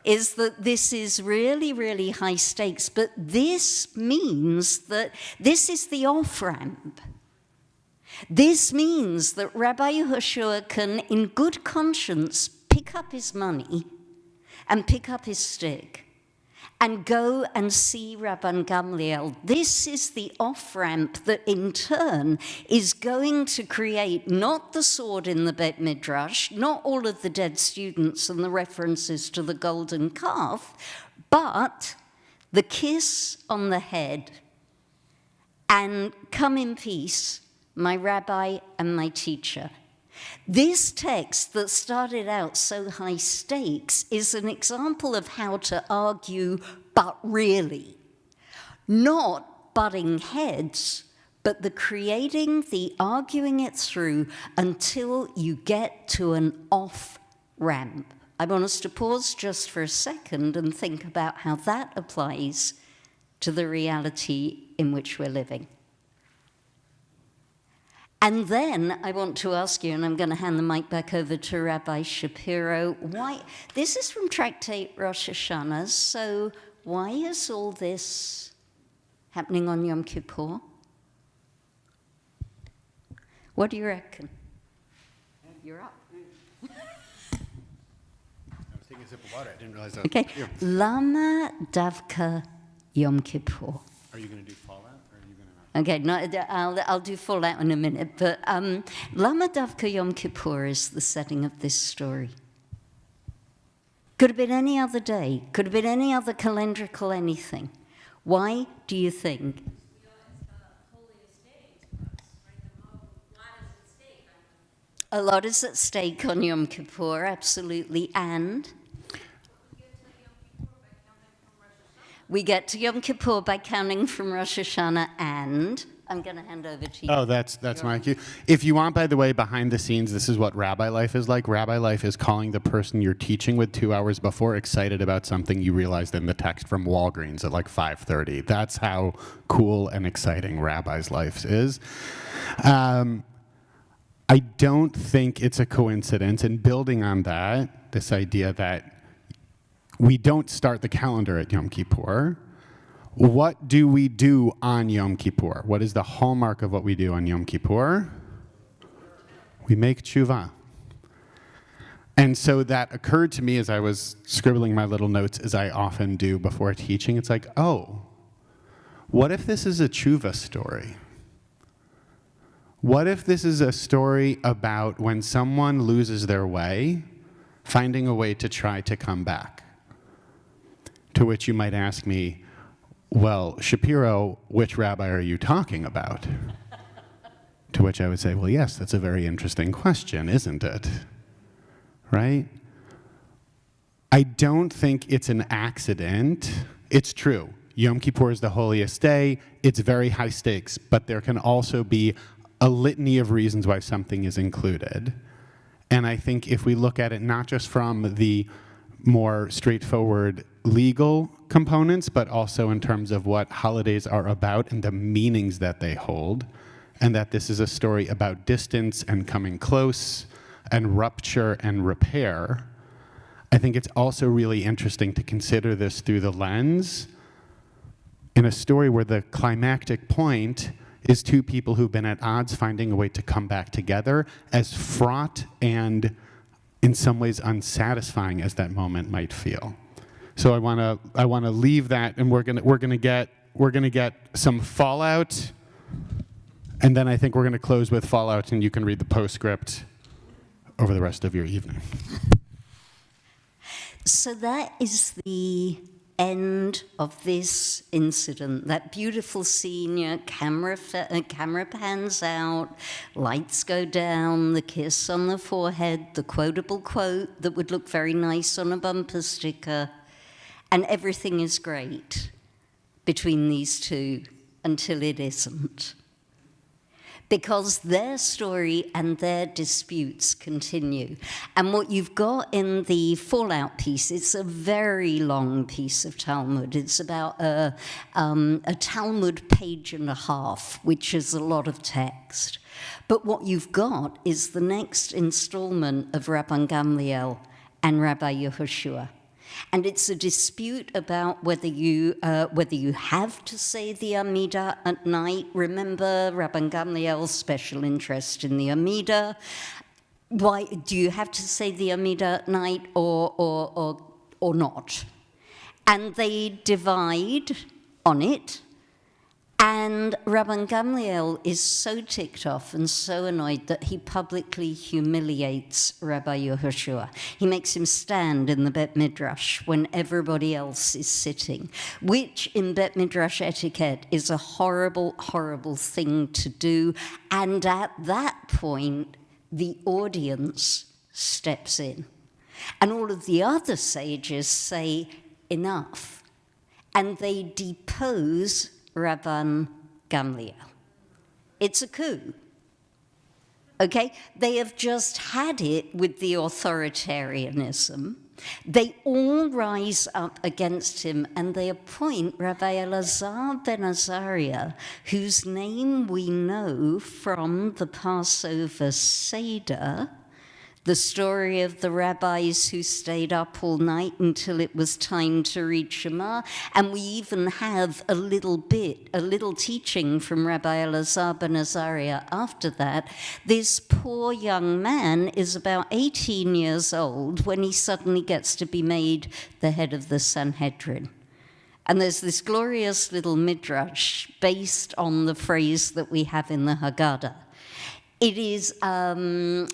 is that this is really, really high stakes, but this means that this is the off-ramp. This means that Rabbi Yehoshua can, in good conscience, pick up his money and pick up his stick and go and see Rabban Gamliel. This is the off-ramp that in turn is going to create not the sword in the Beit Midrash, not all of the dead students and the references to the golden calf, but the kiss on the head and come in peace, my rabbi and my teacher. This text that started out so high stakes is an example of how to argue, but really. Not butting heads, but the creating, the arguing it through until you get to an off-ramp. I want us to pause just for a second and think about how that applies to the reality in which we're living. And then I want to ask you, and I'm going to hand the mic back over to Rabbi Shapiro, why, this is from Tractate Rosh Hashanah, so why is all this happening on Yom Kippur? What do you reckon? You're up. I was taking a sip of water. I didn't realize that. Okay. Lama Davka Yom Kippur. Are you going to do Fallout, or are you going to not? Okay, no, I'll do Fallout in a minute, but Lama Davka Yom Kippur is the setting of this story. Could have been any other day, could have been any other calendrical anything. Why do you think? A lot is at stake on Yom Kippur, absolutely, and? We get to Yom Kippur by counting from Rosh Hashanah, and I'm going to hand over to you. Oh, that's my cue. If you want, by the way, behind the scenes, this is what rabbi life is like. Rabbi life is calling the person you're teaching with 2 hours before excited about something you realized in the text from Walgreens at like 5:30. That's how cool and exciting rabbi's life is. I don't think it's a coincidence, and building on that, this idea that we don't start the calendar at Yom Kippur. What do we do on Yom Kippur? What is the hallmark of what we do on Yom Kippur? We make Teshuvah. And so that occurred to me as I was scribbling my little notes, as I often do before teaching. It's like, oh, what if this is a Teshuvah story? What if this is a story about when someone loses their way, finding a way to try to come back? To which you might ask me, well, Shapiro, which rabbi are you talking about? To which I would say, well, yes, that's a very interesting question, isn't it? Right? I don't think it's an accident. It's true. Yom Kippur is the holiest day. It's very high stakes, but there can also be a litany of reasons why something is included. And I think if we look at it not just from the more straightforward legal components, but also in terms of what holidays are about and the meanings that they hold, and that this is a story about distance and coming close and rupture and repair, I think it's also really interesting to consider this through the lens in a story where the climactic point is two people who've been at odds finding a way to come back together, as fraught and in some ways unsatisfying as that moment might feel. So I want to leave that, and we're gonna get some fallout, and then I think we're gonna close with fallout, and you can read the postscript over the rest of your evening. So that is the end of this incident. That beautiful scene, camera pans out, lights go down, the kiss on the forehead, the quotable quote that would look very nice on a bumper sticker, and everything is great between these two until it isn't. Because their story and their disputes continue. And what you've got in the Fallout piece, it's a very long piece of Talmud. It's about a Talmud page and a half, which is a lot of text. But what you've got is the next installment of Rabban Gamliel and Rabbi Yehoshua. And it's a dispute about whether you have to say the Amidah at night. Remember Rabban Gamliel's special interest in the Amidah. Why do you have to say the Amidah at night or not? And they divide on it. And Rabban Gamliel is so ticked off and so annoyed that he publicly humiliates Rabbi Yehoshua. He makes him stand in the Bet Midrash when everybody else is sitting, which in Bet Midrash etiquette is a horrible, horrible thing to do. And at that point, the audience steps in. And all of the other sages say, enough. And they depose Rabban Gamliel. It's a coup. Okay? They have just had it with the authoritarianism. They all rise up against him and they appoint Rabbi Elazar ben Azariah, whose name we know from the Passover Seder, the story of the rabbis who stayed up all night until it was time to read Shema. And we even have a little teaching from Rabbi Elazar ben Azariah after that. This poor young man is about 18 years old when he suddenly gets to be made the head of the Sanhedrin. And there's this glorious little midrash based on the phrase that we have in the Haggadah. It is,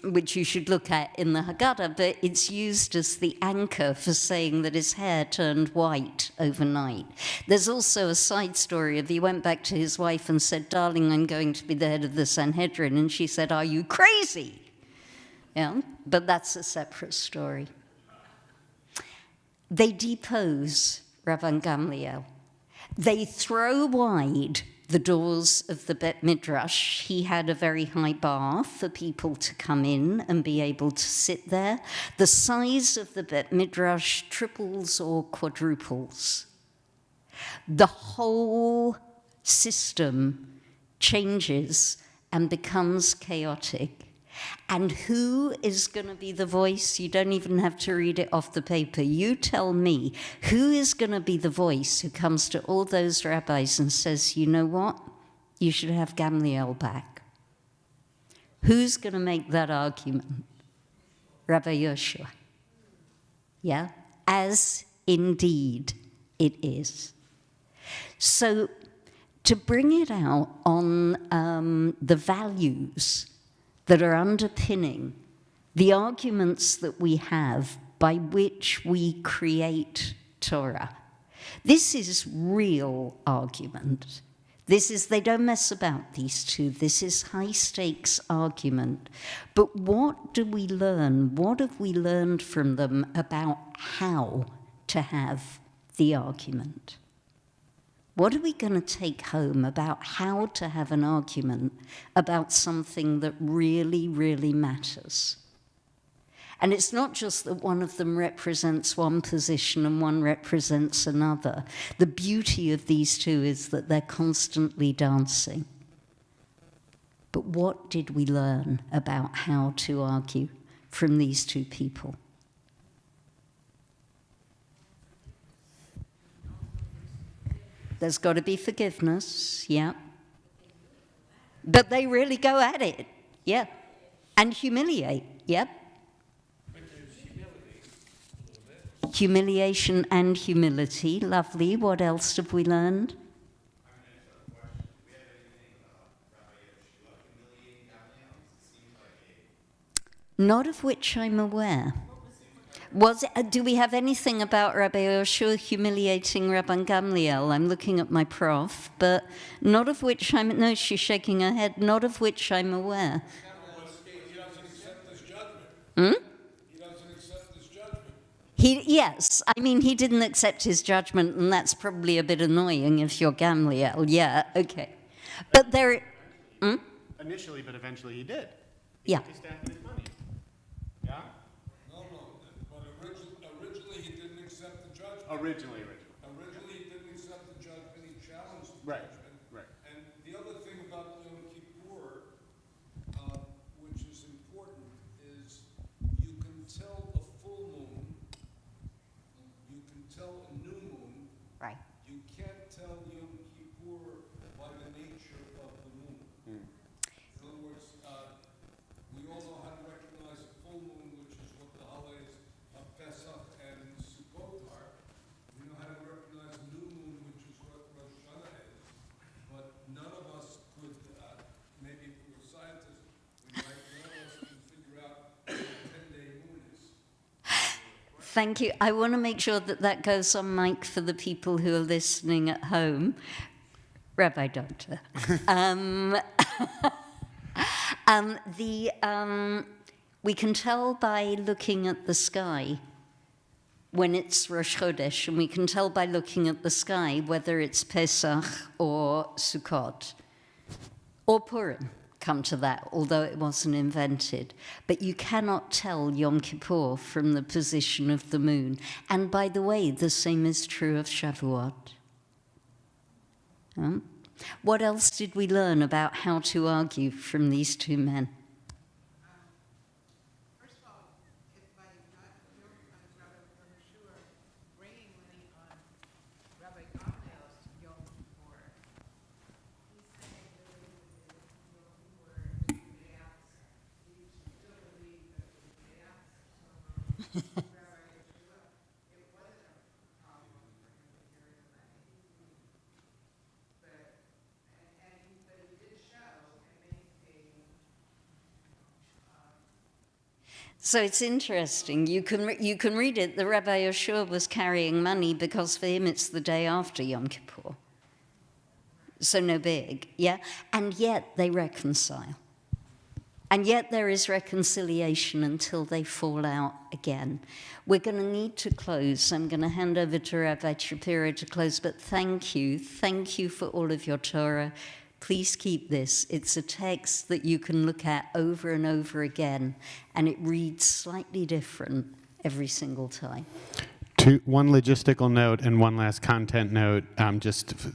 which you should look at in the Haggadah, but it's used as the anchor for saying that his hair turned white overnight. There's also a side story of he went back to his wife and said, darling, I'm going to be the head of the Sanhedrin. And she said, are you crazy? Yeah, but that's a separate story. They depose Rabban Gamliel. They throw wide the doors of the Bet Midrash. He had a very high bar for people to come in and be able to sit there. The size of the Bet Midrash triples or quadruples. The whole system changes and becomes chaotic. And who is going to be the voice? You don't even have to read it off the paper. You tell me, who is going to be the voice who comes to all those rabbis and says, you know what? You should have Gamliel back. Who's going to make that argument? Rabbi Yehoshua. Yeah? As indeed it is. So to bring it out on the values that are underpinning the arguments that we have by which we create Torah. This is real argument. They don't mess about, these two. This is high-stakes argument. But what do we learn? What have we learned from them about how to have the argument? What are we going to take home about how to have an argument about something that really, really matters? And it's not just that one of them represents one position and one represents another. The beauty of these two is that they're constantly dancing. But what did we learn about how to argue from these two people? There's got to be forgiveness, yeah. But they really go at it, yeah. And humiliate, yep. Humiliation and humility, lovely. What else have we learned? Not of which I'm aware. Do we have anything about Rabbi Yehoshua humiliating Rabban Gamliel? I'm looking at my prof, but not of which no, she's shaking her head, not of which I'm aware. He doesn't accept this judgment. Hmm? He doesn't accept this judgment. Yes, I mean, he didn't accept his judgment, and that's probably a bit annoying if you're Gamliel. Yeah, okay. But there... Initially, but eventually he did. He took his staff and his money. Yeah? But originally he didn't accept the judgment. Originally. Originally he didn't accept the judgment, he challenged the Right. judgment. Right. And the other thing about Yom Kippur, which is important, is you can tell a full moon, you can tell a new moon, Right. you can't tell Yom Kippur by the nature of the moon. In other words, we all know how to recognize a full moon, which is what the holidays of Pesach and Sukkot are. We know how to Thank you. I want to make sure that that goes on mic for the people who are listening at home. Rabbi Doctor. We can tell by looking at the sky when it's Rosh Chodesh, and we can tell by looking at the sky whether it's Pesach or Sukkot or Purim. Come to that, although it wasn't invented. But you cannot tell Yom Kippur from the position of the moon. And by the way, the same is true of Shavuot. What else did we learn about how to argue from these two men? First of all, if by Rabbi Yeshua bringing money on Rabbi Gommel's Yom Kippur, he's saying that Yom Kippur he still believed that Rabbi Yeshua, it wasn't a problem for him to carry the money. But he did show and make a So it's interesting. You can read it. The Rabbi Yeshua was carrying money because for him it's the day after Yom Kippur. So no big, yeah? And yet they reconcile. And yet there is reconciliation until they fall out again. We're going to need to close. I'm going to hand over to Rabbi Shapiro to close, but thank you. Thank you for all of your Torah. Please keep this. It's a text that you can look at over and over again, and it reads slightly different every single time. One logistical note and one last content note.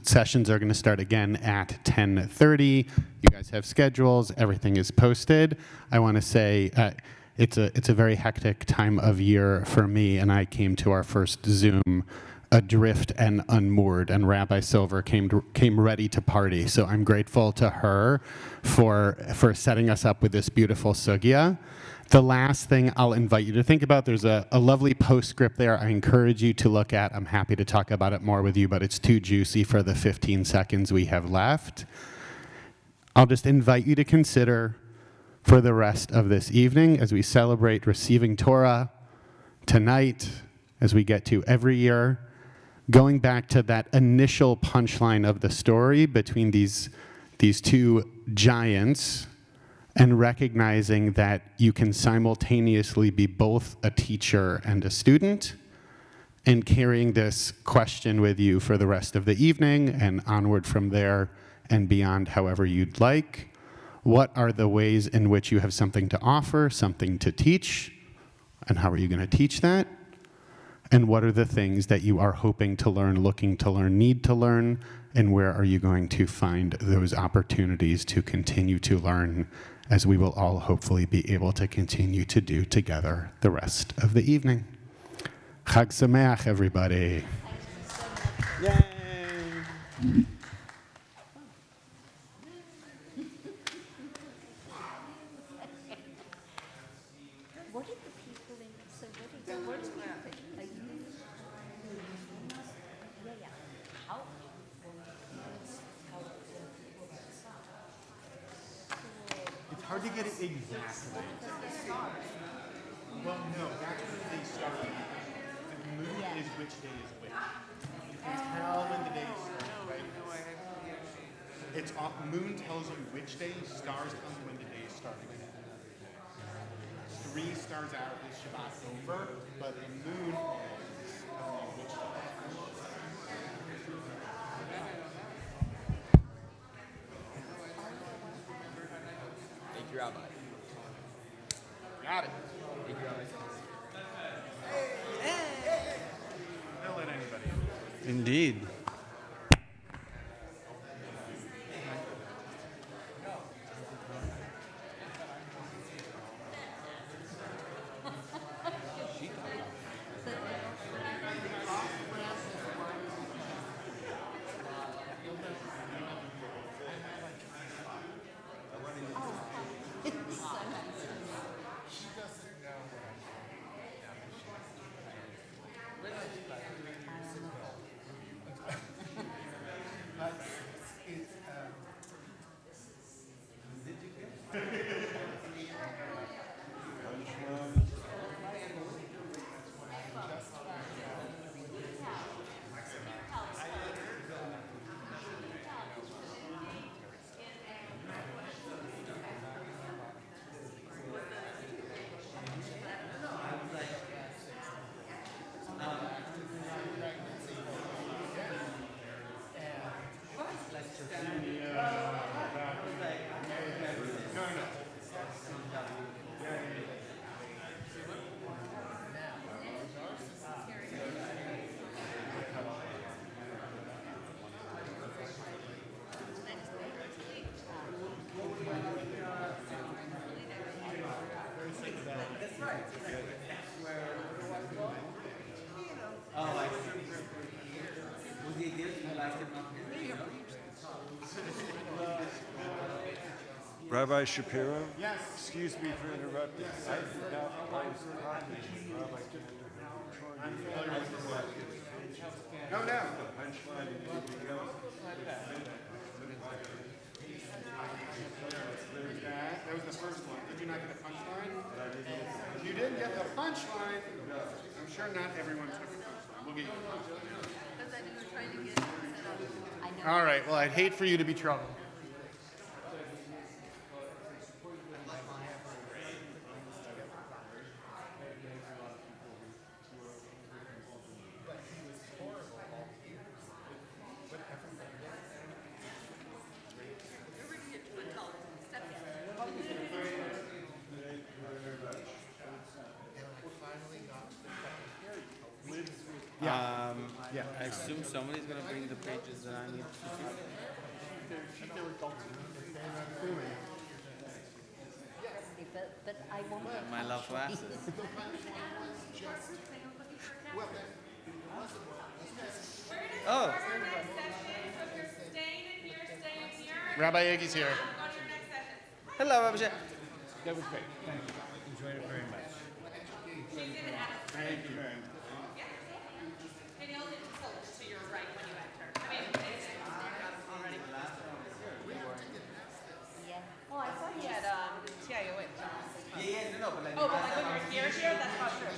Sessions are going to start again at 10:30. You guys have schedules. Everything is posted. I want to say it's a very hectic time of year for me, and I came to our first Zoom adrift and unmoored, and Rabbi Silver came ready to party. So I'm grateful to her for setting us up with this beautiful sugya. The last thing I'll invite you to think about, there's a lovely postscript there I encourage you to look at. I'm happy to talk about it more with you, but it's too juicy for the 15 seconds we have left. I'll just invite you to consider for the rest of this evening as we celebrate receiving Torah tonight, as we get to every year, going back to that initial punchline of the story between these two giants, and recognizing that you can simultaneously be both a teacher and a student, and carrying this question with you for the rest of the evening and onward from there and beyond however you'd like. What are the ways in which you have something to offer, something to teach, and how are you going to teach that? And what are the things that you are hoping to learn, looking to learn, need to learn, and where are you going to find those opportunities to continue to learn, as we will all hopefully be able to continue to do together the rest of the evening. Chag Sameach, everybody. Yay! What did the people in, so what is are you, how? It's hard to get it exactly. Well, no, that's when they start. The moon is which day is which. You can tell when the day starts, right? It's moon tells you which day, stars tell you when the day is starting. 3 stars out is Shabbat over, but the moon is telling you which day. Thank you, Rabbi. Got it. Thank you, Rabbi. Don't let anybody. Indeed. Rabbi Shapiro? Yes. Excuse me for interrupting. I forgot I was talking to Rabbi No, no. the punchline and anything else. There's that. That was the first one. Did you not get the punchline? You didn't get the punchline. I'm sure not everyone took the punchline. We'll get you the punchline. All right. Well, I'd hate for you to be troubled. Yeah. I assume somebody's going to bring the pages that I need to see. But I want My love glasses. Oh. Rabbi Iggy's here. Hello, Rabbi. That was great. Thank you. Enjoyed it very much. Thank you very much. And you'll need to fold to your right when you enter. I mean, it's already. Oh, I saw he had TIOH. No, but like. Oh, but like when you're here, that's not true.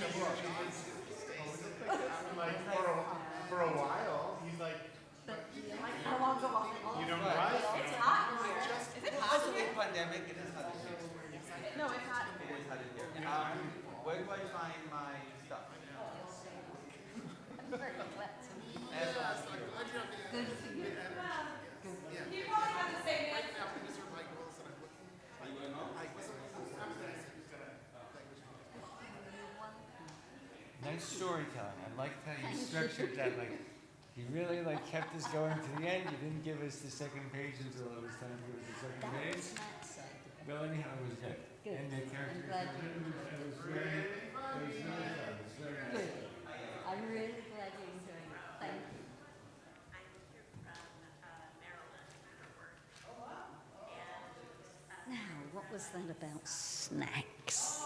For a while, he's like, How long ago? you don't drive. It's hot in here. Is it hot in here? Pandemic, it is hot in here. No, it's hot in It here. is hot in here. Where do I find my stuff? good for you. You probably have the same one. Nice storytelling. I liked how you structured that. Like, you really kept us going to the end. You didn't give us the second page until it was time to give us the second page. Well, anyhow, it was good. And the character. glad you It was very nice. Good. I'm really glad you enjoyed it. Thank you. Now, what was that about snacks?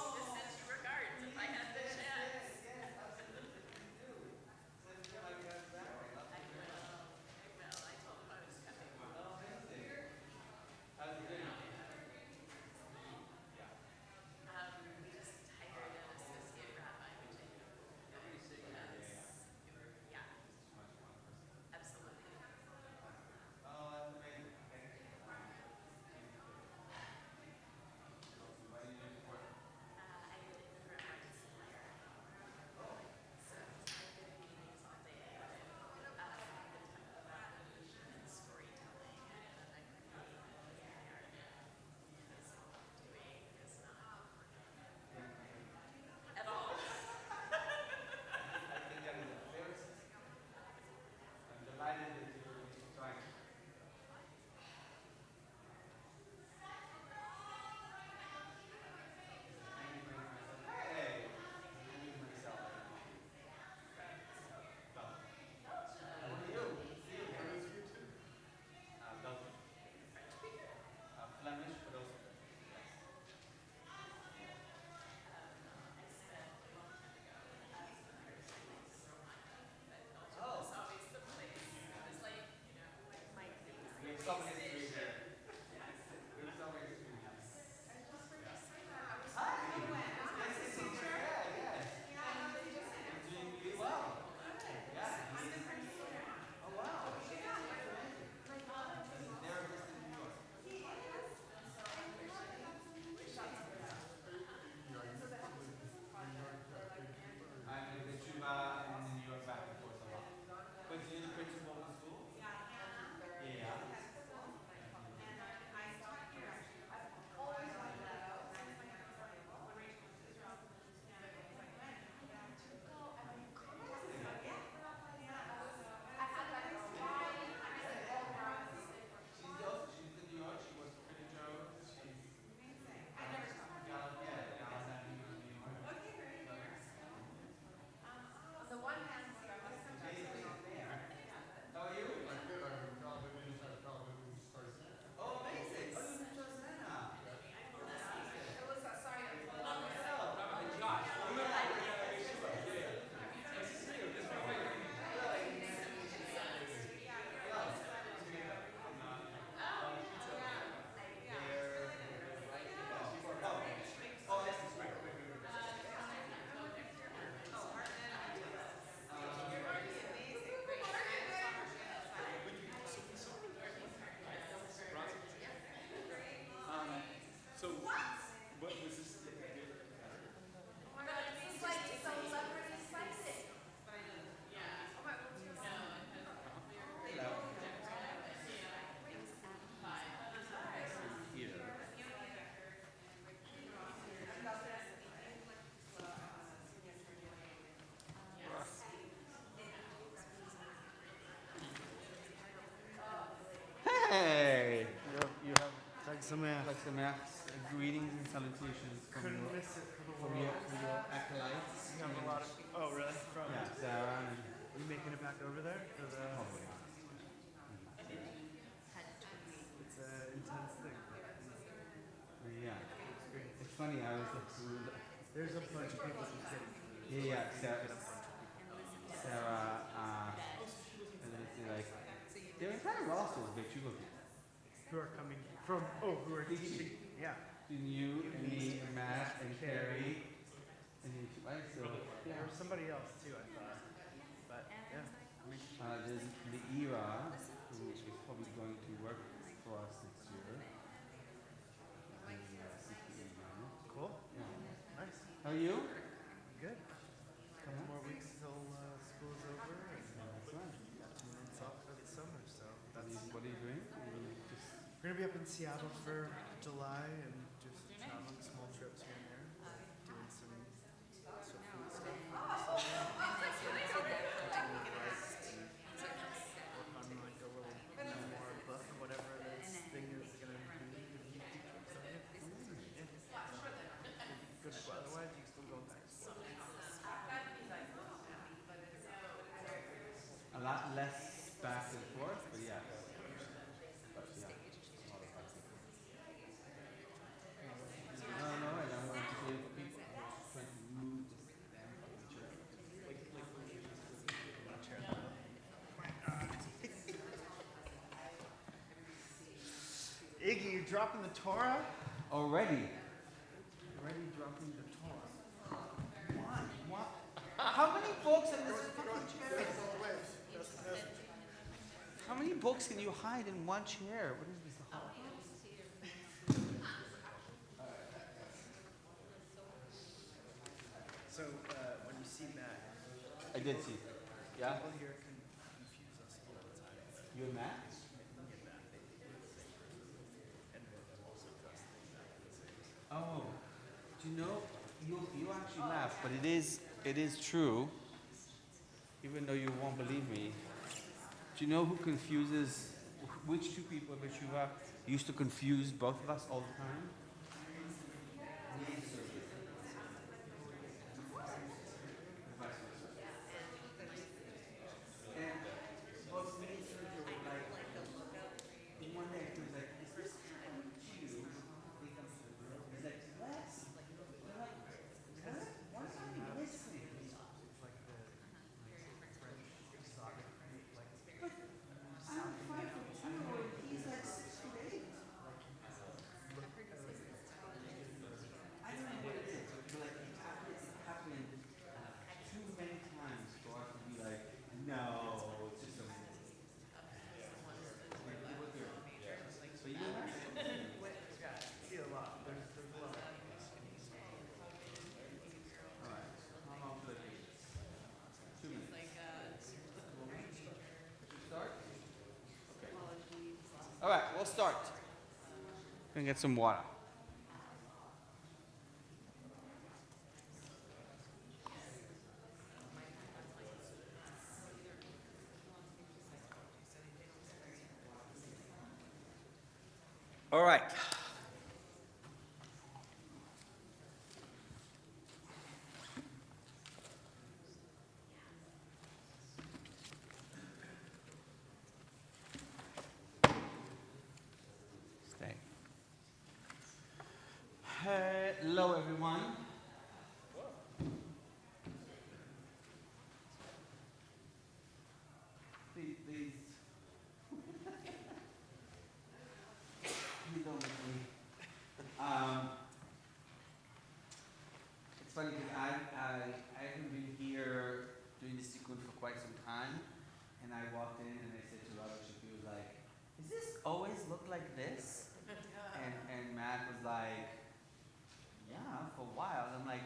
greetings and salutations from your acolytes. You have a lot of. Oh, really? From. Yeah, Sarah and. Are you making it back over there for the? It's an intense thing. Yeah. It's funny. I was. There's a bunch of people who did. Yeah, Sarah. And it's like they're kind of rosters, but you look. Who are coming from? Oh, who are teaching? Yeah. You and me, and Matt and Carrie, and you, right? So There was somebody else too, I thought. But yeah. there's the Era, who is probably going to work for us next year. Cool. Yeah. Nice. How are you? Good. A couple more weeks till school's over, and That's right. got 2 months off for the summer. So that's. What are you doing? We're gonna be up in Seattle for July and just traveling small trips here and there, doing some food stuff. Work on like a little memoir book or whatever this thing is gonna be. Good. Otherwise, you still go back. A lot less back and forth, but yeah. But yeah. No, I don't want to say for people. Trying to move Iggy, you're dropping the Torah? already. Already dropping the Torah. Why? What? How many books in this fucking chair? How many books can you hide in one chair? What is this? So when you see Matt, I did see. Yeah? people here can confuse us all the time. You and Matt? And also trust things. Oh, do you know? You actually laugh, but it is true. Even though you won't believe me. Do you know who confuses? Which two people at Teshuvah used to confuse both of us all the time? All right, we'll start. Gonna get some water. All right. Stay. Hello, everyone. Please. You don't make me. It's funny because I haven't been here doing this Tikkun for quite some time, and I walked in and I said to Rabbi, she was like, "Does this always look like this?" And Matt was like, "Yeah, for a while." And I'm like,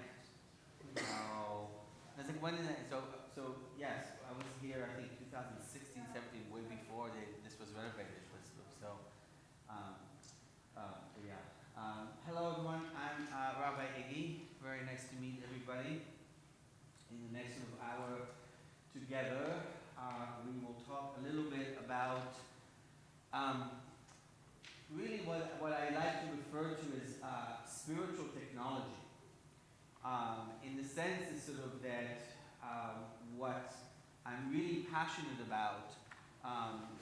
"No." And I was like, "When is it?" So yes, I was here. I think 2016, 17, way before this was renovated. So. Hello everyone, I'm Rabbi Iggy. Very nice to meet everybody. In the next sort of hour together, we will talk a little bit about really what I like to refer to as spiritual technology. In the sense is sort of that what I'm really passionate about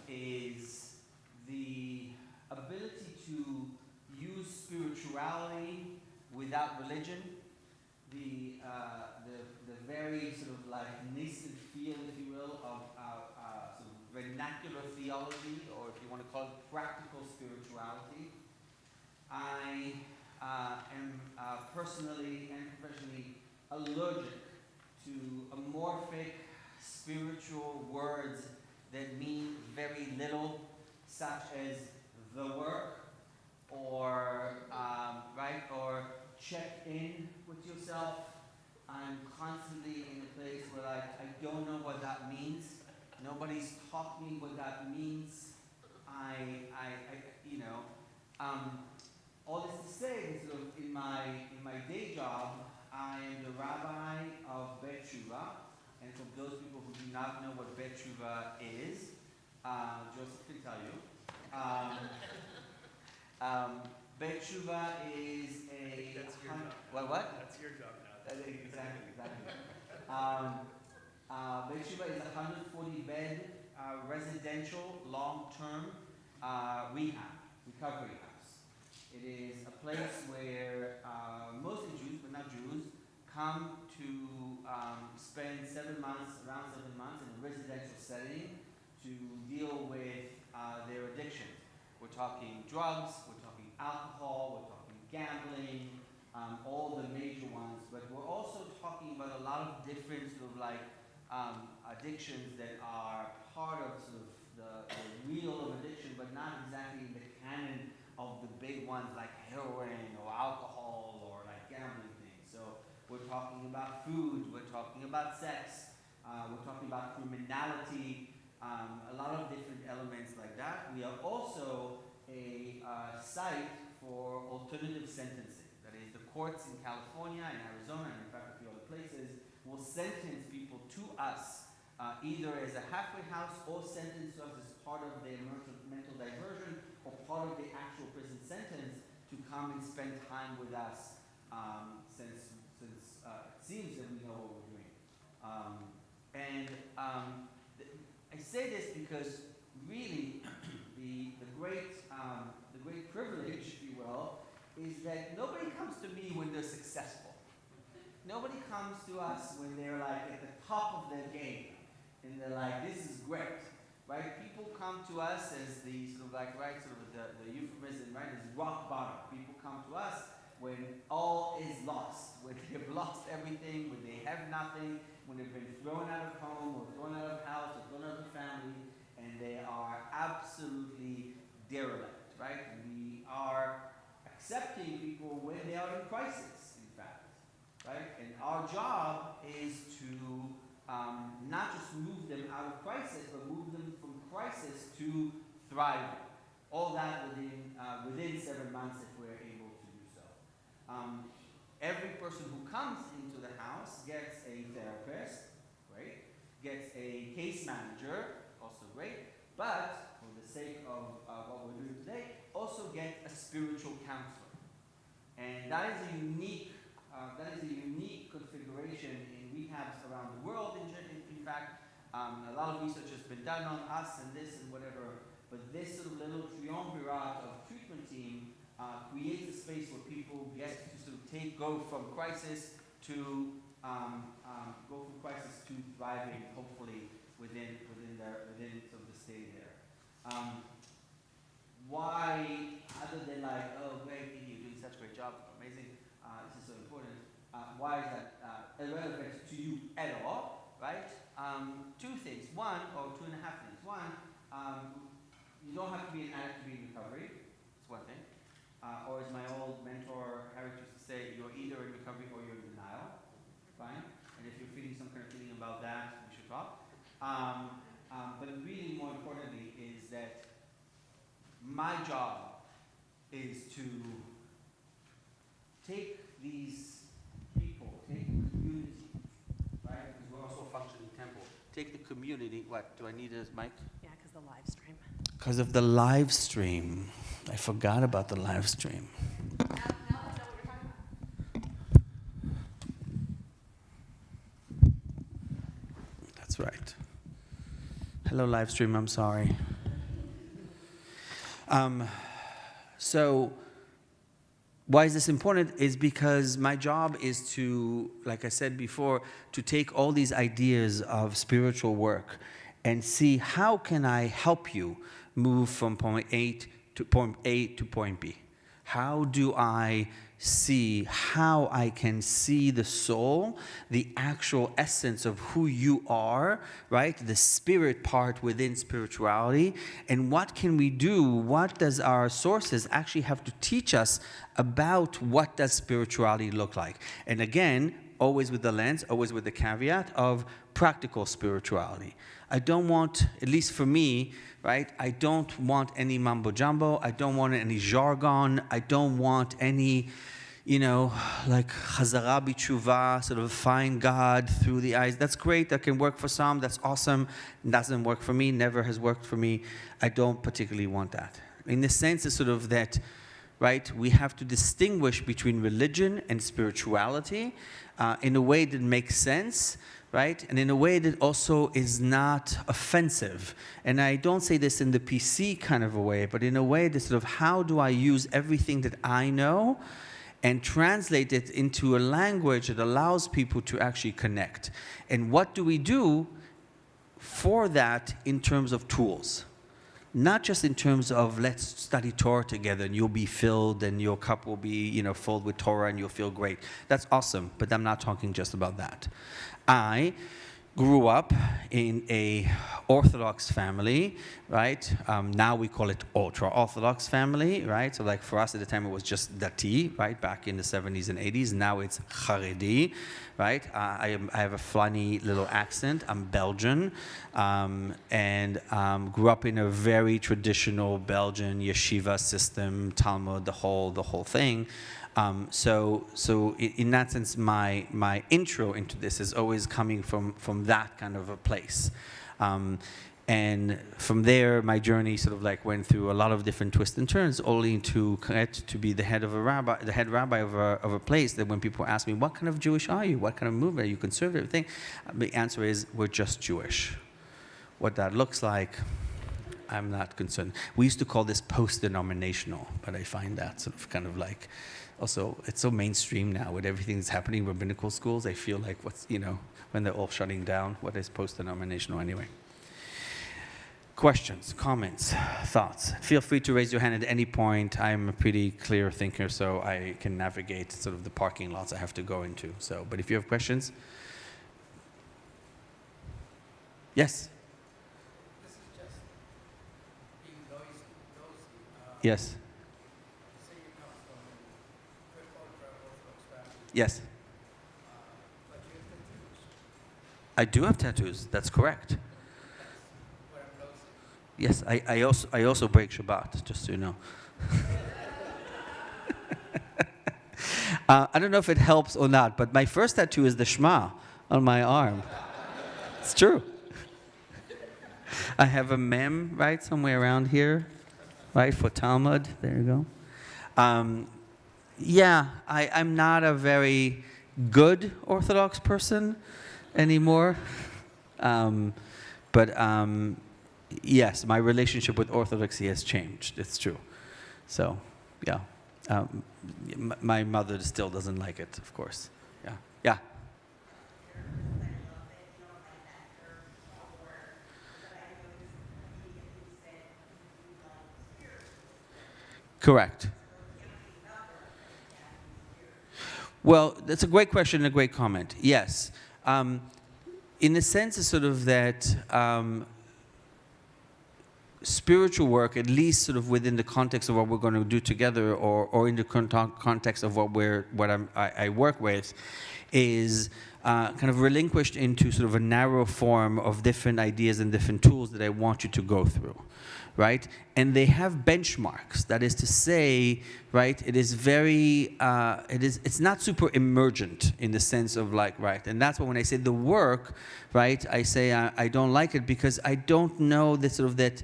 is the ability to use spirituality without religion, the very sort of like nascent field, if you will, of sort of vernacular theology, or if you want to call it practical spirituality. I am personally and professionally allergic to amorphic spiritual words that mean very little, such as the work, or right, or check in with yourself. I'm constantly in a place where I don't know what that means. Nobody's taught me what that means. All this to say is sort of in my day job, I am the rabbi of Teshuvah, and for those people who do not know what Teshuvah is, Joseph can tell you. Teshuvah is a... That's your job. What? That's your job now. Exactly. Teshuvah is a 140-bed residential long-term recovery house. It is a place where mostly Jews, but not Jews, come to spend around 7 months in a residential setting to deal with their addictions. We're talking drugs, we're talking alcohol, we're talking gambling, all the major ones, but we're also talking about a lot of different sort of like addictions that are part of sort of the wheel of addiction, but not exactly in the canon of the big ones like heroin or alcohol or like gambling things. So we're talking about food, we're talking about sex, we're talking about criminality, a lot of different elements like that. We are also a site for alternative sentencing. That is, the courts in California and Arizona, and in fact a few other places, will sentence people to us either as a halfway house or sentence us as part of their mental diversion or part of the actual prison sentence to come and spend time with us since it seems that we know what we're doing. I say this because really the great privilege, if you will, is that nobody comes to me when they're successful. Nobody comes to us when they're like at the top of their game and they're like, this is great, right? People come to us as the sort of like, right, sort of the euphemism, right, is rock bottom. People come to us when all is lost, when they've lost everything, when they have nothing, when they've been thrown out of home or thrown out of house or thrown out of family, and they are absolutely derelict, right? We are accepting people when they are in crisis, in fact, right? And our job is to not just move them out of crisis, but move them from crisis to thriving. All that within 7 months if we're able to do so. Every person who comes into the house gets a therapist, great, gets a case manager, also great, but for the sake of what we're doing today, also get a spiritual counselor. And that is a unique configuration in rehabs around the world. In fact, a lot of research has been done on us and this and whatever, but this sort of little triumvirate of treatment team creates a space where people get to sort of go from crisis to thriving, hopefully within sort of the stay there. Why, other than like, oh great, you're doing such a great job, amazing, this is so important. Why is that irrelevant to you at all, right? Two things. One, or 2.5 things. One, you don't have to be an addict to be in recovery. That's one thing. Or as my old mentor Harry used to say, you're either in recovery or you're in denial. Fine. And if you're feeling some kind of feeling about that, we should talk. But really more importantly is that my job is to take these people, take the community, right? Because we're also a functioning temple. Take the community. What? Do I need a mic? Yeah, because the live stream. Because of the live stream. I forgot about the live stream. That's right. Hello, live stream. I'm sorry. So why is this important? Is because my job is to, like I said before, to take all these ideas of spiritual work and see how can I help you move from point A to point B. How do I see how I can see the soul, the actual essence of who you are, right? The spirit part within spirituality, and what can we do? What does our sources actually have to teach us about what does spirituality look like? And again, always with the lens, always with the caveat of practical spirituality. I don't want, at least for me, right? I don't want any mumbo jumbo. I don't want any jargon. I don't want any, like chazara b'teshuvah, sort of find God through the eyes. That's great. That can work for some. That's awesome. Doesn't work for me. Never has worked for me. I don't particularly want that. In the sense is sort of that, right? We have to distinguish between religion and spirituality in a way that makes sense, right? And in a way that also is not offensive. And I don't say this in the PC kind of a way, but in a way that sort of how do I use everything that I know and translate it into a language that allows people to actually connect. And what do we do for that in terms of tools? Not just in terms of let's study Torah together and you'll be filled and your cup will be, filled with Torah and you'll feel great. That's awesome, but I'm not talking just about that. I grew up in a Orthodox family, right? Now we call it ultra-Orthodox family, right? So like for us at the time it was just Dati, right? Back in the 70s and 80s. Now it's Haredi, right? I have a funny little accent. I'm Belgian, and grew up in a very traditional Belgian yeshiva system, Talmud, the whole thing. So in that sense, my intro into this is always coming from that kind of a place. And from there, my journey sort of like went through a lot of different twists and turns, only to get to be the head rabbi of a place that when people ask me, what kind of Jewish are you? What kind of movement are you? Conservative thing? The answer is, we're just Jewish. What that looks like, I'm not concerned. We used to call this post-denominational, but I find that sort of kind of like, also, it's so mainstream now with everything that's happening in rabbinical schools. I feel like when they're all shutting down, what is post-denominational anyway? Questions, comments, thoughts? Feel free to raise your hand at any point. I'm a pretty clear thinker, so I can navigate sort of the parking lots I have to go into. So, but if you have questions? Yes? This is just being nosy. Yes. Yes. I do have tattoos. That's correct. Yes, I also break Shabbat, just so you know. I don't know if it helps or not, but my first tattoo is the Shema on my arm. It's true. I have a mem, right, somewhere around here, right, for Talmud. There you go. Yeah, I'm not a very good Orthodox person anymore. But yes, my relationship with Orthodoxy has changed. It's true. So, yeah. My mother still doesn't like it, of course. Yeah. Yeah. Correct. Well, that's a great question and a great comment. Yes. In the sense of sort of that spiritual work, at least sort of within the context of what we're going to do together, or in the context of I work with, is kind of relinquished into sort of a narrow form of different ideas and different tools that I want you to go through. Right? And they have benchmarks. That is to say, right, it is very, it's not super emergent in the sense of like, right, and that's why when I say the work, right, I say I don't like it because I don't know that sort of that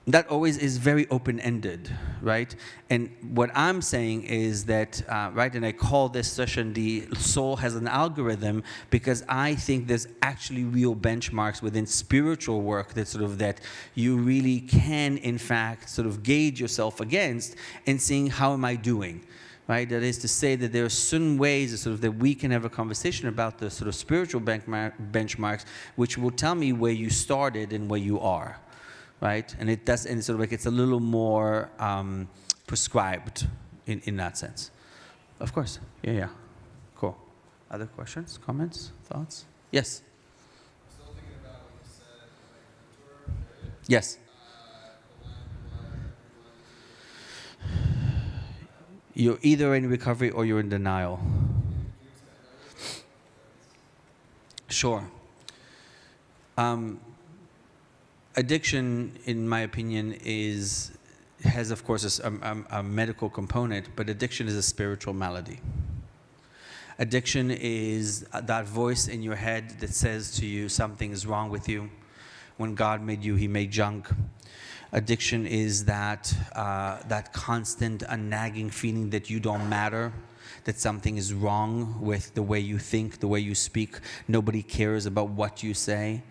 that always is very open-ended, right? And what I'm saying is that, right, and I call this session the soul has an algorithm, because I think there's actually real benchmarks within spiritual work that sort of that you really can, in fact, sort of gauge yourself against and seeing how am I doing, right? That is to say that there are certain ways sort of that we can have a conversation about the sort of spiritual benchmarks, which will tell me where you started and where you are. Right, and it does, and it's sort of like it's a little more prescribed in that sense. Of course, yeah, cool. Other questions, comments, thoughts? Yes. I'm still thinking about what you said, like the Torah period. Yes. You're either in recovery or you're in denial. Sure. Addiction, in my opinion, has of course a medical component, but addiction is a spiritual malady. Addiction is that voice in your head that says to you something is wrong with you. When God made you, He made junk. Addiction is that constant nagging feeling that you don't matter, that something is wrong with the way you think, the way you speak. Nobody cares about what you say.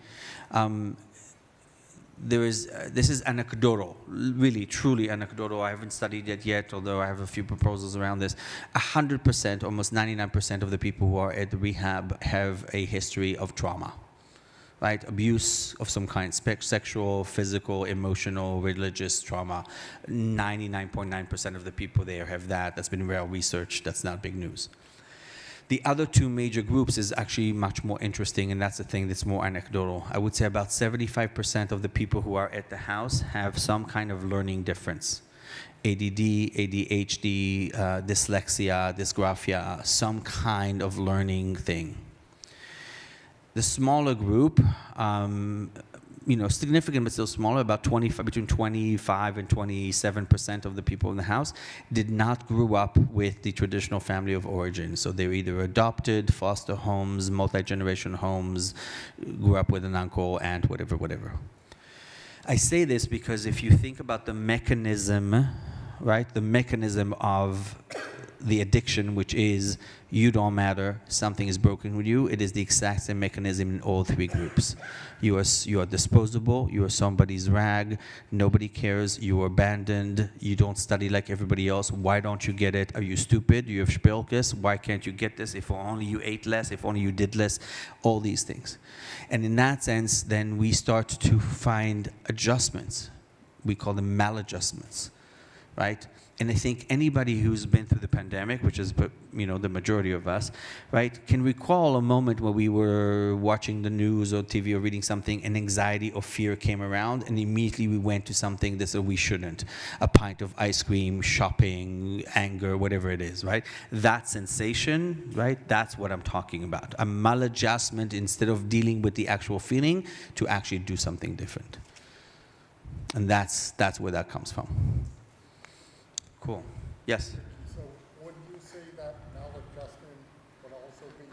This is anecdotal, really, truly anecdotal. I haven't studied it yet, although I have a few proposals around this. 100%, almost 99% of the people who are at the rehab have a history of trauma, right? Abuse of some kind, sexual, physical, emotional, religious trauma. 99.9% of the people there have that. That's been well researched. That's not big news. The other two major groups is actually much more interesting, and that's the thing that's more anecdotal. I would say about 75% of the people who are at the house have some kind of learning difference. ADD, ADHD, dyslexia, dysgraphia, some kind of learning thing. The smaller group, significant but still smaller, about between 25 and 27% of the people in the house did not grow up with the traditional family of origin. So they were either adopted, foster homes, multi-generation homes, grew up with an uncle, aunt, whatever. I say this because if you think about the mechanism, right, the mechanism of the addiction, which is you don't matter, something is broken with you, it is the exact same mechanism in all three groups. You are disposable, you are somebody's rag, nobody cares, you are abandoned, you don't study like everybody else, why don't you get it? Are you stupid? You have spilkes, why can't you get this? If only you ate less, if only you did less, all these things. And in that sense, then we start to find adjustments. We call them maladjustments, right? And I think anybody who's been through the pandemic, which is the majority of us, right, can recall a moment where we were watching the news or TV or reading something, and anxiety or fear came around, and immediately we went to something that we shouldn't. A pint of ice cream, shopping, anger, whatever it is, right? That sensation, right, that's what I'm talking about. A maladjustment instead of dealing with the actual feeling to actually do something different. And that's where that comes from. Cool. Yes? So would you say that maladjustment would also be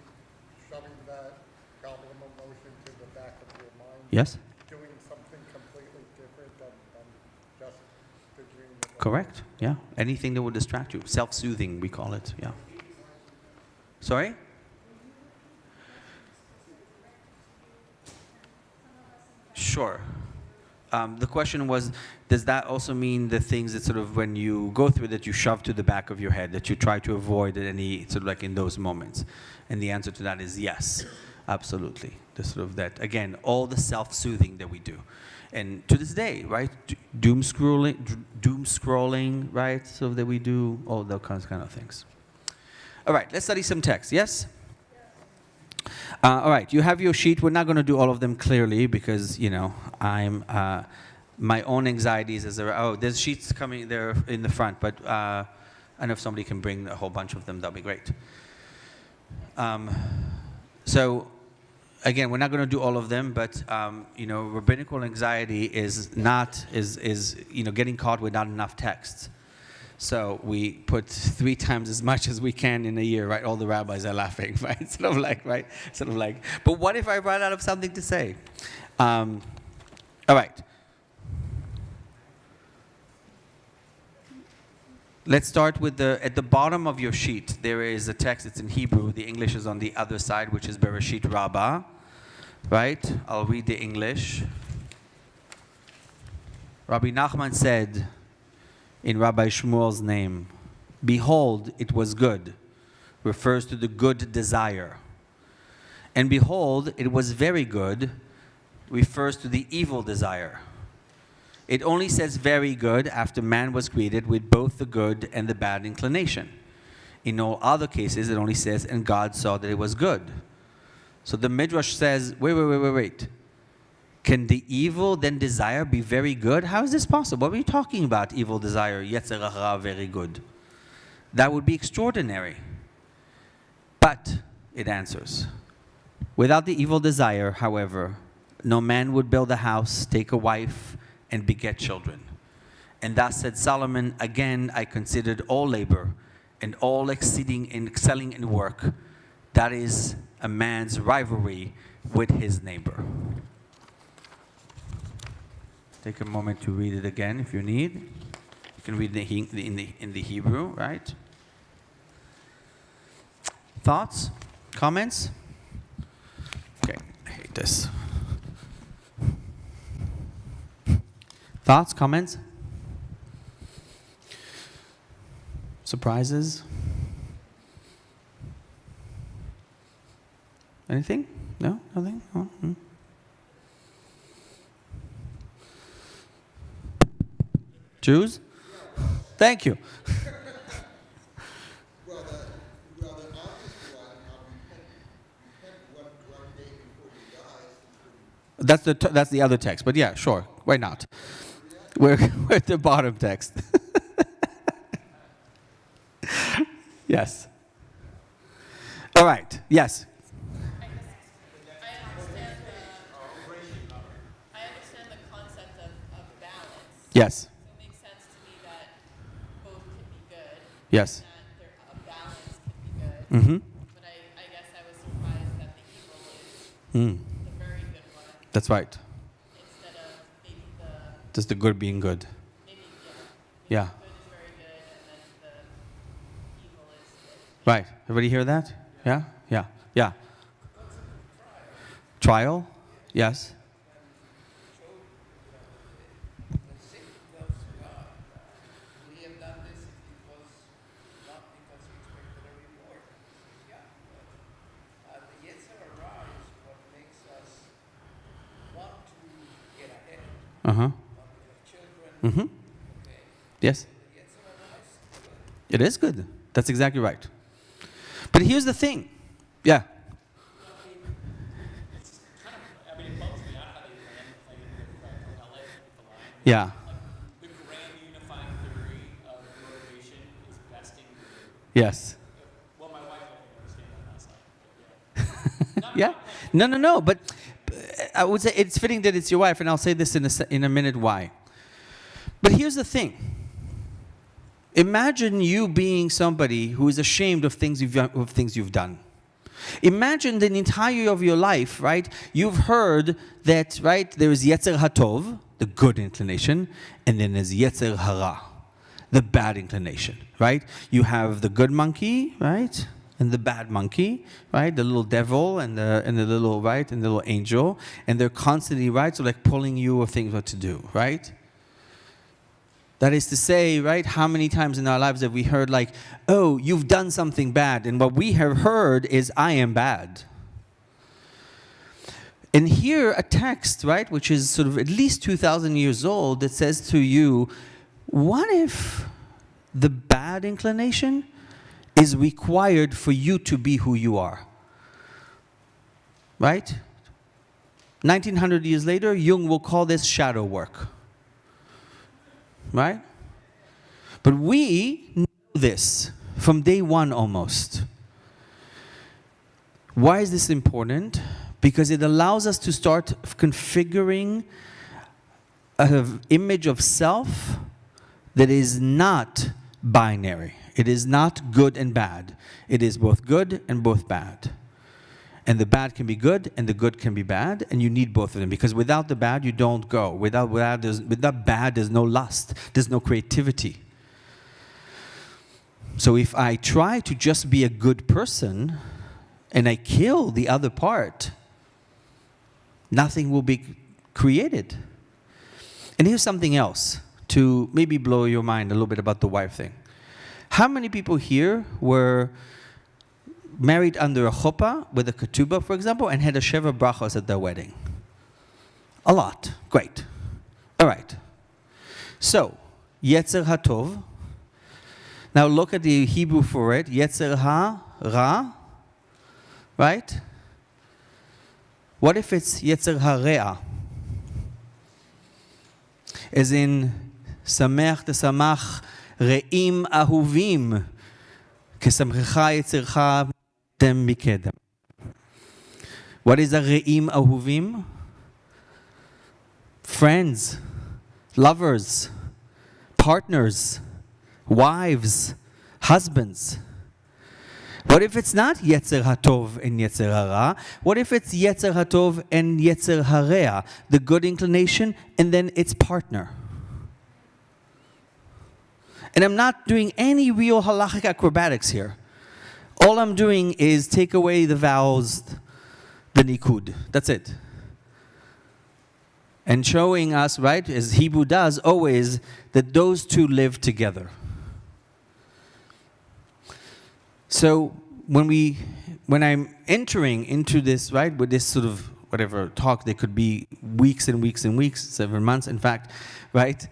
shoving that problem emotion to the back of your mind? Yes? Doing something completely different than just the dream? Correct. Yeah. Anything that would distract you. Self-soothing, we call it. Yeah. Sorry? Sure. The question was, does that also mean the things that sort of when you go through that you shove to the back of your head, that you try to avoid at any sort of like in those moments? And the answer to that is yes, absolutely. The sort of that, again, all the self-soothing that we do. And to this day, right, doom scrolling, right, so that we do all those kind of things. All right, let's study some text, yes? All right, you have your sheet. We're not going to do all of them clearly because, I'm, my own anxieties is, there's sheets coming there in the front, but I know if somebody can bring a whole bunch of them, that'll be great. So, again, we're not going to do all of them, but, rabbinical anxiety is getting caught with not enough text. So we put 3 times as much as we can in a year, right? All the rabbis are laughing, right? Sort of like, but what if I run out of something to say? All right. Let's start with at the bottom of your sheet, there is a text, it's in Hebrew, the English is on the other side, which is Bereshit Rabbah, right? I'll read the English. Rabbi Nachman said in Rabbi Shmuel's name, "Behold, it was good," refers to the good desire. And behold, it was very good, refers to the evil desire. It only says very good after man was created with both the good and the bad inclination. In all other cases, it only says, and God saw that it was good. So the Midrash says, wait. Can the evil then desire be very good? How is this possible? What are you talking about, evil desire, Yetzer Hara, very good? That would be extraordinary. But, it answers, without the evil desire, however, no man would build a house, take a wife, and beget children. And thus said Solomon, again I considered all labor and all excelling in work. That is a man's rivalry with his neighbor. Take a moment to read it again if you need. You can read in the Hebrew, right? Thoughts? Comments? Okay, I hate this. Thoughts? Comments? Surprises? Anything? No? Nothing? Oh, Jews? Thank you. Well, the obvious one, repent one day before you die. That's the other text, but yeah, sure. Why not? We're at the bottom text. Yes. All right. Yes. I understand the concept of balance. Yes. So it makes sense to me that both can be good. Yes. And that a balance can be good. But I guess I was surprised that the evil is the very good one. That's right. Instead of maybe Just the good being good. Yeah. good is very good and then the evil is good. Right. Everybody hear that? Yeah? Yeah. Yeah. Trial? Yes. We have done this because, not because we expected a reward. Yeah. The Yetzer Hara is what makes us want to get ahead. Uh-huh. Children. Okay. Yes. The Yetzer Hara is good. It is good. That's exactly right. But here's the thing. Yeah. Yeah. The grand unifying theory of motivation is besting good. Yes. Well, my wife doesn't understand that. Yeah. No. But I would say it's fitting that it's your wife, and I'll say this in a minute why. But here's the thing. Imagine you being somebody who is ashamed of things you've done. Imagine the entire of your life, right? You've heard that, right? There is Yetzer Hatov, the good inclination, and then there's Yetzer Hara, the bad inclination, right? You have the good monkey, right? And the bad monkey, right? The little devil and the little, right? And the little angel, and they're constantly, right? So like pulling you of things what to do, right? That is to say, right, how many times in our lives have we heard like, oh, you've done something bad, and what we have heard is, I am bad. And here a text, right, which is sort of at least 2,000 years old, that says to you, what if the bad inclination is required for you to be who you are? Right? 1900 years later, Jung will call this shadow work. Right? But we know this from day one almost. Why is this important? Because it allows us to start configuring an image of self that is not binary. It is not good and bad. It is both good and both bad. And the bad can be good, and the good can be bad, and you need both of them. Because without the bad, you don't go. Without bad, there's no lust. There's no creativity. So if I try to just be a good person and I kill the other part, nothing will be created. And here's something else to maybe blow your mind a little bit about the wife thing. How many people here were married under a chuppah with a ketubah, for example, and had a sheva brachos at their wedding? A lot. Great. All right. So, Yetzer HaTov. Now look at the Hebrew for it. Yetzer HaRa. Right? What if it's Yetzer HaRe'ah? As in, Sameach Tesamach Re'im Ahuvim Kesamchecha Yetzercha Dem Mikedem. What is a Re'im Ahuvim? Friends, lovers, partners, wives, husbands. What if it's not Yetzer HaTov and Yetzer HaRa? What if it's Yetzer HaTov and Yetzer HaRe'ah, the good inclination, and then its partner? And I'm not doing any real halachic acrobatics here. All I'm doing is take away the vowels, the nikud. That's it. And showing us, right, as Hebrew does always, that those two live together. So when I'm entering into this, right, with this sort of whatever talk, they could be weeks and weeks and weeks, 7 months, in fact, right?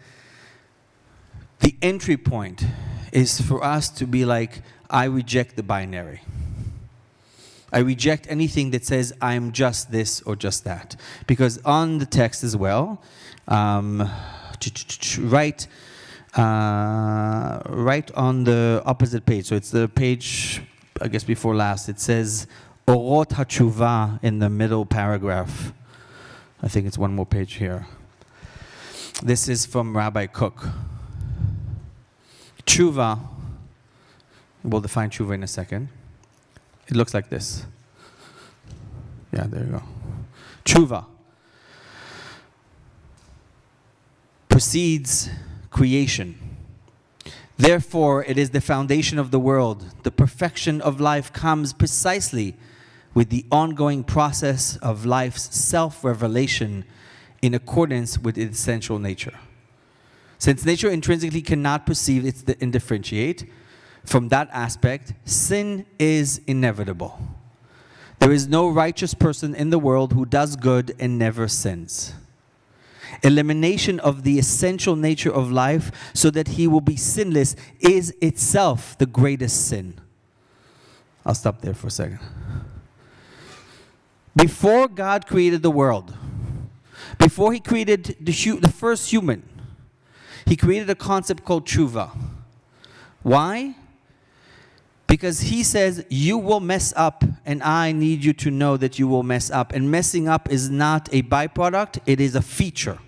The entry point is for us to be like, I reject the binary. I reject anything that says I'm just this or just that. Because on the text as well, right on the opposite page, so it's the page, I guess before last, it says Orot HaTeshuvah in the middle paragraph. I think it's one more page here. This is from Rabbi Kook. Teshuvah, we'll define Teshuvah in a second. It looks like this. Yeah, there you go. Teshuvah precedes creation. Therefore, it is the foundation of the world. The perfection of life comes precisely with the ongoing process of life's self-revelation in accordance with its essential nature. Since nature intrinsically cannot perceive and differentiate, from that aspect, sin is inevitable. There is no righteous person in the world who does good and never sins. Elimination of the essential nature of life so that he will be sinless is itself the greatest sin. I'll stop there for a second. Before God created the world, before he created the first human, he created a concept called teshuvah. Why? Because he says, you will mess up, and I need you to know that you will mess up. And messing up is not a byproduct, it is a feature.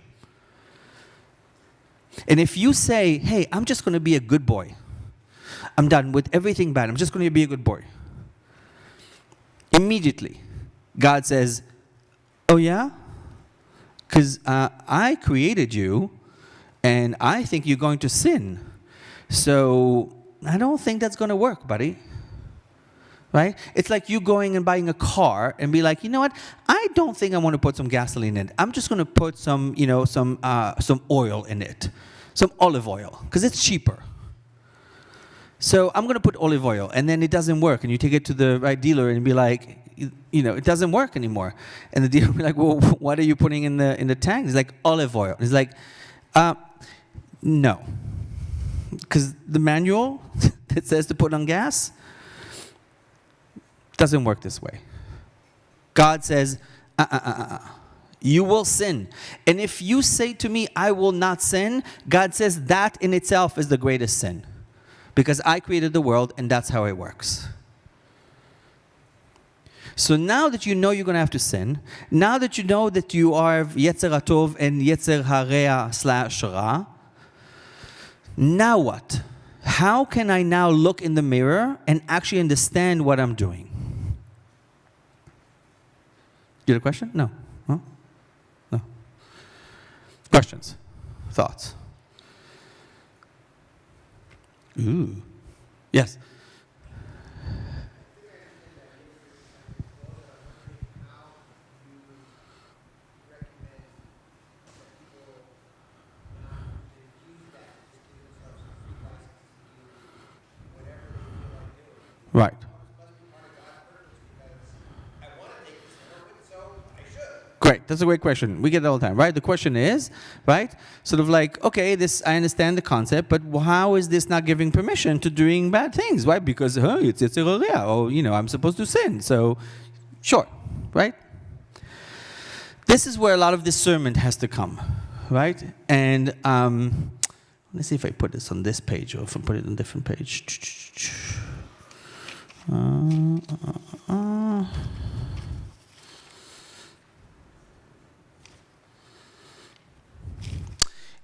And if you say, hey, I'm just going to be a good boy. I'm done with everything bad. I'm just going to be a good boy. Immediately, God says, oh yeah? Because I created you, and I think you're going to sin. So I don't think that's going to work, buddy. Right? It's like you going and buying a car and be like, you know what? I don't think I want to put some gasoline in it. I'm just going to put some oil in it, some olive oil, because it's cheaper. So I'm going to put olive oil, and then it doesn't work, and you take it to the right dealer and be like, it doesn't work anymore. And the dealer will be like, well, what are you putting in the tank? It's like olive oil. It's like, no. Because the manual that says to put on gas doesn't work this way. God says, you will sin. And if you say to me, I will not sin, God says that in itself is the greatest sin. Because I created the world, and that's how it works. So now that you know you're going to have to sin, now that you know that you are Yetzer HaTov and Yetzer HaRe'ah/Ra, now what? How can I now look in the mirror and actually understand what I'm doing? You had a question? No. Huh? No. Questions? Thoughts? Ooh. Yes. Right. Great, that's a great question. We get it all the time, right? The question is, right, sort of like, okay, this, I understand the concept, but how is this not giving permission to doing bad things, right? Because it's a or, I'm supposed to sin, so sure, right? This is where a lot of discernment has to come, right? And let's see if I put this on this page or if I put it on a different page.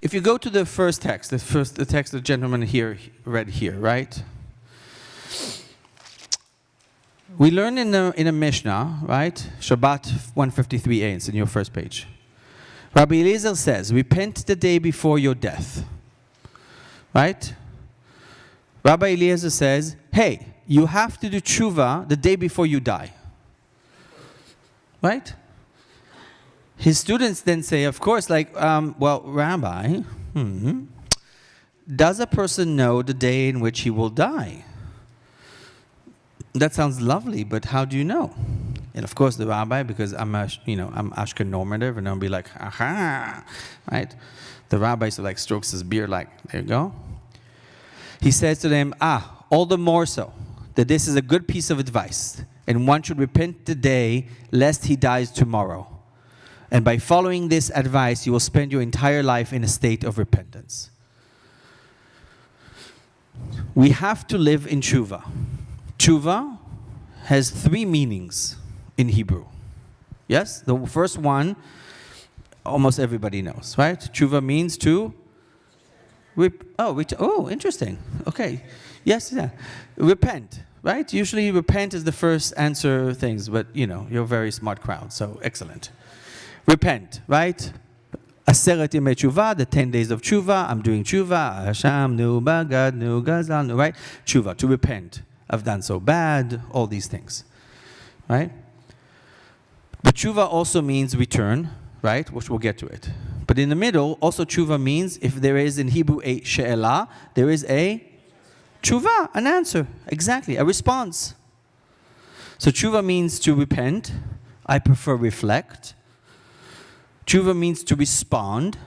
If you go to the first text, the text the gentleman here read here, right? We learn in a Mishnah, right? Shabbat 153a, it's in your first page. Rabbi Eliezer says, repent the day before your death, right? Rabbi Eliezer says, hey, you have to do Teshuvah the day before you die, right? His students then say, of course, like, well, Rabbi, does a person know the day in which he will die? That sounds lovely, but how do you know? And of course, the rabbi, because I'm Ashken normative, and I'll be like, aha, right? The rabbi sort of like strokes his beard, like, there you go. He says to them, all the more so that this is a good piece of advice, and one should repent today, lest he dies tomorrow. And by following this advice, you will spend your entire life in a state of repentance. We have to live in Teshuvah. Teshuvah has 3 meanings in Hebrew. Yes? The first one, almost everybody knows, right? Teshuvah means to... interesting. Okay. Yes, yeah. Repent, right? Usually repent is the first answer things, but, you're a very smart crowd, so excellent. Repent, right? Aseret Yemei Teshuvah, the 10 days of Teshuvah. I'm doing Teshuvah. Hashem, nu bagad, nu gazal, right? Teshuvah, to repent. I've done so bad, all these things, right? But Teshuvah also means return, right? Which we'll get to it. But in the middle, also Teshuvah means, if there is in Hebrew a she'elah, there is a Teshuvah, an answer, exactly, a response. So Teshuvah means to repent. I prefer reflect. Teshuvah means to respond,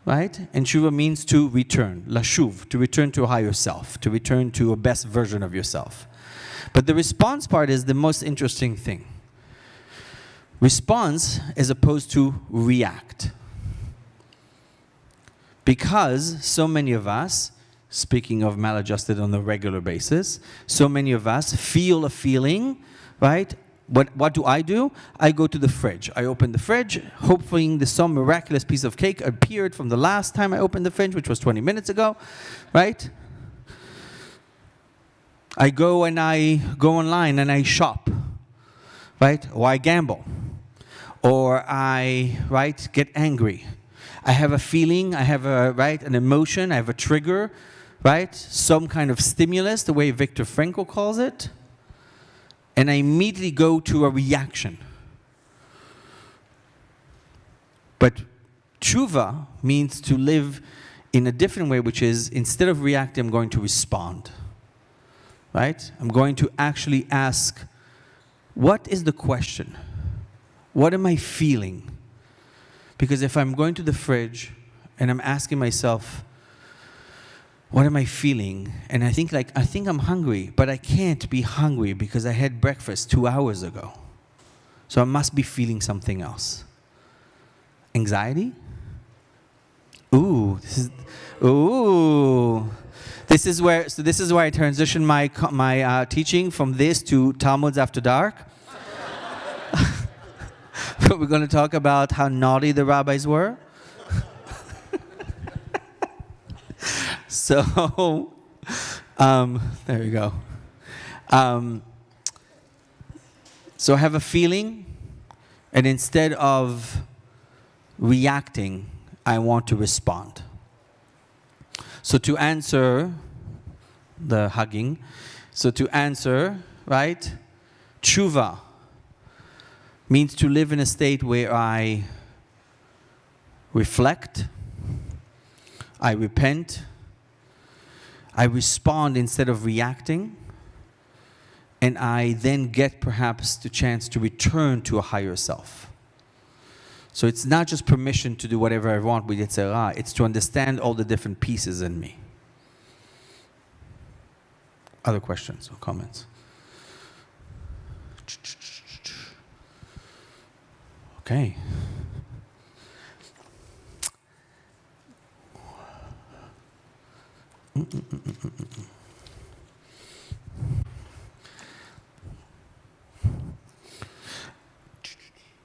right? And Teshuvah means to return, lashuv, to return to a higher self, to return to a best version of yourself. But the response part is the most interesting thing. Response as opposed to react. Because so many of us, speaking of maladjusted on a regular basis, so many of us feel a feeling, right? What do? I go to the fridge. I open the fridge, hoping some miraculous piece of cake appeared from the last time I opened the fridge, which was 20 minutes ago, right? I go online and I shop, right? Or I gamble. Or I, get angry. I have a feeling, I have an emotion, I have a trigger, right? Some kind of stimulus, the way Viktor Frankl calls it. And I immediately go to a reaction. But Teshuvah means to live in a different way, which is, instead of reacting, I'm going to respond. Right? I'm going to actually ask, what is the question? What am I feeling? Because if I'm going to the fridge and I'm asking myself, what am I feeling? And I think I'm hungry, but I can't be hungry because I had breakfast 2 hours ago. So I must be feeling something else. Anxiety? This is where I transition my teaching from this to Talmuds After Dark. We're going to talk about how naughty the rabbis were. So, there you go. So I have a feeling, and instead of reacting, I want to respond. So to answer the hugging. So to answer, right, Teshuvah means to live in a state where I reflect, I repent, I respond instead of reacting, and I then get perhaps the chance to return to a higher self. So it's not just permission to do whatever I want with Yetzirah, it's to understand all the different pieces in me. Other questions or comments? Okay.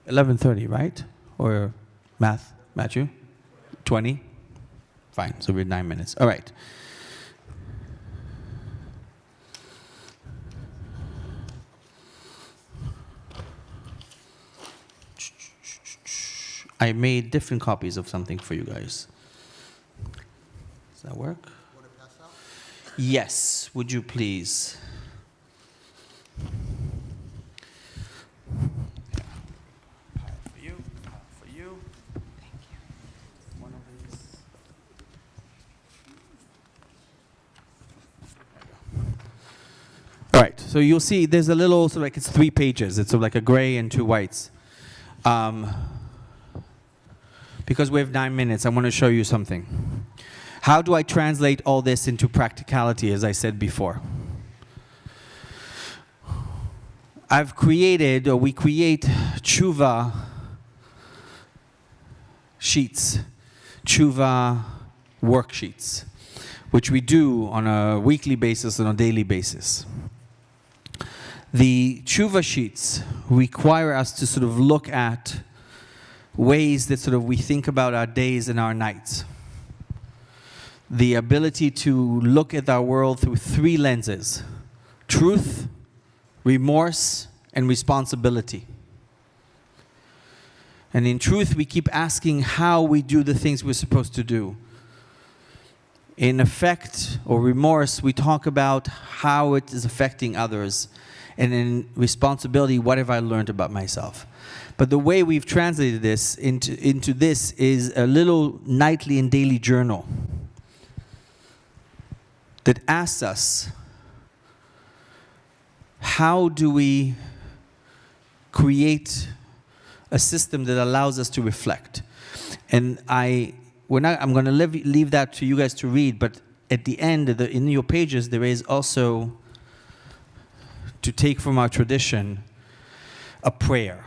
$11:30, right? Or math, Matthew? 20? Fine, so we're 9 minutes. All right. I made different copies of something for you guys. Does that work? Want to pass out? Yes, would you please? For you, for you. Thank you. One of these. All right, so you'll see there's a little, so like it's 3 pages. It's sort of like a gray and 2 whites. Because we have 9 minutes, I want to show you something. How do I translate all this into practicality, as I said before? I've created, or we create, Teshuvah sheets, Teshuvah worksheets, which we do on a weekly basis and on a daily basis. The Teshuvah sheets require us to sort of look at ways that sort of we think about our days and our nights. The ability to look at our world through 3 lenses: truth, remorse, and responsibility. And in truth, we keep asking how we do the things we're supposed to do. In affect or remorse, we talk about how it is affecting others. And in responsibility, what have I learned about myself? But the way we've translated this into this is a little nightly and daily journal that asks us, how do we create a system that allows us to reflect? And I'm going to leave that to you guys to read, but at the end, in your pages, there is also, to take from our tradition, a prayer.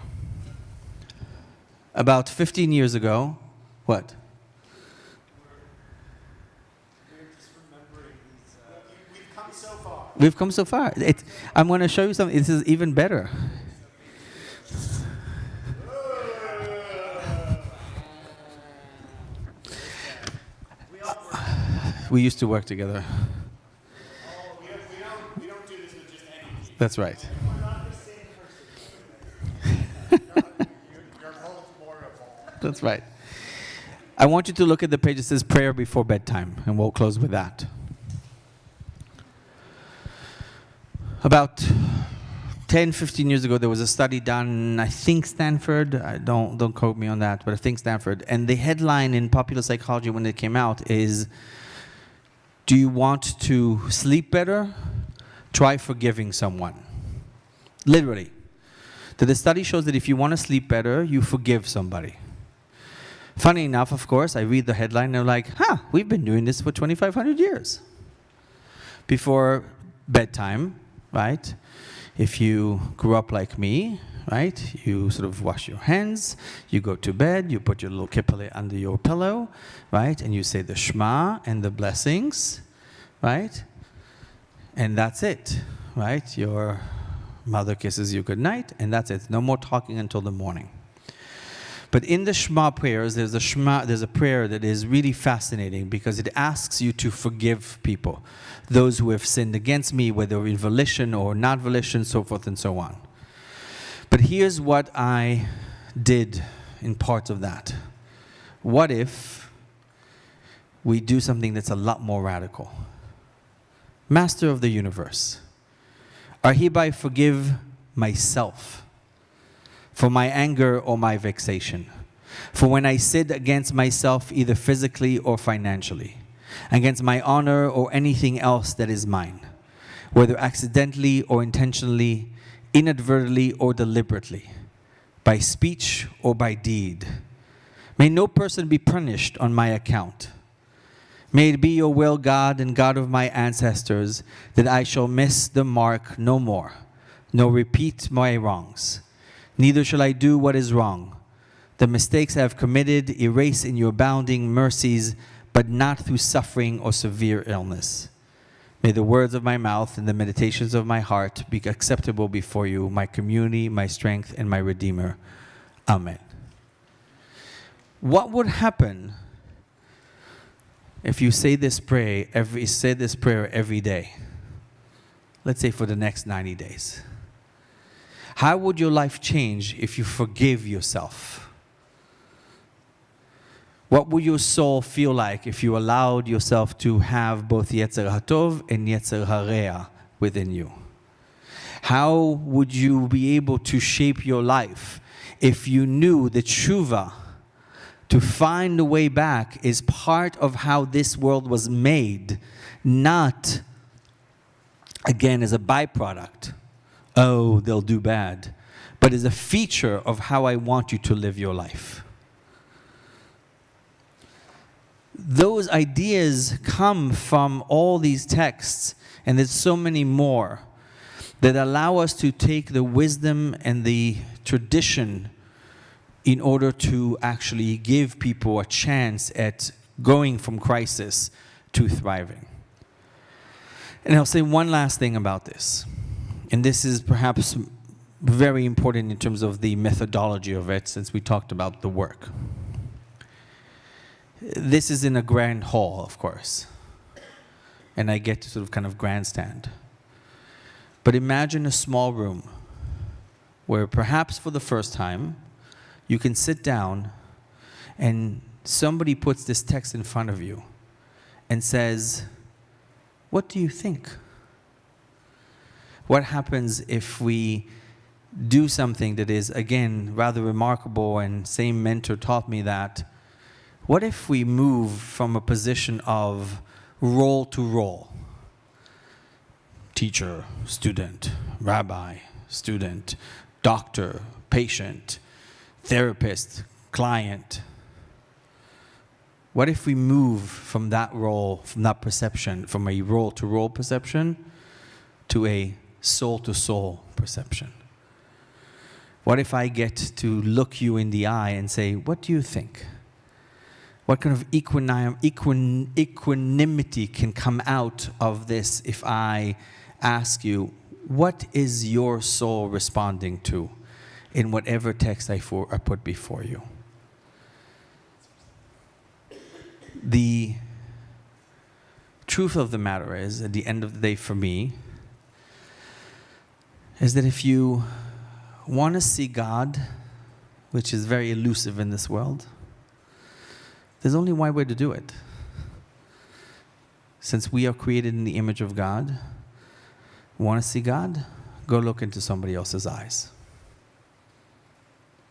About 15 years ago, what? We've come so far. We've come so far. I'm going to show you something. This is even better. We used to work together. We don't do this with just any people. That's right. We're not the same person. That's right. I want you to look at the page that says prayer before bedtime, and we'll close with that. About 10, 15 years ago, there was a study done, I think Stanford, don't quote me on that, but I think Stanford, and the headline in Popular Psychology when it came out is, do you want to sleep better? Try forgiving someone. Literally. The study shows that if you want to sleep better, you forgive somebody. Funny enough, of course, I read the headline and I'm like, we've been doing this for 2,500 years. Before bedtime, right? If you grew up like me, right? You sort of wash your hands, you go to bed, you put your little kippah under your pillow, right? And you say the Shema and the blessings, right? And that's it, right? Your mother kisses you goodnight, and that's it. No more talking until the morning. But in the Shema prayers, there's a prayer that is really fascinating because it asks you to forgive people. Those who have sinned against me, whether in volition or not volition, so forth and so on. But here's what I did in parts of that. What if we do something that's a lot more radical? Master of the universe, I hereby forgive myself for my anger or my vexation, for when I sinned against myself either physically or financially, against my honor or anything else that is mine, whether accidentally or intentionally, inadvertently or deliberately, by speech or by deed. May no person be punished on my account. May it be your will, God and God of my ancestors, that I shall miss the mark no more, nor repeat my wrongs. Neither shall I do what is wrong. The mistakes I have committed, erase in your abounding mercies, but not through suffering or severe illness. May the words of my mouth and the meditations of my heart be acceptable before you, my community, my strength, and my Redeemer. Amen. What would happen if you say this prayer every day? Let's say for the next 90 days. How would your life change if you forgive yourself? What would your soul feel like if you allowed yourself to have both Yetzer HaTov and Yetzer HaRea within you? How would you be able to shape your life if you knew that Teshuvah, to find a way back, is part of how this world was made, not, again, as a byproduct? Oh, they'll do bad. But as a feature of how I want you to live your life. Those ideas come from all these texts, and there's so many more that allow us to take the wisdom and the tradition in order to actually give people a chance at going from crisis to thriving. And I'll say one last thing about this, and this is perhaps very important in terms of the methodology of it, since we talked about the work. This is in a grand hall, of course, and I get to sort of kind of grandstand. But imagine a small room where perhaps for the first time you can sit down and somebody puts this text in front of you and says, what do you think? What happens if we do something that is, again, rather remarkable, and same mentor taught me that? What if we move from a position of role to role? Teacher, student, rabbi, student, doctor, patient, therapist, client. What if we move from that role, from that perception, from a role-to-role perception to a soul-to-soul perception? What if I get to look you in the eye and say, what do you think? What kind of equanimity can come out of this if I ask you, what is your soul responding to in whatever text I put before you? The truth of the matter is, at the end of the day for me, is that if you want to see God, which is very elusive in this world, there's only one way to do it. Since we are created in the image of God, want to see God? Go look into somebody else's eyes.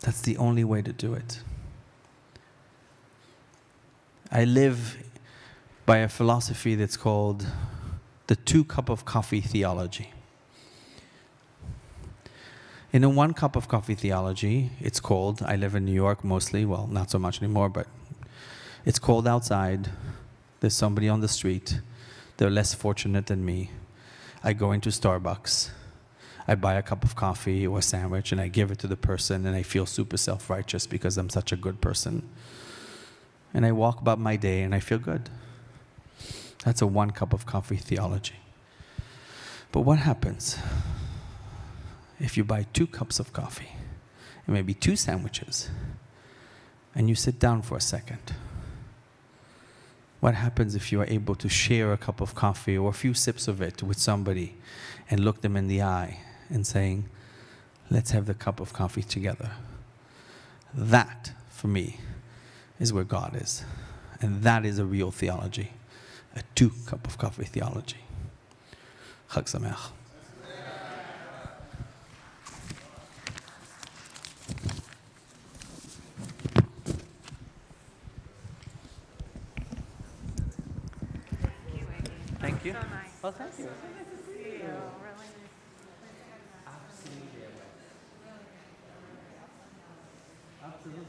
That's the only way to do it. I live by a philosophy that's called the 2-cup of coffee theology. In a 1-cup of coffee theology, it's cold. I live in New York mostly, well, not so much anymore, but it's cold outside. There's somebody on the street. They're less fortunate than me. I go into Starbucks. I buy a cup of coffee or a sandwich, and I give it to the person, and I feel super self-righteous because I'm such a good person. And I walk about my day, and I feel good. That's a 1-cup of coffee theology. But what happens if you buy 2 cups of coffee and maybe 2 sandwiches, and you sit down for a second? What happens if you are able to share a cup of coffee or a few sips of it with somebody and look them in the eye and saying, let's have the cup of coffee together? That, for me, is where God is. And that is a real theology, a 2-cup of coffee theology. Chag Sameach. Thank you. Well, thank you. Absolutely. Absolutely.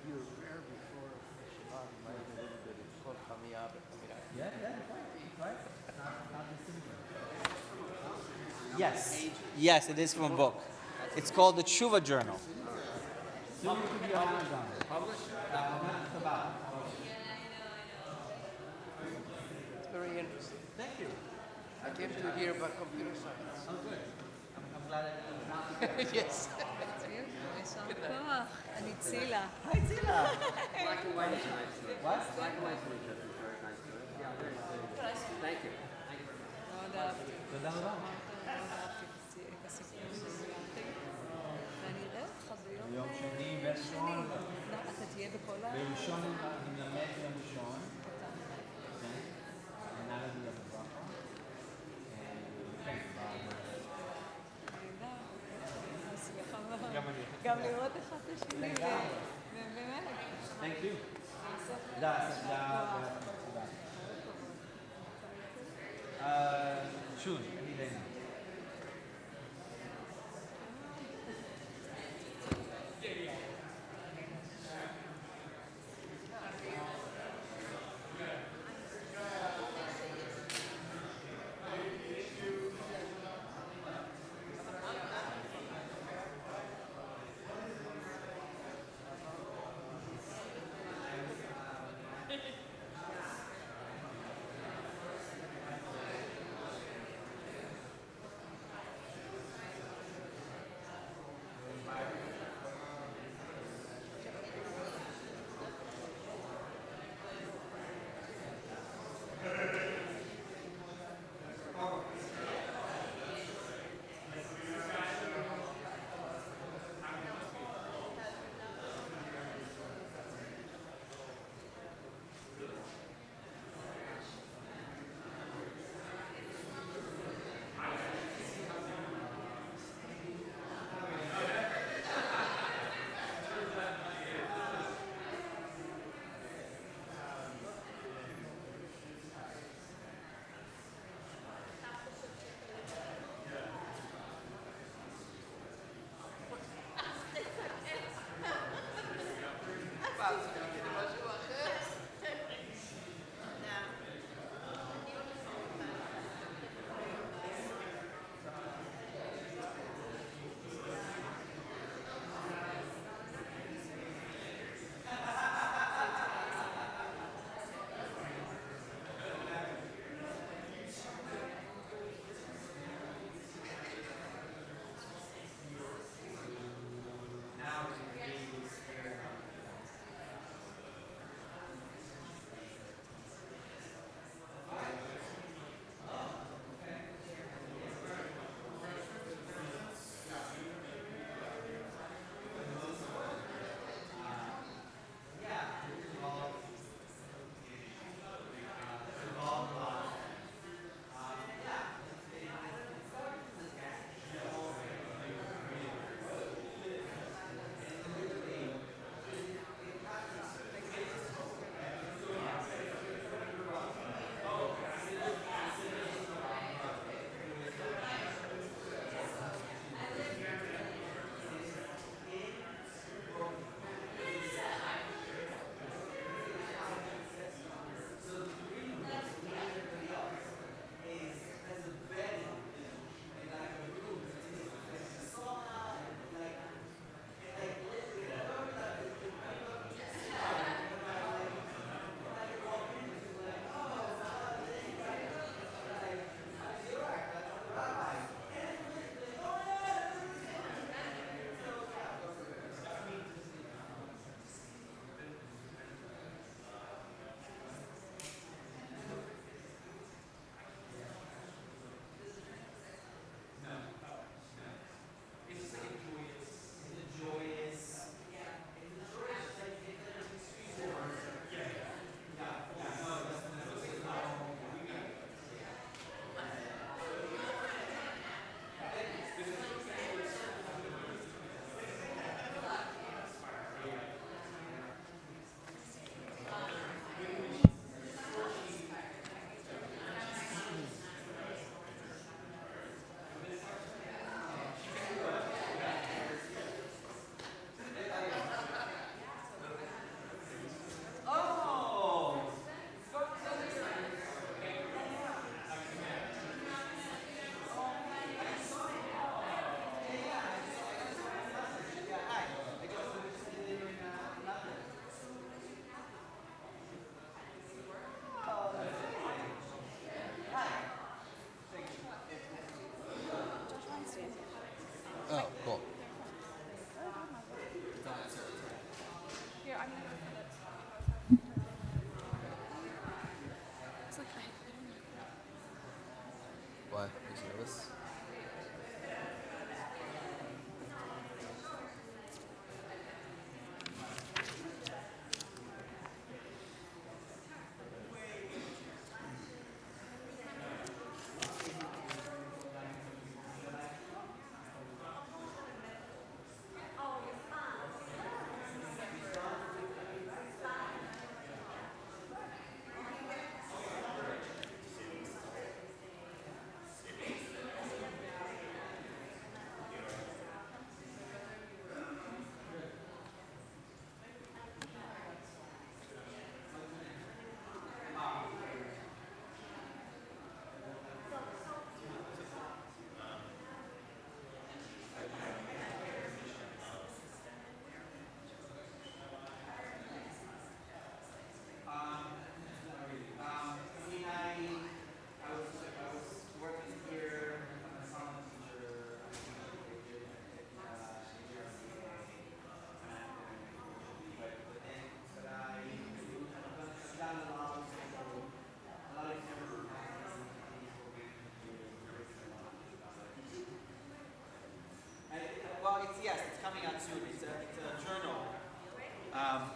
You were there before Shavuot, you might have a little bit of Chol Chamiyah, but Yeah, right. Not dissimilar. Yes, it is from a book. It's called the Teshuvah Journal. Soon you put your hands on it. Published? it's very interesting. Thank you. I came to hear about computer science. Oh, good. I'm glad I did. Yes. אני צילה. Hi, Tzila. Black and white is nice. What? Black and white is very nice. Yeah, very nice. Thank you. Thank you very much. תודה רבה. ביום שני וראשון. בראשון אני מלמד יום ראשון. Analogy of the bracha. גם לראות אחד את השני. Thank you. Schön.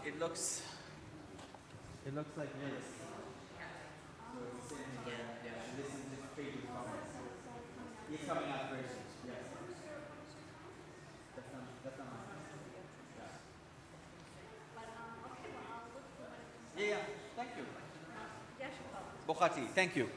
It looks like this. So it's this is the faded color. It's coming out very soon. Yes. That's not mine. Yeah, thank you. Bokhati, thank you.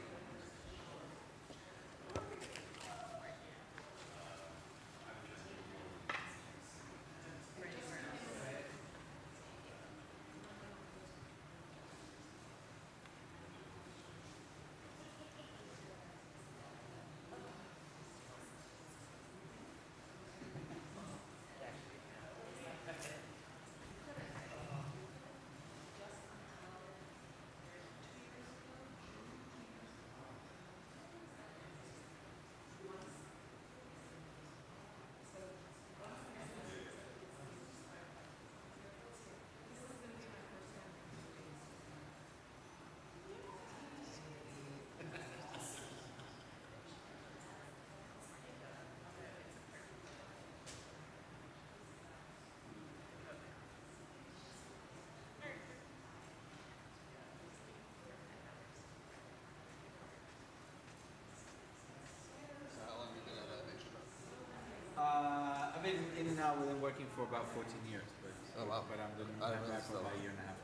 I've been in and out with him working for about 14 years. But, oh, wow. But I'm doing I didn't back realize for that. about a year and a half.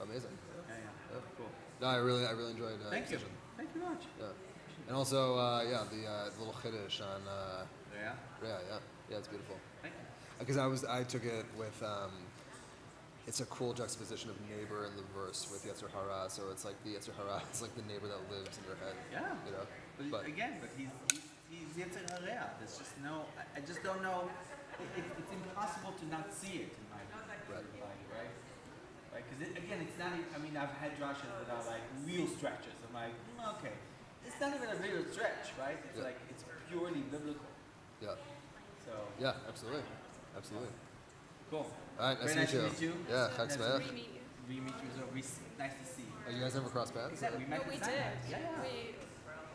Amazing. Yeah. Cool. No, I really enjoyed Thank the you. session. Thank you very much. Yeah. And also, the little chiddush on. Yeah, it's beautiful. Thank you. Because I took it with. It's a cool juxtaposition of neighbor in the verse with Yetzer Hara. So it's like the Yetzer Hara is like the neighbor that lives in your head. Yeah. You know. But he's Yetzer Hara. There's just no. I just don't know. It's impossible to not see it in my mind, right? Because again, it's not. I mean, I've had drashas that are like real stretches. I'm like, okay, it's not even a real stretch, right? It's like it's purely biblical. Yeah. So. Yeah, absolutely. Cool. All right, nice to meet you. Yeah, Chag Sameach. We meet you. So nice to see you. Oh, you guys never crossed paths? We met. We did. Yeah.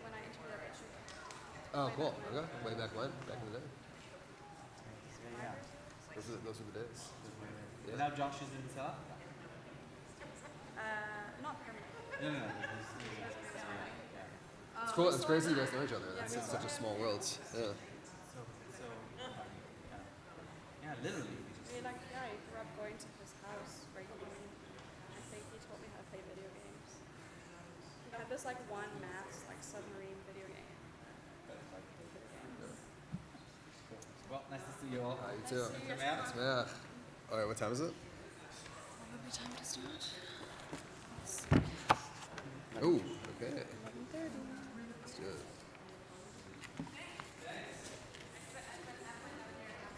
When I interviewed at Teshuvah. Oh, cool. Okay. Way back when? Back in the day. Yeah. Those are the days. Yeah. Now Josh is in South Africa. Not permanent. No. It's cool. It's crazy you guys know each other. It's such a small world. Yeah. Yeah, literally. I grew up going to his house regularly. I think he taught me how to play video games. He had this one mass submarine video game. Well, nice to see you all. You too. Chag Sameach. Sameach. All right, what time is it? Probably time to start. Oh, okay. 11:30. Let's do it.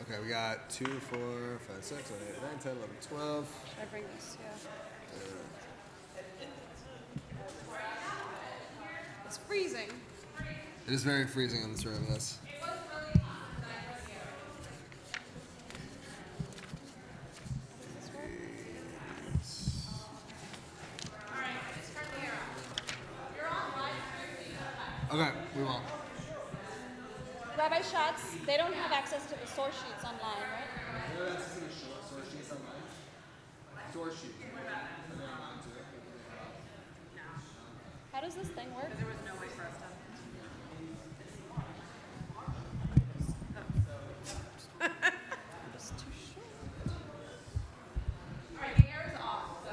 Okay, we got 2, 4, 5, 6, 7, 8, 9, 10, 11, 12. Should I bring this? Yeah. It's freezing. It is very freezing in this room, yes. Okay, we won't. Rabbi Schatz, they don't have access to the source sheets online, right? You have access to the source sheets online? Source sheet. How does this thing work? There was no way for us to. It's too short. All right, the air is off, so.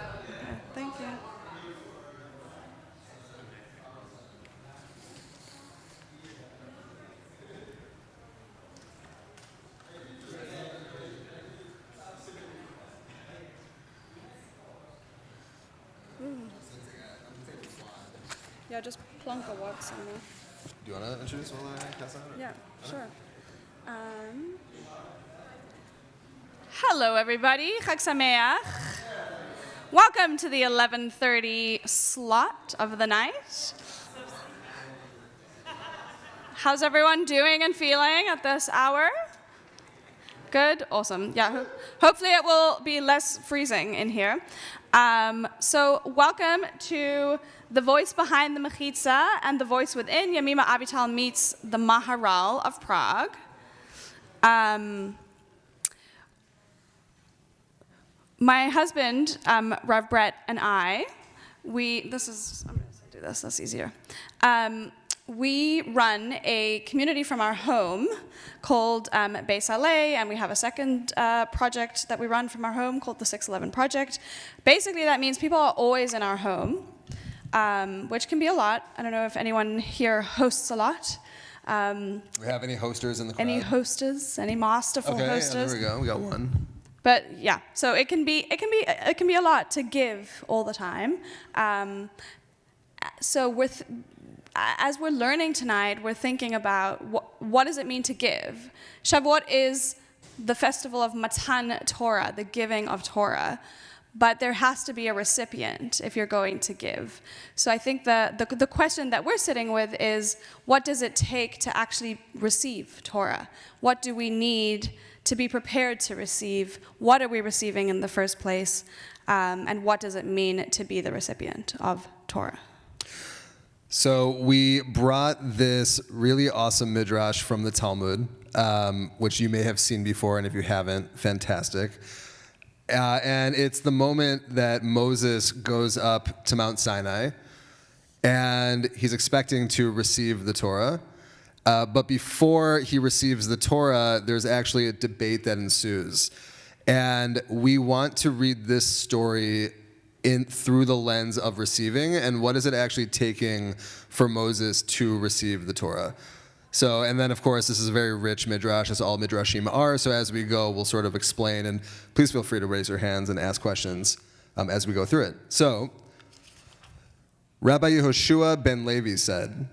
Thank you. Yeah, just plunk a word somewhere. Do you want to introduce while I pass out? Yeah, sure. Hello, everybody. Chag Sameach. Welcome to the 11:30 slot of the night. How's everyone doing and feeling at this hour? Good, awesome. Yeah, hopefully it will be less freezing in here. So welcome to The Voice Behind the Mechitza and The Voice Within. Yamima Abital meets the Maharal of Prague. my husband, Rev Brett, and I, I'm going to do this, that's easier. We run a community from our home called Beis Alei, and we have a second project that we run from our home called the 611 Project. Basically, that means people are always in our home, which can be a lot. I don't know if anyone here hosts a lot. Do we have any hosters in the crowd? Any hosters? Any masterful hosters? Yeah, there we go. We got one. But yeah, so it can be a lot to give all the time. So as we're learning tonight, we're thinking about what does it mean to give. Shavuot is the festival of Matan Torah, the giving of Torah. But there has to be a recipient if you're going to give. So I think the question that we're sitting with is, what does it take to actually receive Torah? What do we need to be prepared to receive? What are we receiving in the first place? And what does it mean to be the recipient of Torah? So we brought this really awesome midrash from the Talmud, which you may have seen before, and if you haven't, fantastic. And it's the moment that Moses goes up to Mount Sinai, and he's expecting to receive the Torah. But before he receives the Torah, there's actually a debate that ensues. And we want to read this story through the lens of receiving, and what is it actually taking for Moses to receive the Torah. So, and then of course, this is a very rich midrash, as all midrashim are, so as we go, we'll sort of explain, and please feel free to raise your hands and ask questions as we go through it. So, Rabbi Yehoshua ben Levi said,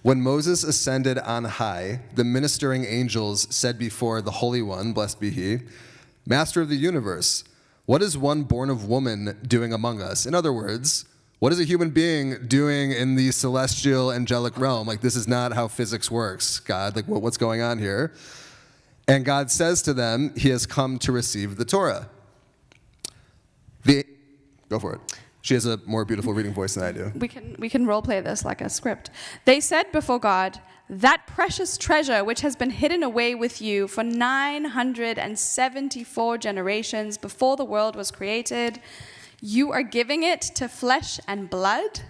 when Moses ascended on high, the ministering angels said before the Holy One, blessed be he, Master of the universe, what is one born of woman doing among us? In other words, what is a human being doing in the celestial angelic realm? Like, this is not how physics works, God. Like, what's going on here? And God says to them, he has come to receive the Torah. Go for it. She has a more beautiful reading voice than I do. We can role play this like a script. They said before God, that precious treasure which has been hidden away with you for 974 generations before the world was created, you are giving it to flesh and blood?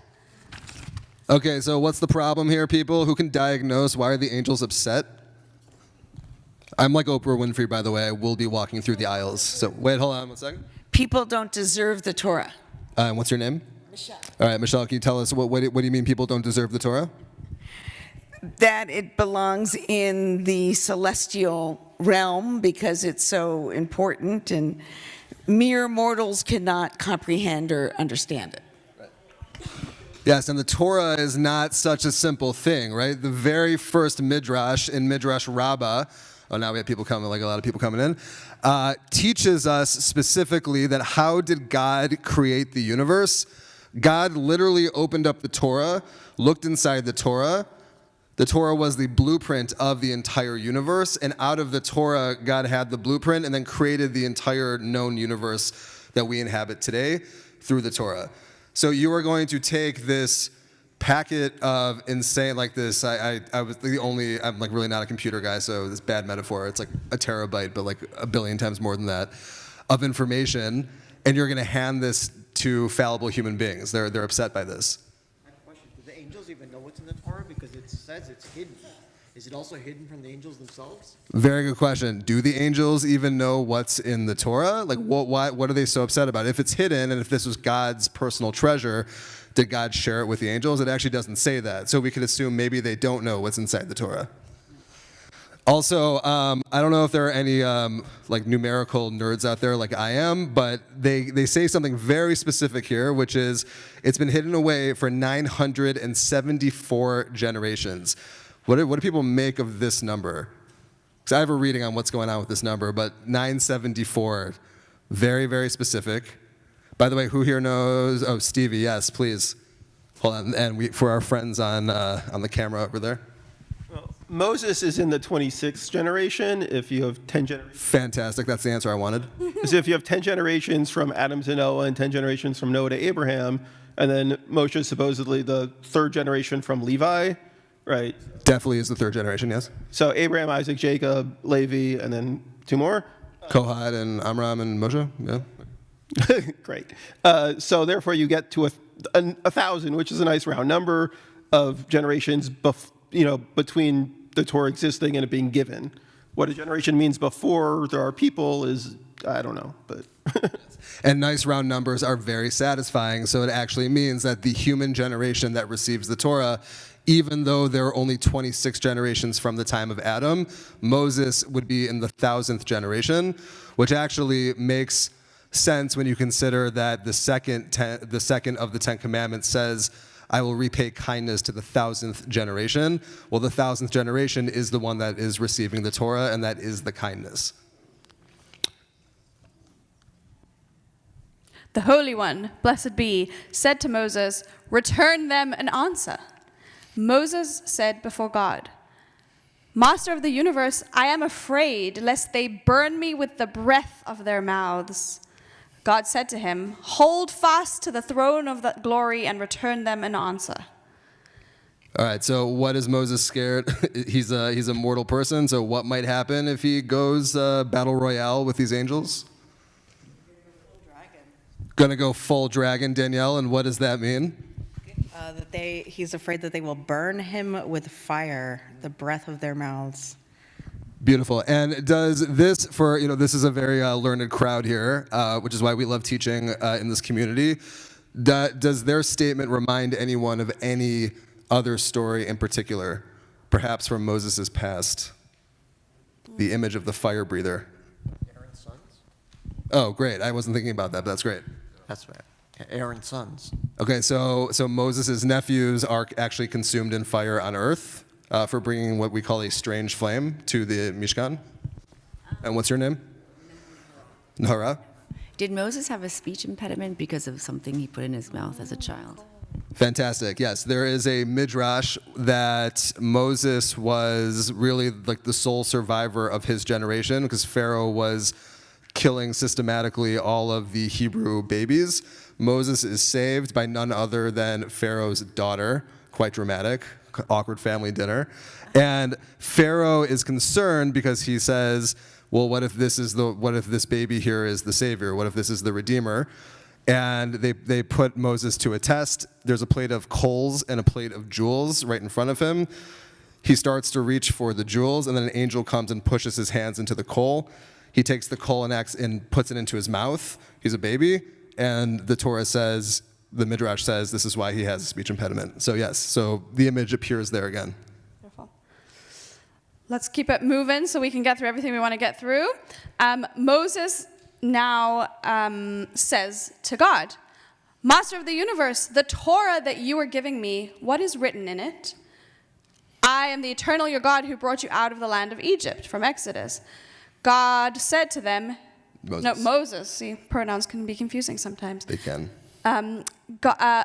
Okay, so what's the problem here, people? Who can diagnose? Why are the angels upset? I'm like Oprah Winfrey, by the way. I will be walking through the aisles. So wait, hold on one second. People don't deserve the Torah. What's your name? Michelle. All right, Michelle, can you tell us what do you mean people don't deserve the Torah? That it belongs in the celestial realm because it's so important and mere mortals cannot comprehend or understand it. Yes, and the Torah is not such a simple thing, right? The very first midrash in Midrash Rabbah, oh, now we have people coming, like a lot of people coming in, teaches us specifically that how did God create the universe? God literally opened up the Torah, looked inside the Torah. The Torah was the blueprint of the entire universe, and out of the Torah, God had the blueprint and then created the entire known universe that we inhabit today through the Torah. So you are going to take this packet of insane, like this, I was I'm like really not a computer guy, so this bad metaphor, it's like a terabyte, but like a billion times more than that, of information, and you're gonna hand this to fallible human beings. They're upset by this. I have a question. Do the angels even know what's in the Torah? Because it says it's hidden. Is it also hidden from the angels themselves? Very good question. Do the angels even know what's in the Torah? Like, what are they so upset about? If it's hidden, and if this was God's personal treasure, did God share it with the angels? It actually doesn't say that. So we could assume maybe they don't know what's inside the Torah. Also, I don't know if there are any like numerical nerds out there like I am, but they say something very specific here, which is it's been hidden away for 974 generations. What do people make of this number? Because I have a reading on what's going on with this number, but 974, very, very specific. By the way, who here knows? Oh, Stevie, yes, please. Hold on, and for our friends on the camera over there. Well, Moses is in the 26th generation. If you have 10 generations. Fantastic, that's the answer I wanted. So if you have 10 generations from Adam to Noah and 10 generations from Noah to Abraham, and then Moshe is supposedly the third generation from Levi, right? Definitely is the third generation, yes. So Abraham, Isaac, Jacob, Levi, and then two more? Kohat and Amram and Moshe, yeah. Great. So therefore, you get to 1,000, which is a nice round number of generations, between the Torah existing and it being given. What a generation means before there are people is, I don't know, but. And nice round numbers are very satisfying. So it actually means that the human generation that receives the Torah, even though there are only 26 generations from the time of Adam, Moses would be in the 1,000th generation, which actually makes sense when you consider that the second of the 10 Commandments says, I will repay kindness to the 1,000th generation. Well, the 1,000th generation is the one that is receiving the Torah, and that is the kindness. The Holy One, blessed be, said to Moses, return them an answer. Moses said before God, Master of the universe, I am afraid lest they burn me with the breath of their mouths. God said to him, hold fast to the throne of the glory and return them an answer. All right, so what is Moses scared? He's a mortal person, so what might happen if he goes battle royale with these angels? Gonna go full dragon, Danielle, and what does that mean? He's afraid that they will burn him with fire, the breath of their mouths. Beautiful. And does this, this is a very learned crowd here, which is why we love teaching in this community. Does their statement remind anyone of any other story in particular, perhaps from Moses' past? The image of the fire breather. Aaron's sons? Oh, great. I wasn't thinking about that, but that's great. That's right. Aaron's sons. Okay, so Moses' nephews are actually consumed in fire on earth for bringing what we call a strange flame to the Mishkan. And what's your name? Nahara. Did Moses have a speech impediment because of something he put in his mouth as a child? Fantastic. Yes, there is a midrash that Moses was really like the sole survivor of his generation because Pharaoh was killing systematically all of the Hebrew babies. Moses is saved by none other than Pharaoh's daughter. Quite dramatic, awkward family dinner. And Pharaoh is concerned because he says, well, what if this baby here is the savior? What if this is the redeemer? And they put Moses to a test. There's a plate of coals and a plate of jewels right in front of him. He starts to reach for the jewels, and then an angel comes and pushes his hands into the coal. He takes the coal and puts it into his mouth. He's a baby. And the Torah says, the Midrash says, this is why he has a speech impediment. So yes, so the image appears there again. Beautiful. Let's keep it moving so we can get through everything we want to get through. Moses now says to God, Master of the universe, the Torah that you are giving me, what is written in it? I am the eternal your God who brought you out of the land of Egypt, from Exodus. God said to them, Moses. See, pronouns can be confusing sometimes. They can.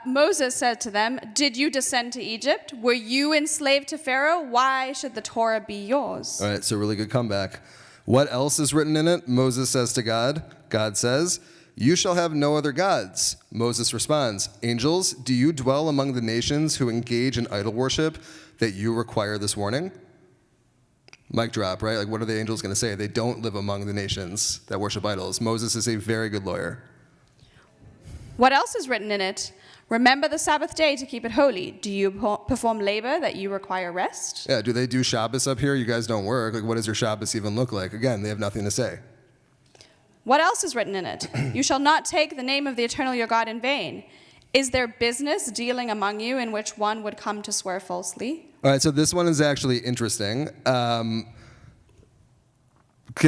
Moses said to them, did you descend to Egypt? Were you enslaved to Pharaoh? Why should the Torah be yours? All right, so really good comeback. What else is written in it? Moses says to God. God says, you shall have no other gods. Moses responds, angels, do you dwell among the nations who engage in idol worship that you require this warning? Mic drop, right? Like, what are the angels going to say? They don't live among the nations that worship idols. Moses is a very good lawyer. What else is written in it? Remember the Sabbath day to keep it holy. Do you perform labor that you require rest? Yeah, do they do Shabbos up here? You guys don't work. Like, what does your Shabbos even look like? Again, they have nothing to say. What else is written in it? You shall not take the name of the eternal your God in vain. Is there business dealing among you in which one would come to swear falsely? All right, so this one is actually interesting. Can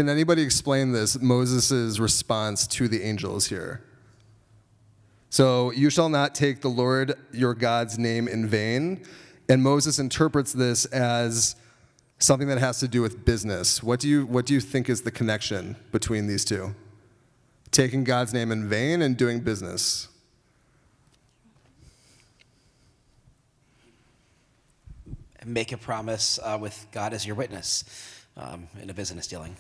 anybody explain this, Moses' response to the angels here? So, you shall not take the Lord your God's name in vain. And Moses interprets this as something that has to do with business. What do you think is the connection between these two? Taking God's name in vain and doing business. Make a promise with God as your witness in a business dealing.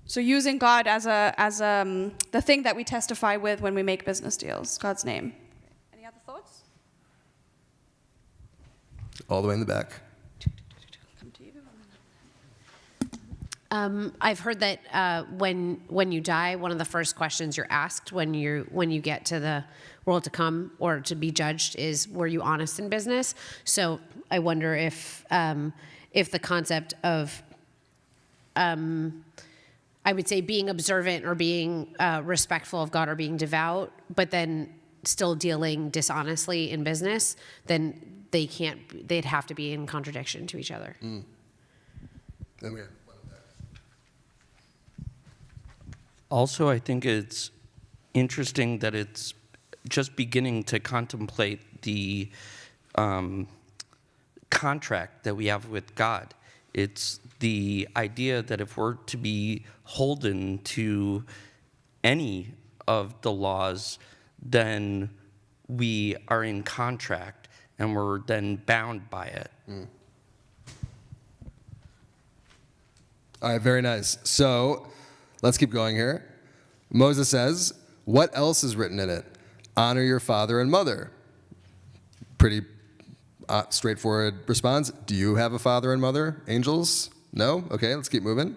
So using God as the thing that we testify with when we make business deals, God's name. Any other thoughts? All the way in the back. Come to you. I've heard that when you die, one of the first questions you're asked when you get to the world to come or to be judged is, were you honest in business? So I wonder if the concept of I would say being observant or being respectful of God or being devout, but then still dealing dishonestly in business, then they'd have to be in contradiction to each other. Then we have one there. Also, I think it's interesting that it's just beginning to contemplate the contract that we have with God. It's the idea that if we're to be holden to any of the laws, then we are in contract and we're then bound by it. All right, very nice. So let's keep going here. Moses says, what else is written in it? Honor your father and mother. Pretty straightforward response. Do you have a father and mother, angels? No? Okay, let's keep moving.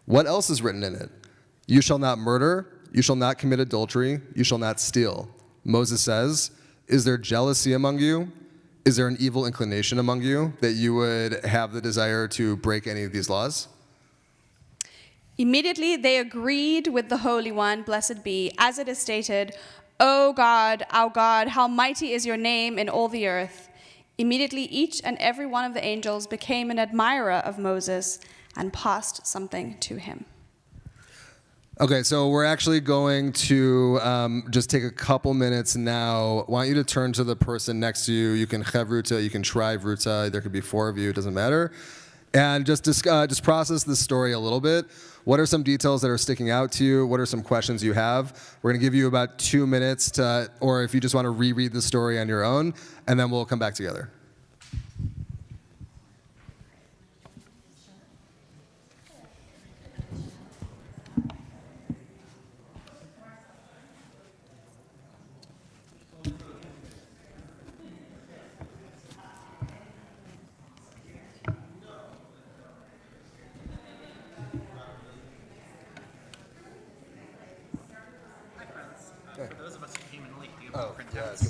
What else is written in it? You shall not murder. You shall not commit adultery. You shall not steal. Moses says, is there jealousy among you? Is there an evil inclination among you that you would have the desire to break any of these laws? Immediately they agreed with the Holy One, blessed be, as it is stated, O God, our God, how mighty is your name in all the earth. Immediately each and every one of the angels became an admirer of Moses and passed something to him. Okay, so we're actually going to just take a couple minutes now. I want you to turn to the person next to you. You can chevruta, you can try vruta. There could be four of you, it doesn't matter. And just process this story a little bit. What are some details that are sticking out to you? What are some questions you have? We're going to give you about 2 minutes to, or if you just want to reread the story on your own, and then we'll come back together.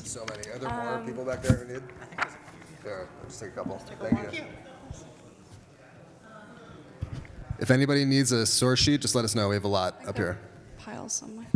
So many. Are there more people back there who need? I think there's a few. There, just take a couple. Thank you. If anybody needs a source sheet, just let us know. We have a lot up here. Pile somewhere.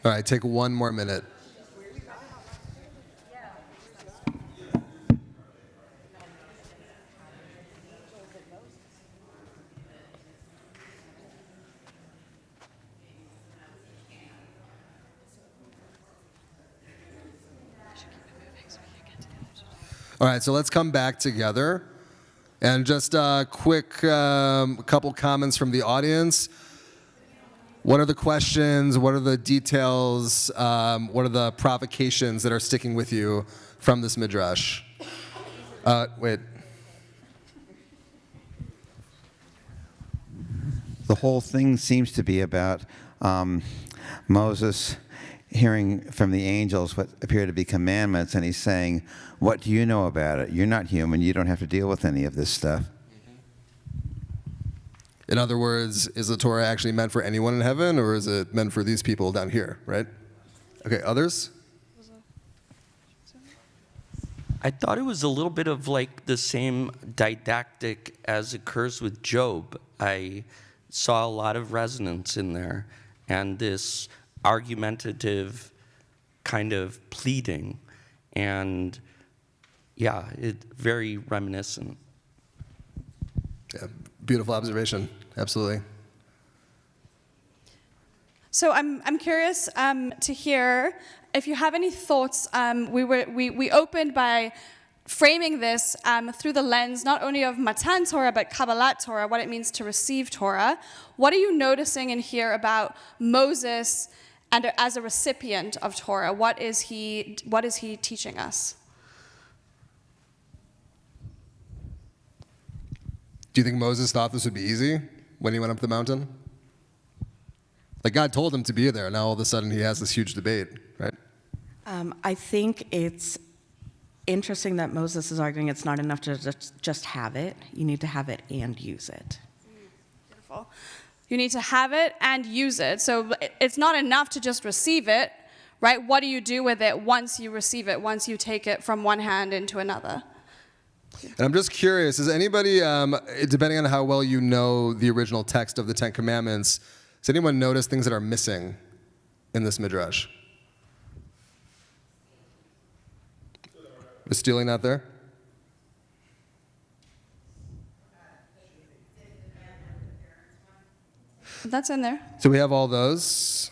All right, take one more minute. All right, so let's come back together. And just a quick couple comments from the audience. What are the questions? What are the details? What are the provocations that are sticking with you from this midrash? Wait. The whole thing seems to be about Moses hearing from the angels what appear to be commandments, and he's saying, what do you know about it? You're not human. You don't have to deal with any of this stuff. In other words, is the Torah actually meant for anyone in heaven, or is it meant for these people down here, right? Okay, others? I thought it was a little bit of like the same didactic as occurs with Job. I saw a lot of resonance in there, and this argumentative kind of pleading, and yeah, it very reminiscent. Yeah, beautiful observation. Absolutely. So I'm curious to hear if you have any thoughts. We opened by framing this through the lens not only of Matan Torah but Kabbalat Torah, what it means to receive Torah. What are you noticing in here about Moses and as a recipient of Torah? What is he teaching us? Do you think Moses thought this would be easy when he went up the mountain? Like God told him to be there. Now all of a sudden he has this huge debate, right? I think it's interesting that Moses is arguing it's not enough to just have it. You need to have it and use it. Beautiful. You need to have it and use it. So it's not enough to just receive it, right? What do you do with it once you receive it, once you take it from one hand into another? And I'm just curious, is anybody, depending on how well you know the original text of the Ten Commandments, does anyone notice things that are missing in this midrash? Is stealing not there? That's in there. So we have all those.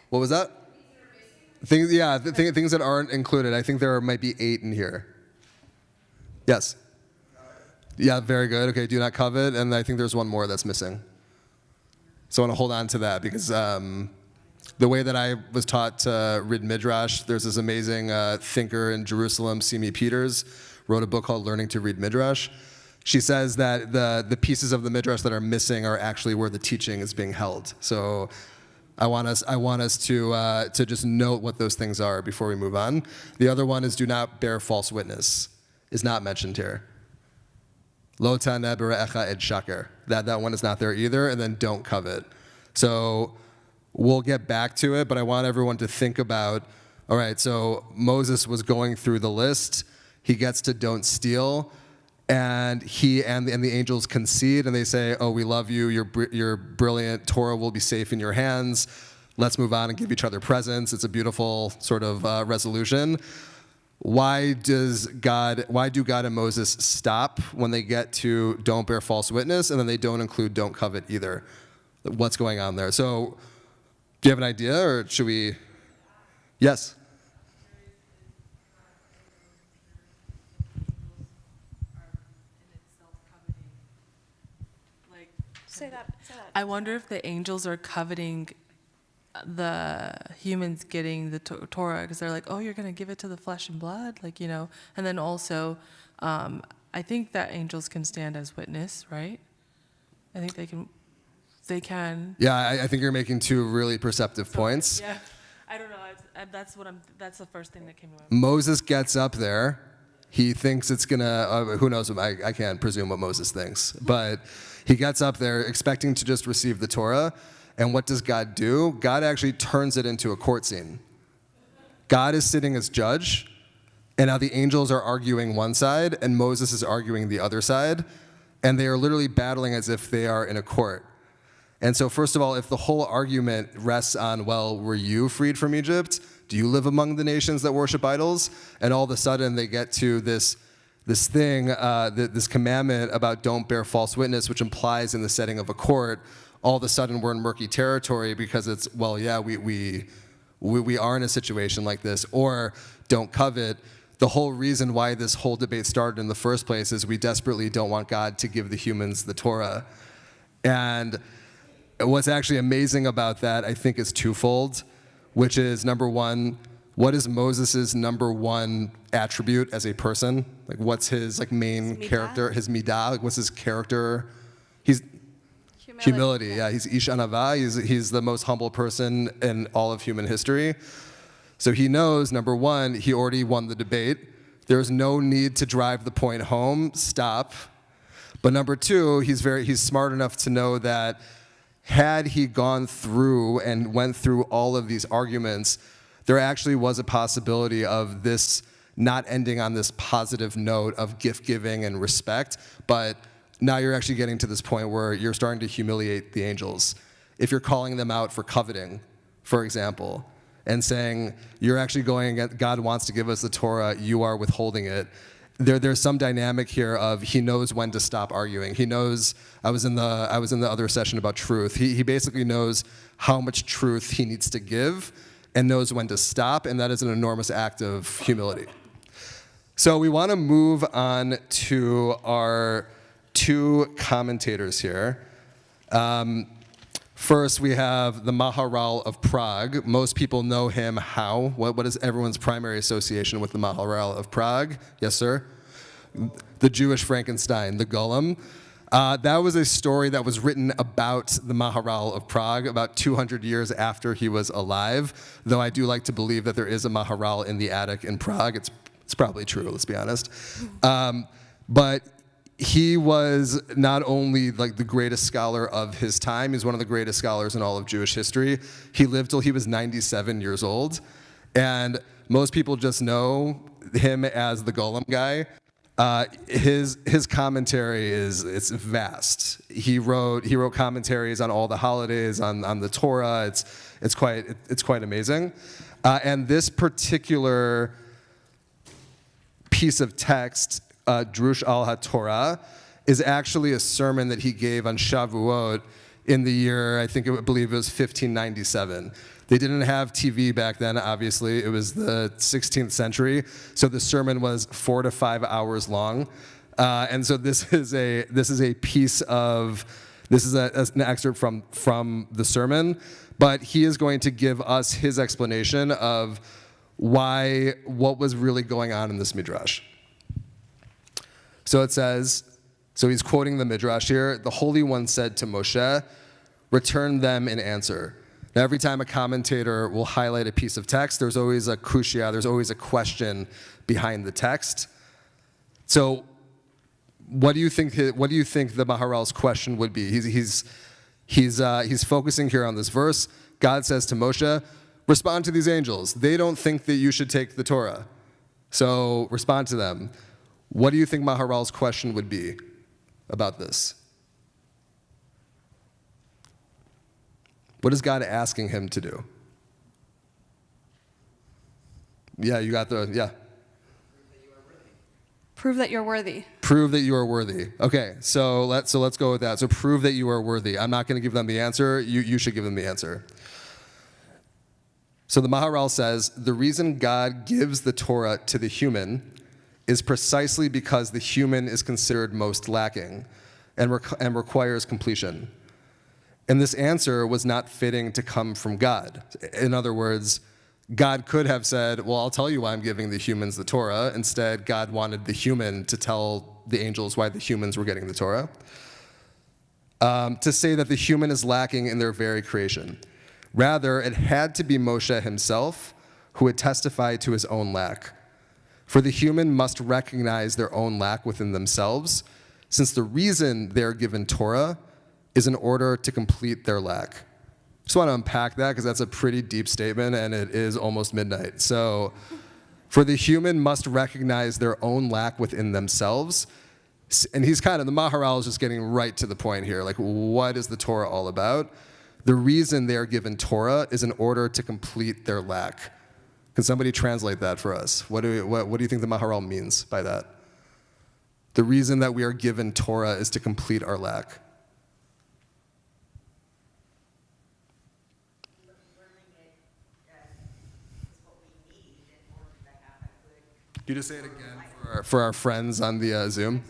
What was that? Things, yeah, things that aren't included. I think there might be 8 in here. Yes. Yeah, very good. Okay, do not covet, and I think there's one more that's missing. So I want to hold on to that because the way that I was taught to read Midrash, there's this amazing thinker in Jerusalem, Simi Peters, wrote a book called Learning to Read Midrash. She says that the pieces of the Midrash that are missing are actually where the teaching is being held. So I want us to just note what those things are before we move on. The other one is do not bear false witness, is not mentioned here. Lo taneh b're'echa ed shaker. That one is not there either, and then don't covet. So we'll get back to it, but I want everyone to think about, all right, so Moses was going through the list. He gets to don't steal, and he and the angels concede, and they say, oh, we love you, you're brilliant, Torah will be safe in your hands. Let's move on and give each other presents. It's a beautiful sort of resolution. Why do God and Moses stop when they get to don't bear false witness, and then they don't include don't covet either? What's going on there? So do you have an idea, or should we? Yes? Say that. I wonder if the angels are coveting the humans getting the Torah because they're like, oh, you're going to give it to the flesh and blood, like, you know. And then also, I think that angels can stand as witness, right? I think they can. Yeah, I think you're making 2 really perceptive points. Yeah, I don't know. That's the first thing that came to mind. Moses gets up there. He thinks it's gonna. Who knows? I can't presume what Moses thinks, but he gets up there expecting to just receive the Torah. And what does God do? God actually turns it into a court scene. God is sitting as judge, and now the angels are arguing one side, and Moses is arguing the other side, and they are literally battling as if they are in a court. And so first of all, if the whole argument rests on, well, were you freed from Egypt? Do you live among the nations that worship idols? And all of a sudden they get to this thing, this commandment about don't bear false witness, which implies in the setting of a court, all of a sudden we're in murky territory because it's, well, yeah, we are in a situation like this, or don't covet. The whole reason why this whole debate started in the first place is we desperately don't want God to give the humans the Torah. And what's actually amazing about that, I think, is twofold, which is, number one, what is Moses' number one attribute as a person? Like, what's his main character, his midah? Like, what's his character? He's humility. Yeah, he's ish anava. He's the most humble person in all of human history. So he knows, number one, he already won the debate. There's no need to drive the point home. Stop. But number two, he's smart enough to know that had he gone through and went through all of these arguments, there actually was a possibility of this not ending on this positive note of gift giving and respect, but now you're actually getting to this point where you're starting to humiliate the angels. If you're calling them out for coveting, for example, and saying, you're actually going, God wants to give us the Torah, you are withholding it. There's some dynamic here of he knows when to stop arguing. He knows, I was in the other session about truth. He basically knows how much truth he needs to give and knows when to stop, and that is an enormous act of humility. So we want to move on to our two commentators here. First, we have the Maharal of Prague. Most people know him how? What is everyone's primary association with the Maharal of Prague? Yes, sir? The Jewish Frankenstein, the Golem. That was a story that was written about the Maharal of Prague about 200 years after he was alive, though I do like to believe that there is a Maharal in the attic in Prague. It's probably true, let's be honest. But he was not only like the greatest scholar of his time, he's one of the greatest scholars in all of Jewish history. He lived till he was 97 years old. And most people just know him as the Golem guy. His commentary it's vast. He wrote commentaries on all the holidays, on the Torah. It's quite amazing. And this particular piece of text, Drush al HaTorah, is actually a sermon that he gave on Shavuot in the year, I believe it was 1597. They didn't have TV back then, obviously. It was the 16th century, so the sermon was 4 to 5 hours long. And so this is an excerpt from the sermon, but he is going to give us his explanation of what was really going on in this midrash. So it says, so he's quoting the midrash here, the Holy One said to Moshe, return them in answer. Now every time a commentator will highlight a piece of text, there's always a kushya, there's always a question behind the text. So what do you think the Maharal's question would be? He's focusing here on this verse. God says to Moshe, respond to these angels. They don't think that you should take the Torah. So respond to them. What do you think Maharal's question would be about this? What is God asking him to do? Yeah, you got yeah. Prove that you're worthy. Prove that you are worthy. Okay, so let's go with that. So prove that you are worthy. I'm not going to give them the answer. You should give them the answer. So the Maharal says, the reason God gives the Torah to the human is precisely because the human is considered most lacking and requires completion. And this answer was not fitting to come from God. In other words, God could have said, well, I'll tell you why I'm giving the humans the Torah. Instead, God wanted the human to tell the angels why the humans were getting the Torah. To say that the human is lacking in their very creation. Rather, it had to be Moshe himself who would testify to his own lack. For the human must recognize their own lack within themselves, since the reason they're given Torah is in order to complete their lack. Just want to unpack that because that's a pretty deep statement and it is almost midnight. So, for the human must recognize their own lack within themselves. And the Maharal is just getting right to the point here. Like, what is the Torah all about? The reason they are given Torah is in order to complete their lack. Can somebody translate that for us? What do you think the Maharal means by that? The reason that we are given Torah is to complete our lack. Can you just say it again for our friends on the Zoom?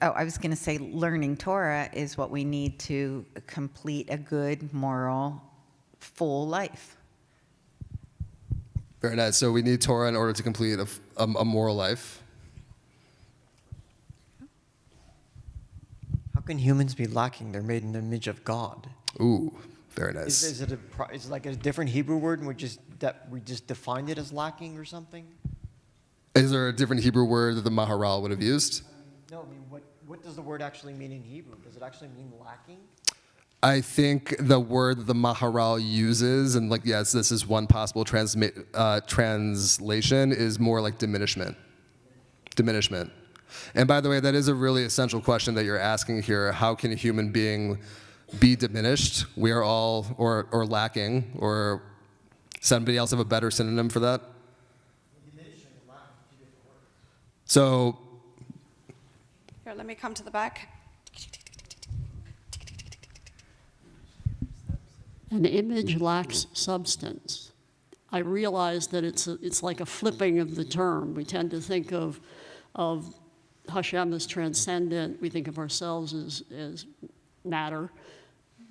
Oh, I was going to say learning Torah is what we need to complete a good, moral, full life. Very nice. So we need Torah in order to complete a moral life. How can humans be lacking? They're made in the image of God. Ooh, very nice. Is it like a different Hebrew word and we just defined it as lacking or something? Is there a different Hebrew word that the Maharal would have used? No, I mean, what does the word actually mean in Hebrew? Does it actually mean lacking? I think the word that the Maharal uses, and this is one possible translation, is more like diminishment. diminishment. And by the way, that is a really essential question that you're asking here. How can a human being be diminished? We are all, or lacking, or somebody else have a better synonym for that? So, Here, let me come to the back. An image lacks substance. I realize that it's like a flipping of the term. We tend to think of Hashem as transcendent. We think of ourselves as matter.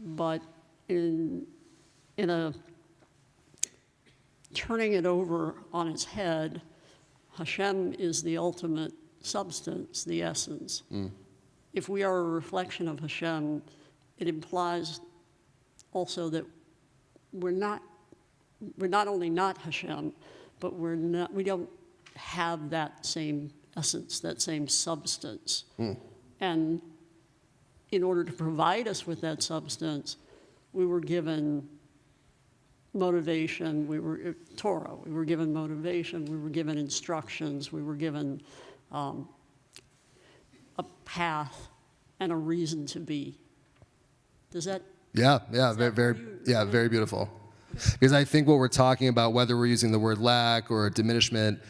But in a turning it over on its head, Hashem is the ultimate substance, the essence. If we are a reflection of Hashem, it implies also that we're not only not Hashem, but we don't have that same essence, that same substance. And in order to provide us with that substance, we were given motivation, Torah, we were given motivation, we were given instructions, we were given a path and a reason to be. Does that? Yeah, very beautiful. Because I think what we're talking about, whether we're using the word lack or diminishment,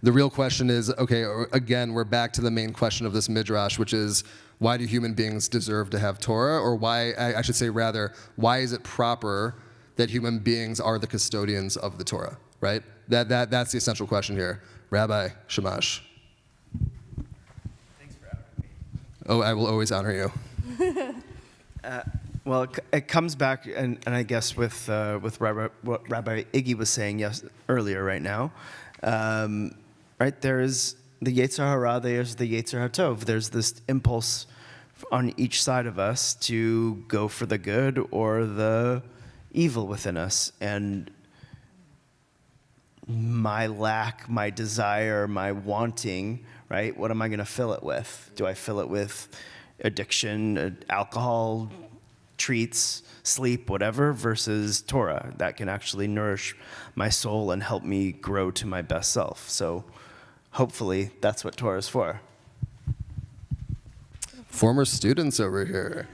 the real question is, okay, again, we're back to the main question of this midrash, which is, why do human beings deserve to have Torah? Or why, I should say rather, why is it proper that human beings are the custodians of the Torah, right? That's the essential question here. Rabbi Shamash. Thanks for honoring me. Oh, I will always honor you. Well, it comes back, and I guess with Rabbi, what Rabbi Iggy was saying earlier right now, right, there's the Yetzer Hara, there's the Yetzer HaTov. There's this impulse on each side of us to go for the good or the evil within us. And my lack, my desire, my wanting, right, what am I going to fill it with? Do I fill it with addiction, alcohol, treats, sleep, whatever, versus Torah that can actually nourish my soul and help me grow to my best self? So hopefully that's what Torah is for. Former students over here.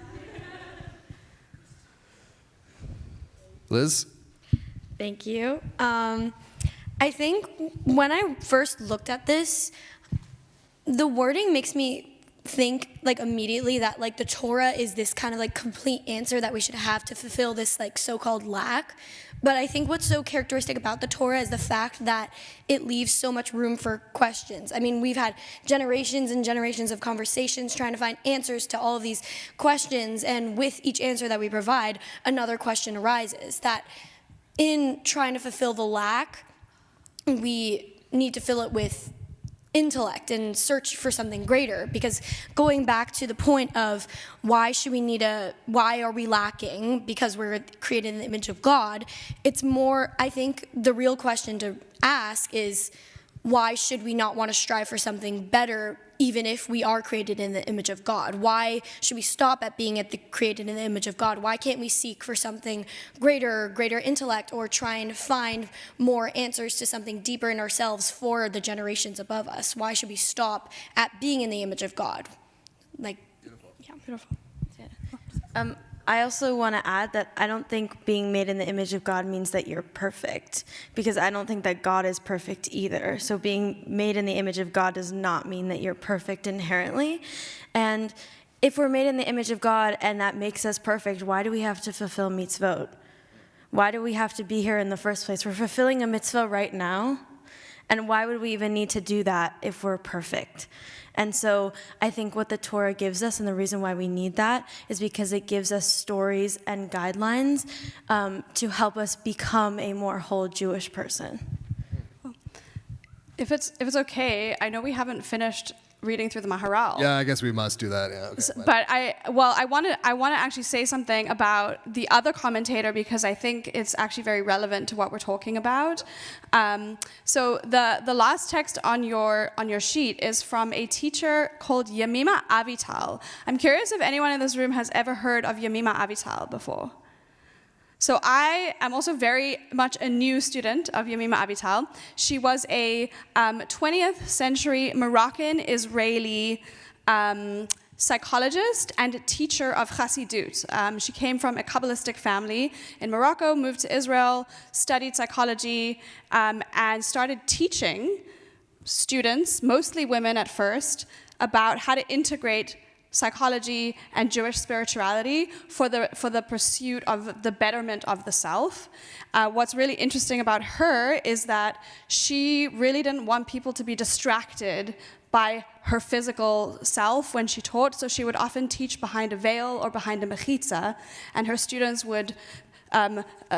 Liz? Thank you. I think when I first looked at this, the wording makes me think like immediately that like the Torah is this kind of like complete answer that we should have to fulfill this like so-called lack. But I think what's so characteristic about the Torah is the fact that it leaves so much room for questions. I mean, we've had generations and generations of conversations trying to find answers to all of these questions, and with each answer that we provide, another question arises. That in trying to fulfill the lack, we need to fill it with intellect and search for something greater, because going back to the point of why are we lacking because we're created in the image of God, it's more, I think the real question to ask is, why should we not want to strive for something better even if we are created in the image of God? Why should we stop at being created in the image of God? Why can't we seek for something greater intellect, or try and find more answers to something deeper in ourselves for the generations above us? Why should we stop at being in the image of God? Like, beautiful. Yeah, beautiful. I also want to add that I don't think being made in the image of God means that you're perfect, because I don't think that God is perfect either. So being made in the image of God does not mean that you're perfect inherently. And if we're made in the image of God and that makes us perfect, why do we have to fulfill mitzvot? Why do we have to be here in the first place? We're fulfilling a mitzvah right now. And why would we even need to do that if we're perfect? And so I think what the Torah gives us, and the reason why we need that, is because it gives us stories and guidelines to help us become a more whole Jewish person. If it's okay, I know we haven't finished reading through the Maharal. Yeah, I guess we must do that. Yeah. Okay. But I want to actually say something about the other commentator, because I think it's actually very relevant to what we're talking about. So the last text on your sheet is from a teacher called Yemima Avital. I'm curious if anyone in this room has ever heard of Yemima Avital before. So I am also very much a new student of Yemima Abital. She was a 20th century Moroccan-Israeli psychologist and teacher of Chassidut. She came from a Kabbalistic family in Morocco, moved to Israel, studied psychology, and started teaching students, mostly women at first, about how to integrate psychology and Jewish spirituality for the pursuit of the betterment of the self. What's really interesting about her is that she really didn't want people to be distracted by her physical self when she taught, so she would often teach behind a veil or behind a mechitza, and her students would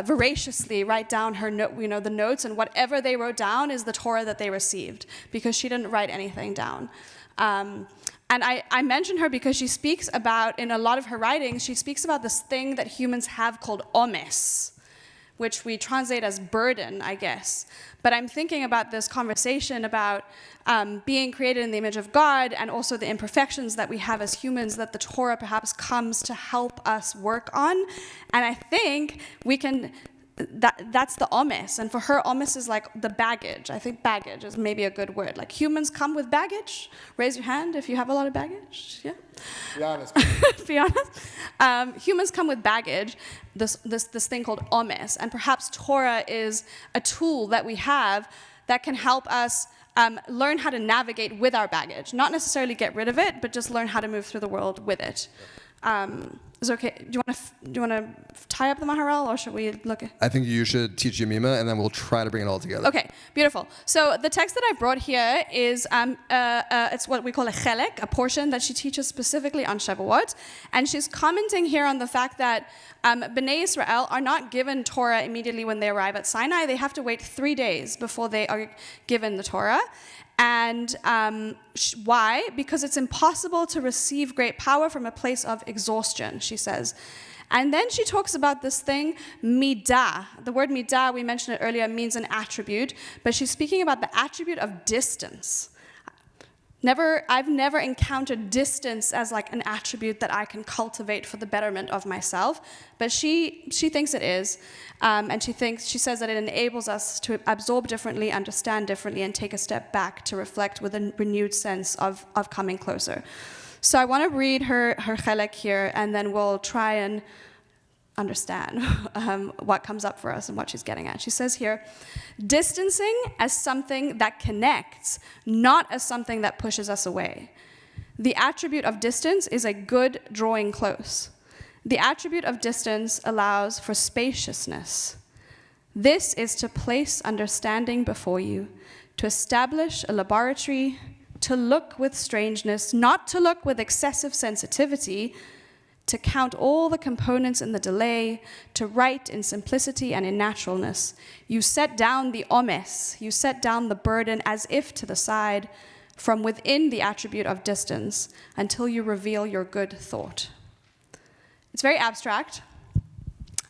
voraciously write down her the notes, and whatever they wrote down is the Torah that they received, because she didn't write anything down. And I mention her because she speaks about, in a lot of her writings, she speaks about this thing that humans have called omes, which we translate as burden, I guess. But I'm thinking about this conversation about being created in the image of God, and also the imperfections that we have as humans that the Torah perhaps comes to help us work on. And I think we can, that's the omes. And for her, omes is like the baggage. I think baggage is maybe a good word. Like, humans come with baggage. Raise your hand if you have a lot of baggage. Yeah? Be honest. Be honest. Humans come with baggage, this thing called omes. And perhaps Torah is a tool that we have that can help us learn how to navigate with our baggage. Not necessarily get rid of it, but just learn how to move through the world with it. Is it okay? Do you want to tie up the Maharal, or should we look at? I think you should teach Yemima, and then we'll try to bring it all together. Okay, beautiful. So the text that I brought here is it's what we call a chelek, a portion that she teaches specifically on Shavuot, and she's commenting here on the fact that Bnei Israel are not given Torah immediately when they arrive at Sinai. They have to wait 3 days before they are given the Torah. And why? Because it's impossible to receive great power from a place of exhaustion, she says. And then she talks about this thing, midah. The word midah, we mentioned it earlier, means an attribute, but she's speaking about the attribute of distance. I've never encountered distance as like an attribute that I can cultivate for the betterment of myself, but she thinks it is, and she says that it enables us to absorb differently, understand differently, and take a step back to reflect with a renewed sense of coming closer. So I want to read her chelek here, and then we'll try and understand what comes up for us and what she's getting at. She says here, distancing as something that connects, not as something that pushes us away. The attribute of distance is a good drawing close. The attribute of distance allows for spaciousness. This is to place understanding before you, to establish a laboratory, to look with strangeness, not to look with excessive sensitivity, to count all the components in the delay, to write in simplicity and in naturalness. You set down the omes, you set down the burden as if to the side, from within the attribute of distance, until you reveal your good thought. It's very abstract.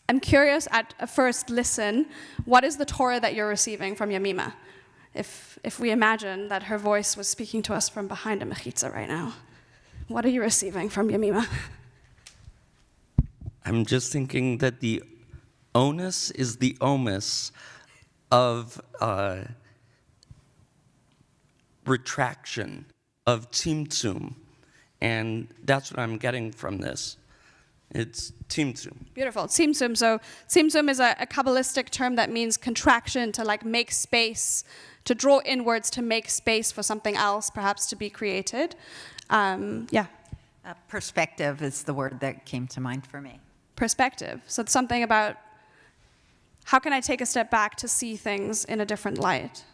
I'm curious at a first listen, what is the Torah that you're receiving from Yemima? If we imagine that her voice was speaking to us from behind a mechitza right now, what are you receiving from Yemima? I'm just thinking that the onus is the omus of retraction, of tzimtzum, and that's what I'm getting from this. It's tzimtzum. Beautiful, tzimtzum. So tzimtzum is a Kabbalistic term that means contraction, to like make space, to draw inwards, to make space for something else, perhaps to be created. Yeah. Perspective is the word that came to mind for me. Perspective. So it's something about how can I take a step back to see things in a different light?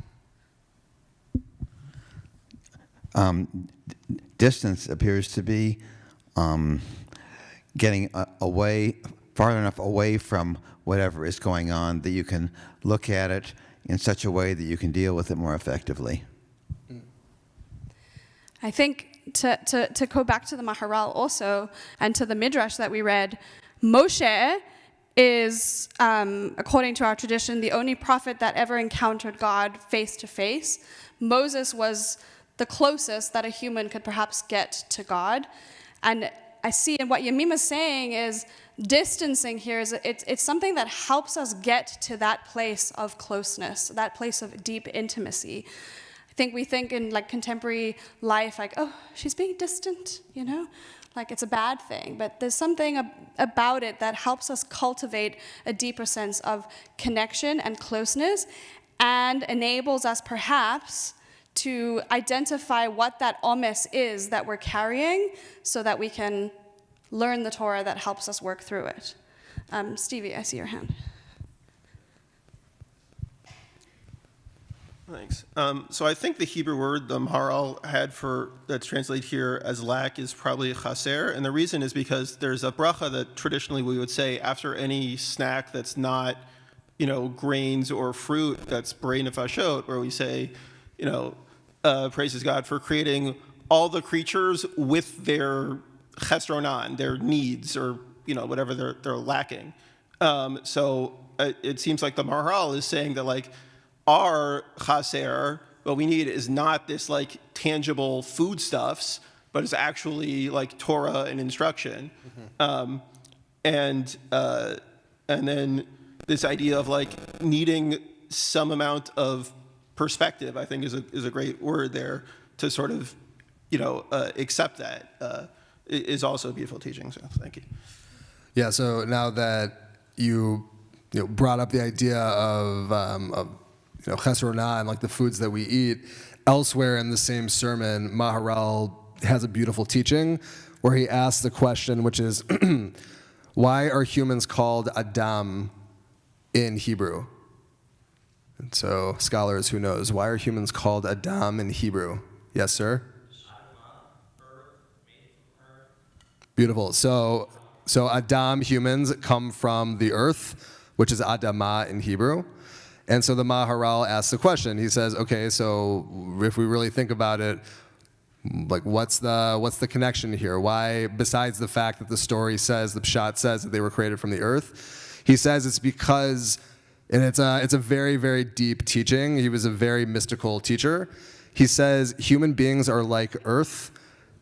Distance appears to be getting far enough away from whatever is going on that you can look at it in such a way that you can deal with it more effectively. I think to go back to the Maharal also, and to the Midrash that we read, Moshe is, according to our tradition, the only prophet that ever encountered God face to face. Moses was the closest that a human could perhaps get to God. And I see in what Yemima's saying is distancing here is it's something that helps us get to that place of closeness, that place of deep intimacy. I think we think in like contemporary life, like, oh, she's being distant, you know? Like it's a bad thing, but there's something about it that helps us cultivate a deeper sense of connection and closeness, and enables us perhaps to identify what that omes is that we're carrying, so that we can learn the Torah that helps us work through it. Stevie, I see your hand. Thanks. So I think the Hebrew word the Maharal had for that's translated here as lack is probably chaser, and the reason is because there's a bracha that traditionally we would say after any snack that's not, grains or fruit that's borei nefashot, where we say, praises God for creating all the creatures with their chesronan, their needs, or whatever they're lacking. So it seems like the Maharal is saying that like, our chaser, what we need is not this like tangible foodstuffs, but it's actually like Torah and instruction. And then this idea of like needing some amount of perspective, I think is a great word there to sort of, accept that is also a beautiful teaching. So thank you. Yeah. So now that you brought up the idea of chesronah and like the foods that we eat, elsewhere in the same sermon, Maharal has a beautiful teaching where he asks the question, which is, why are humans called Adam in Hebrew? And so, scholars, who knows, why are humans called Adam in Hebrew? Yes, sir? Beautiful. So Adam, humans, come from the earth, which is Adamah in Hebrew. And so the Maharal asks the question. He says, okay, so if we really think about it, like what's the connection here? Why, besides the fact that the story says, the Pshat says that they were created from the earth, he says it's because, and it's a very, very deep teaching. He was a very mystical teacher. He says human beings are like earth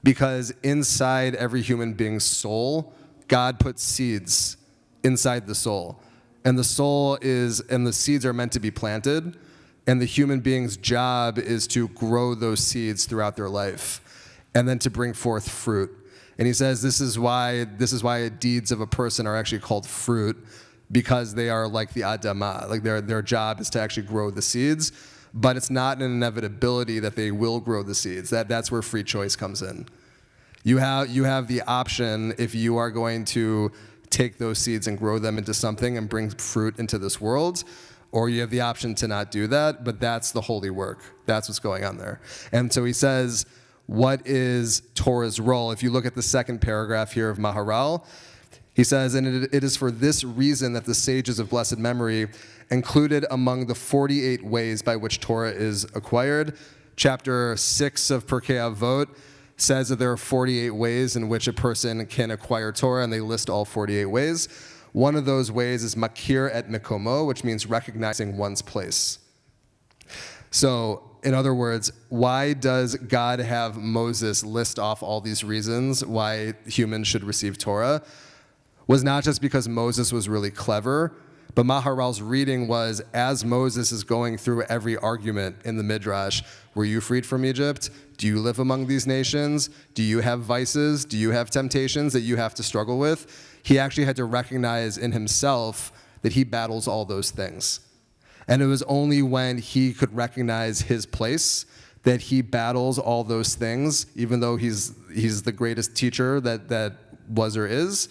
because inside every human being's soul, God puts seeds inside the soul. And the soul and the seeds are meant to be planted, and the human being's job is to grow those seeds throughout their life, and then to bring forth fruit. And he says this is why deeds of a person are actually called fruit, because they are like the Adamah, like their job is to actually grow the seeds, but it's not an inevitability that they will grow the seeds. That's where free choice comes in. You have the option, if you are going to take those seeds and grow them into something and bring fruit into this world, or you have the option to not do that, but that's the holy work. That's what's going on there. And so he says, what is Torah's role? If you look at the second paragraph here of Maharal, he says, and it is for this reason that the sages of blessed memory included among the 48 ways by which Torah is acquired. Chapter 6 of Pirkei Avot says that there are 48 ways in which a person can acquire Torah, and they list all 48 ways. One of those ways is makir et mikomo, which means recognizing one's place. So, in other words, why does God have Moses list off all these reasons why humans should receive Torah? Was not just because Moses was really clever, but Maharal's reading was, as Moses is going through every argument in the Midrash, were you freed from Egypt? Do you live among these nations? Do you have vices? Do you have temptations that you have to struggle with? He actually had to recognize in himself that he battles all those things. And it was only when he could recognize his place that he battles all those things, even though he's the greatest teacher that was or is.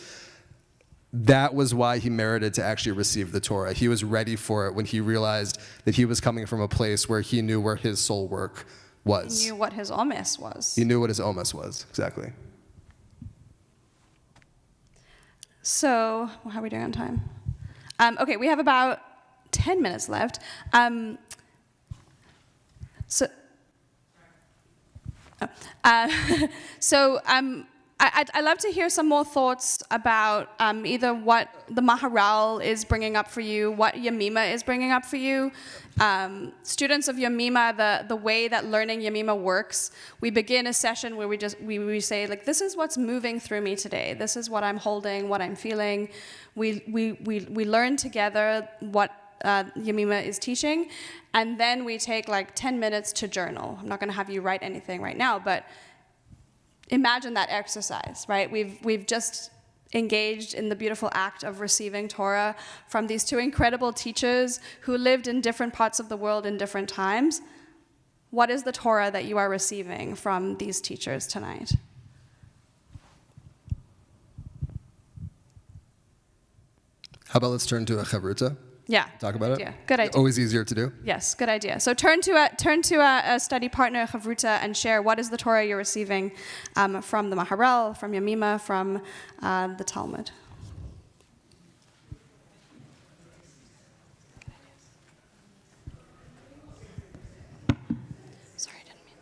That was why he merited to actually receive the Torah. He was ready for it when he realized that he was coming from a place where he knew where his soul work was. He knew what his omes was. He knew what his omes was, exactly. So, how are we doing on time? Okay, we have about 10 minutes left. I'd love to hear some more thoughts about either what the Maharal is bringing up for you, what Yemima is bringing up for you. Students of Yemima, the way that learning Yemima works, we begin a session where we say, like, this is what's moving through me today. This is what I'm holding, what I'm feeling. We learn together what Yemima is teaching, and then we take like 10 minutes to journal. I'm not going to have you write anything right now, but imagine that exercise, right? We've just engaged in the beautiful act of receiving Torah from these two incredible teachers who lived in different parts of the world in different times. What is the Torah that you are receiving from these teachers tonight? How about let's turn to a chavruta? Yeah. Talk about it? Yeah, good idea. Always easier to do. Yes, good idea. So turn to a study partner, Chavruta, and share what is the Torah you're receiving from the Maharal, from Yemima, from the Talmud. Sorry, I didn't mean.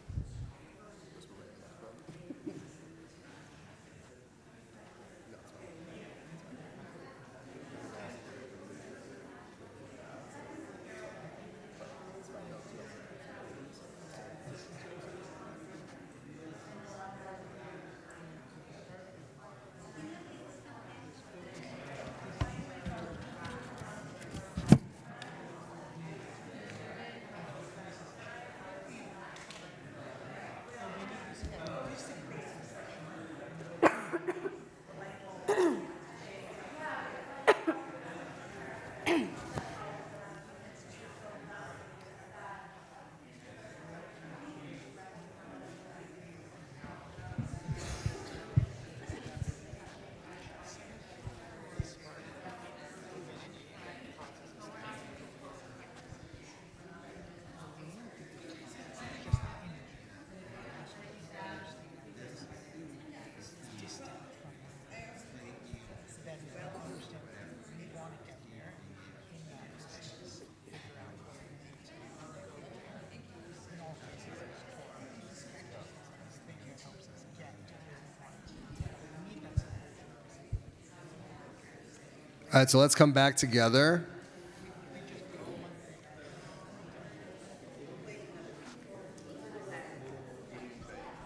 All right, so let's come back together.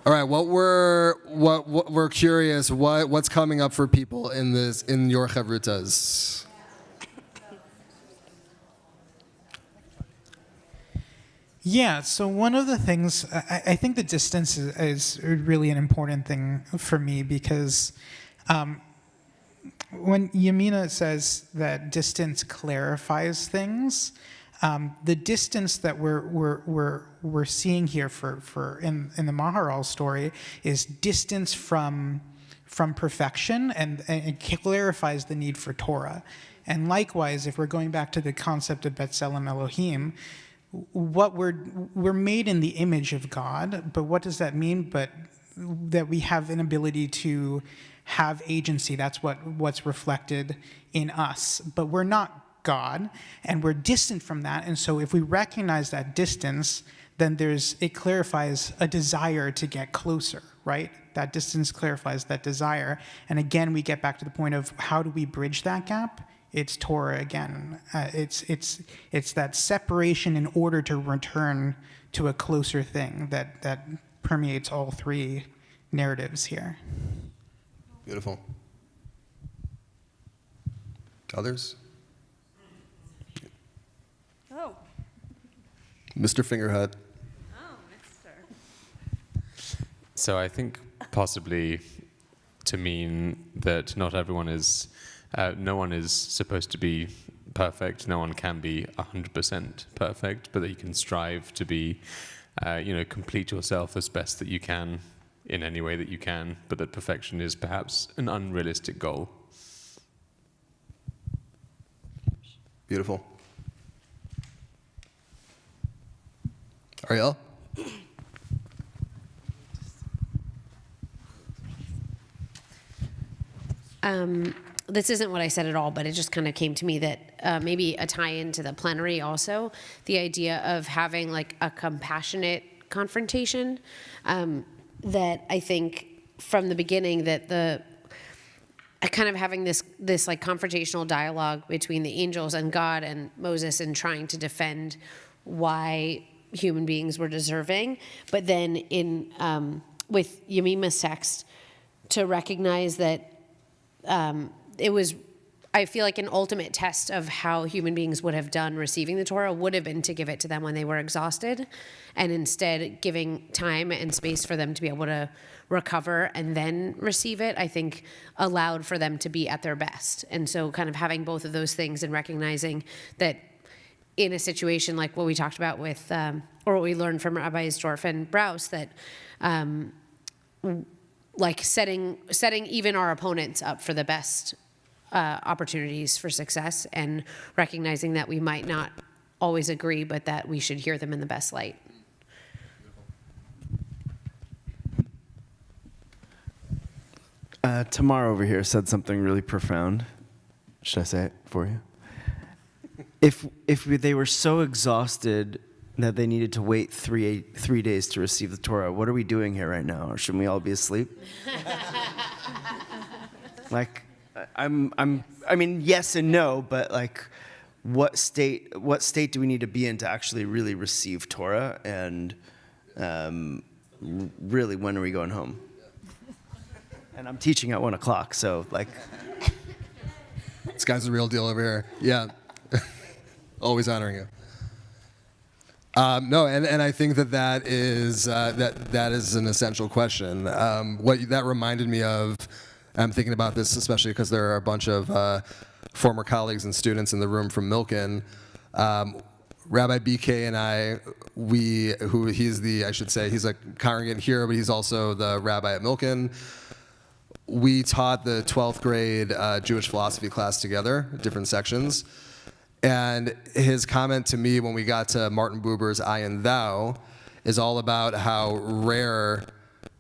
All right, what we're curious, what's coming up for people in your chavrutas? Yeah, so one of the things, I think the distance is really an important thing for me, because when Yemina says that distance clarifies things, the distance that we're seeing here in the Maharal story is distance from perfection, and it clarifies the need for Torah. And likewise, if we're going back to the concept of B'Tselem Elohim, what we're made in the image of God, but what does that mean? But that we have an ability to have agency. That's what's reflected in us. But we're not God, and we're distant from that. And so if we recognize that distance, then it clarifies a desire to get closer, right? That distance clarifies that desire. And again, we get back to the point of how do we bridge that gap? It's Torah again. It's that separation in order to return to a closer thing that permeates all three narratives here. Beautiful. Others? Oh. Mr. Fingerhut. Oh, Mr. So I think possibly to mean that not everyone is, no one is supposed to be perfect. No one can be 100% perfect, but that you can strive to be, complete yourself as best that you can in any way that you can, but that perfection is perhaps an unrealistic goal. Beautiful. Ariel? This isn't what I said at all, but it just kind of came to me that maybe a tie-in to the plenary also, the idea of having like a compassionate confrontation, that I think from the beginning that kind of having this like confrontational dialogue between the angels and God and Moses and trying to defend why human beings were deserving, but then in with Yemima's text to recognize that it was, I feel like, an ultimate test of how human beings would have done receiving the Torah would have been to give it to them when they were exhausted, and instead giving time and space for them to be able to recover and then receive it, I think allowed for them to be at their best. And so kind of having both of those things and recognizing that in a situation like what we talked about with, or what we learned from Rabbis Dorf and Brous, that like setting even our opponents up for the best opportunities for success, and recognizing that we might not always agree, but that we should hear them in the best light. Tamar over here said something really profound. Should I say it for you? If they were so exhausted that they needed to wait 3 days to receive the Torah, what are we doing here right now? Or shouldn't we all be asleep? Like, I mean, yes and no, but like, what state do we need to be in to actually really receive Torah? And really, when are we going home? And I'm teaching at 1 o'clock, so like. This guy's the real deal over here. Yeah. Always honoring you. No, and I think that is an essential question. What that reminded me of, I'm thinking about this especially because there are a bunch of former colleagues and students in the room from Milken. Rabbi BK and I, he's a congregant here, but he's also the rabbi at Milken. We taught the 12th grade Jewish philosophy class together, different sections. And his comment to me when we got to Martin Buber's I and Thou is all about how rare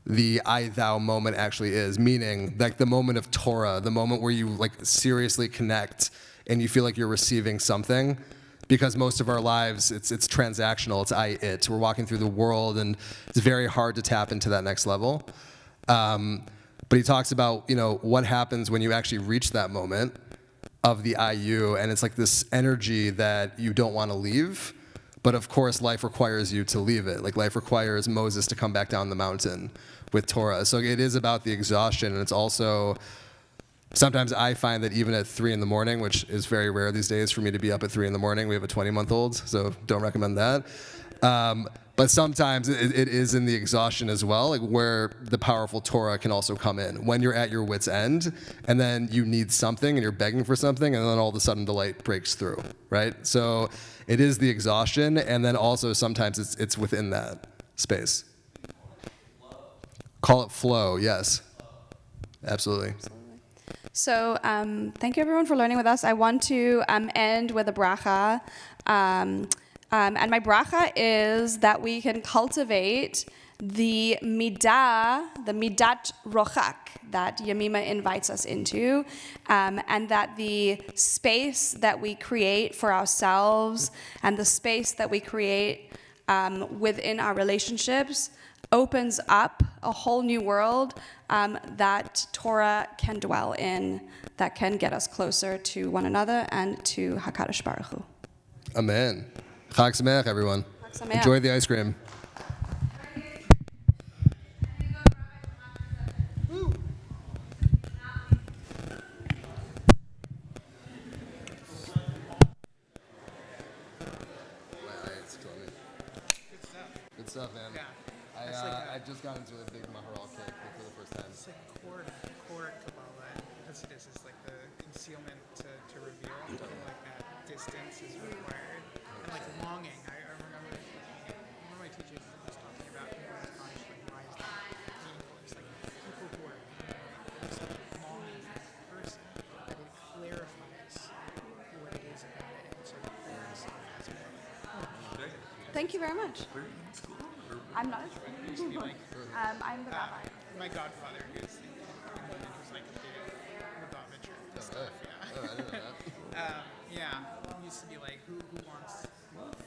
the I Thou moment actually is, meaning like the moment of Torah, the moment where you like seriously connect and you feel like you're receiving something. Because most of our lives, it's transactional, it's it. We're walking through the world and it's very hard to tap into that next level. But he talks about, what happens when you actually reach that moment of the IU, and it's like this energy that you don't want to leave, but of course life requires you to leave it. Like life requires Moses to come back down the mountain with Torah. So it is about the exhaustion, and it's also, sometimes I find that even at 3 in the morning, which is very rare these days for me to be up at 3 in the morning, we have a 20-month-old, so don't recommend that. But sometimes it is in the exhaustion as well, like where the powerful Torah can also come in. When you're at your wit's end, and then you need something, and you're begging for something, and then all of a sudden the light breaks through, right? So it is the exhaustion, and then also sometimes it's within that space. Call it flow, yes. Absolutely. So thank you everyone for learning with us. I want to end with a bracha. And my bracha is that we can cultivate the midat rochak that Yemima invites us into, and that the space that we create for ourselves and the space that we create within our relationships opens up a whole new world that Torah can dwell in, that can get us closer to one another and to HaKadosh Baruch Hu. Amen. Chag Sameach, everyone. Chag Sameach. Enjoy the ice cream. Good stuff, man. I just got into a big Maharal cake for the first time. It's like core Kabbalah. That's what it is. It's like the concealment to reveal. Like that distance is required. And like longing. I remember one of my teachers was talking about consciously why is that meaningful. It's like people who are just like longing for that person, that it clarifies what it is about it. And so that's Thank you very much. I'm not a I'm the rabbi. My godfather was like a big Lubavitcher and stuff. Yeah. Oh, I didn't know that. Yeah. He used to be like, who wants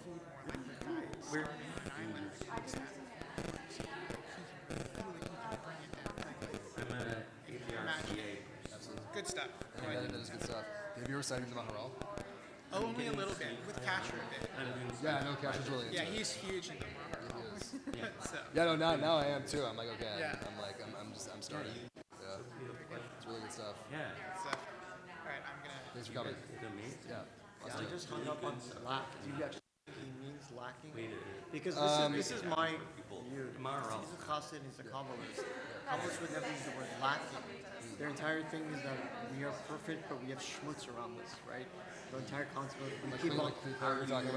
food more like the guy starving on an island? So he can bring it down. reciting the Maharal? Oh, only a little bit, with Kasher a bit. Yeah, I know Kasher's really into Yeah, it. he's huge into Maharal. So. Yeah, no, now I am too. I'm like, okay, Yeah. I'm starting. Yeah. It's really good stuff. So, all right, I'm gonna. Thanks for coming. Yeah. I just hung up on lack. Do you actually think he means lacking? Because this is my view. He's a chassid, he's a Kabbalist. Kabbalists would never use the word lacking. Their entire thing is that we are perfect, but we have schmutz around us, right? The entire concept of we keep on,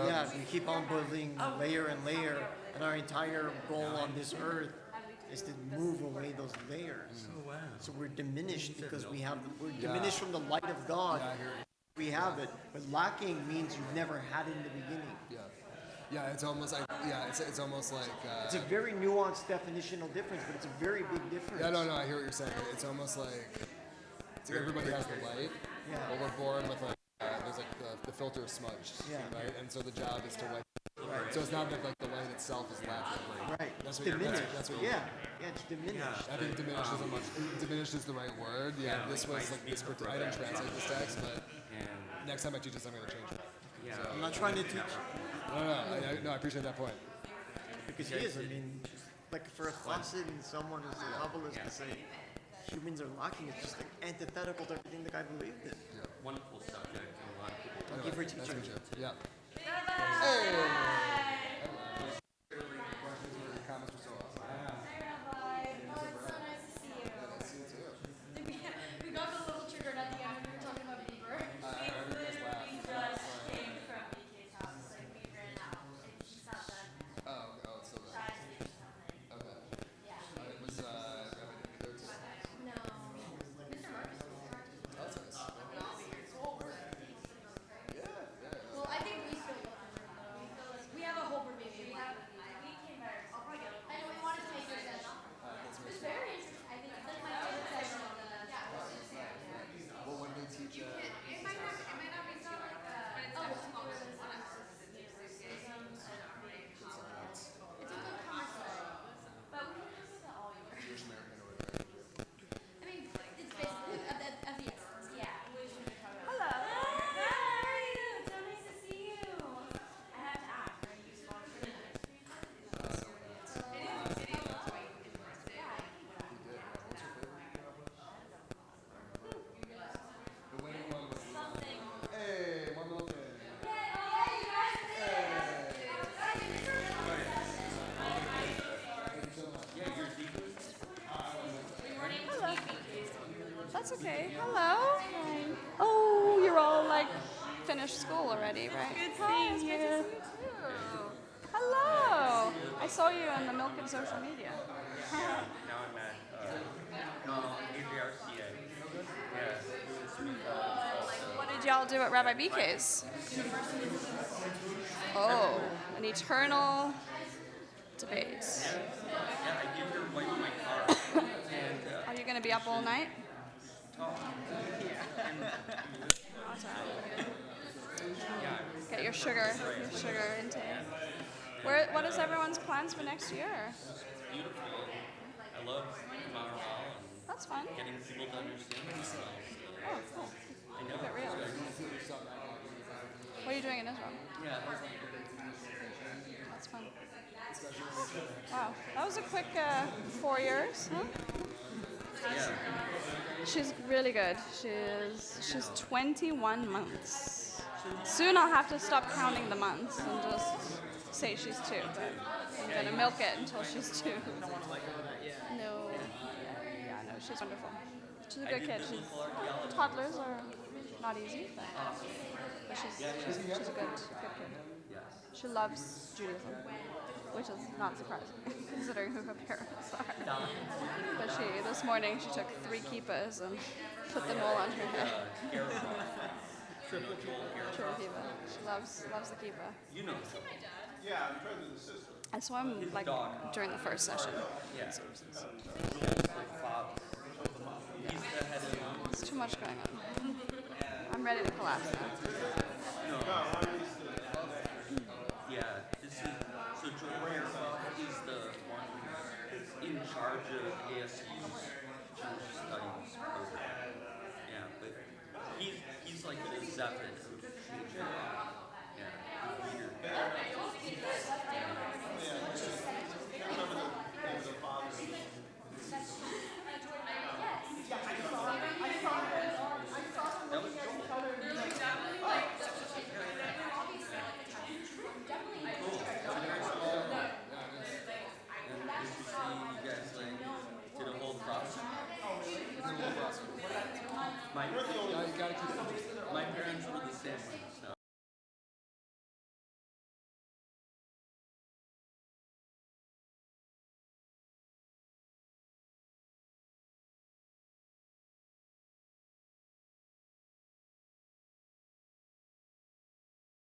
yeah, we keep on building layer and layer, and our entire goal on this earth is to move away those layers. Oh, wow. So we're diminished because we're diminished from the light of God. We have it, but lacking means you've never had it in the beginning. Yeah, it's almost like it's almost like it's a very nuanced definitional difference, but it's a very big difference. Yeah, no, I hear what you're saying. It's almost like everybody has the light, but we're born with like there's like the filter is smudged, right? And so the job is to wipe. Right. So it's not that like the light itself is lacking. Right. That's what diminished. That's what Yeah, it's diminished. I think diminished is the right word. Yeah, this was like this. I didn't translate this text, but next time I teach this, I'm going to change it. Yeah. So, I'm not trying to teach. No, I appreciate that point. Because he is. I mean, like for a chassid and someone who's a Kabbalist to say humans are lacking, it's just like antithetical to everything the guy believed in. Yeah. Wonderful subject. A lot of people. Thank you for teaching. Yeah. We got a little triggered at the end when we were talking about Beaver. We just came from BK's house and we ran out and she saw that. Oh, it's still there. Okay. Yeah. It was Rabbi there too. No. Mr. Marcus was there. That's nice. Well, I think we still love him. We have a whole review. We came back. I'll probably get it. I know we wanted to make your session. It's very interesting. I think it's like my favorite session of the Well, when they teach it might not be so like it's a good concept. But we don't have to all year. Jewish American or whatever. I mean, it's basically of the essence. Yeah. Hello. Hi. It's so nice to see you. I have to ask, are you sponsored? The winning one was Hey, one little thing. Hello. That's okay. Hello. Oh, you're all like finished school already, right? Good Hi, seeing it's you. good to see you too. Hello. I saw you on the Milk and social media. Now I'm at AJRCA. What did y'all do at Rabbi BK's? Oh, an eternal debate. Yeah, I give her wipe my car. And, Are you going to be up all night? Get your sugar intake. What is everyone's plans for next year? beautiful. I love Maharal and That's fun. getting people to understand themselves. Oh, cool. I know. Keep it real. What are you doing in Israel? Yeah. That's fun. Wow, that was a quick 4 years, huh? Yeah. She's really good. She's 21 months. Soon I'll have to stop counting the months and just say she's 2, but I'm gonna milk it until she's 2. No. Yeah, no, she's wonderful. She's a good kid. Toddlers are not easy, but she's a good kid. She loves Judaism, which is not surprising considering who her parents are. But this morning she took 3 kippahs and put them all on her head. Triple kippah. She loves the kippah. You know. Yeah, I'm trying to the sister. I saw him like during the first session. Yeah. He's the head of. It's too much going on. I'm ready to collapse now. Yeah, this is so Jordan is the one in charge of ASU's Jewish Studies program. Yeah, but he's like the You're the only one.